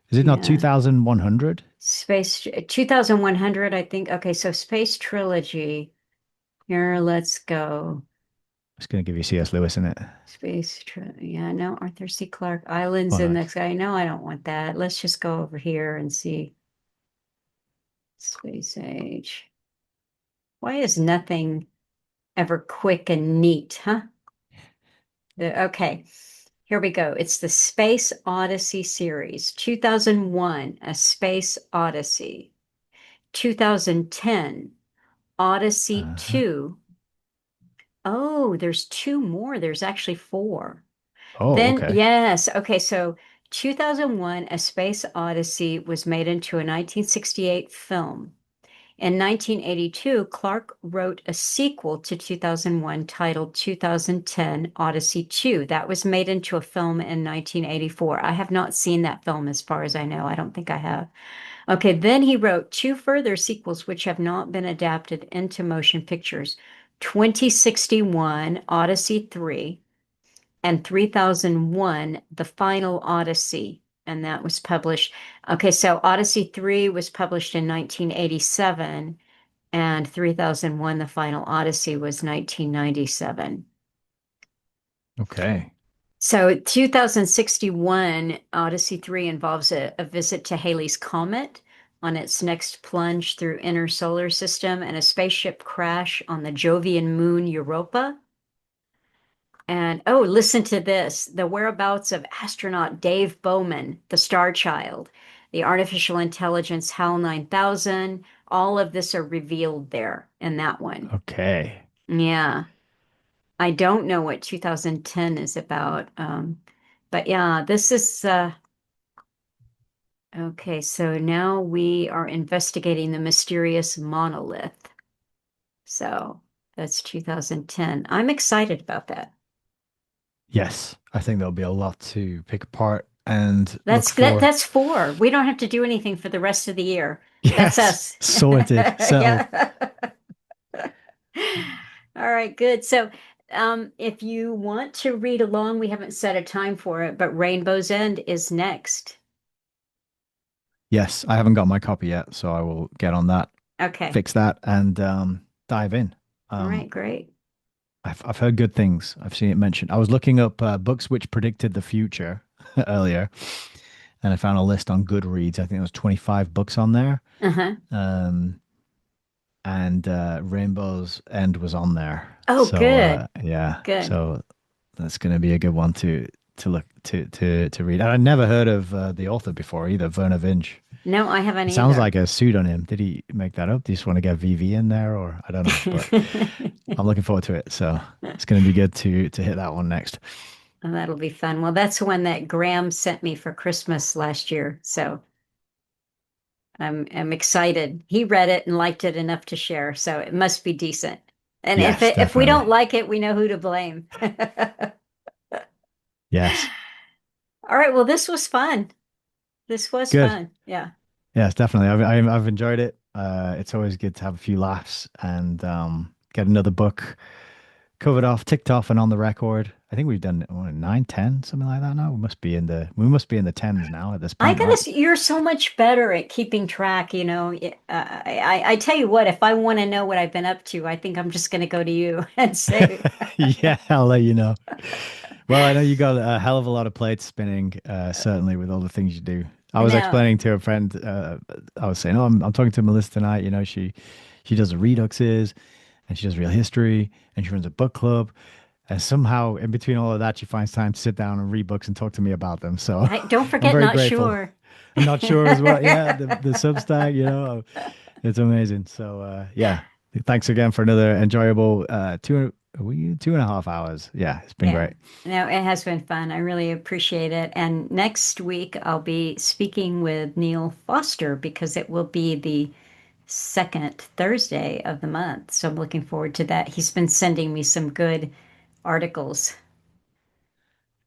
is it not Yeah. 2100? Space 2100, I think. Okay, so Space Trilogy. Here, let's go. It's going to give you C.S. Lewis in it. Yeah, no, Arthur C. Clarke. Islands Oh, in nice. the sky. No, I don't want that. Let's just go over here and see Space Age. Why is nothing ever quick and neat, huh? Okay, here we go. It's the Space Odyssey series. 2001, A Space Odyssey. 2010, Odyssey Uh-huh. 2. Oh, there's two more. There's actually four. Oh, Then, okay. yes. Okay, so 2001, A Space Odyssey was made into a 1968 film. In 1982, Clarke wrote a sequel to 2001 titled 2010 Odyssey 2. That was made into a film in 1984. I have not seen that film as far as I know. I don't think I have. Okay, then he wrote two further sequels which have not been adapted into motion pictures. 2061 Odyssey 3 and 3001 The Final Odyssey, and that was published. Okay, so Odyssey 3 was published in 1987 and 3001 The Final Odyssey was 1997. Okay. So 2061 Odyssey 3 involves a visit to Halley's Comet on its next plunge through inner solar system and a spaceship crash on the Jovian moon Europa. And oh, listen to this, the whereabouts of astronaut Dave Bowman, the Star Child, the artificial intelligence HAL 9000, all of this are revealed there in that one. Okay. Yeah. I don't know what 2010 is about. But yeah, this is okay. So now we are investigating the mysterious monolith. So that's 2010. I'm excited about that. Yes, I think there'll be a lot to pick apart and look That's that, for. that's four. We don't have to do anything for the rest of the year. That's Yes, us. sorted, settled. Yeah. All right, good. So, if you want to read along, we haven't set a time for it, but Rainbow's End is next. Yes, I haven't got my copy yet, so I will get on that, Okay. fix that, and dive in. All Um, right, great. I've heard good things. I've seen it mentioned. I was looking up books which predicted the future earlier, and I found a list on Goodreads. I think there was 25 books on there, Uh-huh. um, and Rainbow's End was on there. Oh, So good. yeah, Good. so that's going to be a good one to look to read. And I never heard of the author before either, Vernor Vinge. No, I haven't It sounds either. like a pseudonym. Did he make that up? Do you just want to get VV in there, or I don't know, but I'm looking forward to it. So it's going to be good to hit that one next. Oh, that'll be fun. Well, that's the one that Graham sent me for Christmas last year. So I'm excited. He read it and liked it enough to share, so it must be decent. And Yes, if we definitely. don't like it, we know who to blame. Yes, All right, well, this was fun. This was good. fun. Yeah. Yes, definitely. I've enjoyed it. It's always good to have a few laughs and get another book covered off, ticked off, and on the record. I think we've done what, nine, 10, something like that now. We must be in the tens now at this I point, gotta right? say, you're so much better at keeping track, you know. I tell you what, if I want to know what I've been up to, I think I'm just gonna go to you and say, Yeah, I'll let you know. Well, I know you got a hell of a lot of plates spinning, certainly with all the things you do. I was no. explaining to a friend, I was saying, oh, I'm talking to Melissa tonight. You know, she does the reduxes and she does real history and she runs a book club. And somehow in between all of that, she finds time to sit down and read books and talk to me about them. So I don't I'm forget very not grateful. sure. I'm not sure as well. Yeah, the Substack, it's amazing. So yeah, thanks again for another enjoyable 2.5 hours. Yeah, it's been Yeah. great. No, it has been fun. I really appreciate it. And next week I'll be speaking with Neil Foster because it will be the second Thursday of the month. So I'm looking forward to that. He's been sending me some good articles.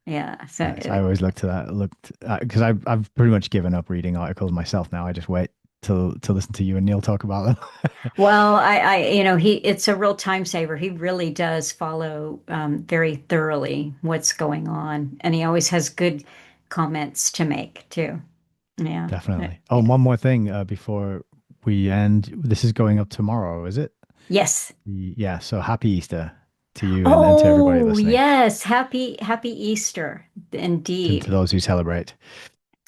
Yeah. So Nice. I always look to that, looked because I've pretty much given up reading articles myself now. I just wait to listen to you and Neil talk about them. well, it's a real time saver. He really does follow very thoroughly what's going on, and he always has good comments to make too. Yeah. Definitely. Oh, Yeah. one more thing before we end. This is going up tomorrow, is it? Yes. Yeah. So happy Easter to you and to everybody Oh, listening, yes. Happy Easter. to Indeed. those who celebrate.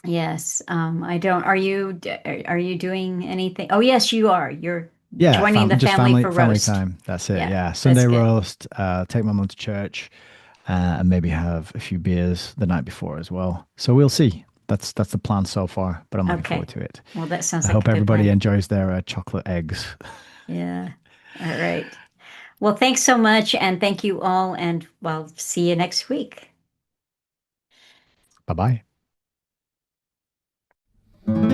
Yes. I don't, are you doing anything? Oh, yes, you are. You're Yeah, joining the just family family for family roast. time. That's it. Yeah, Yeah, that's Sunday good. roast. Take my mum to church, and maybe have a few beers the night before as well. So we'll see. That's the plan so far, but I'm looking forward Okay. to it. Well, that sounds I like a hope good everybody plan. enjoys their chocolate eggs. Yeah. All right. Well, thanks so much. And thank you all. And well, see you next week. Bye bye.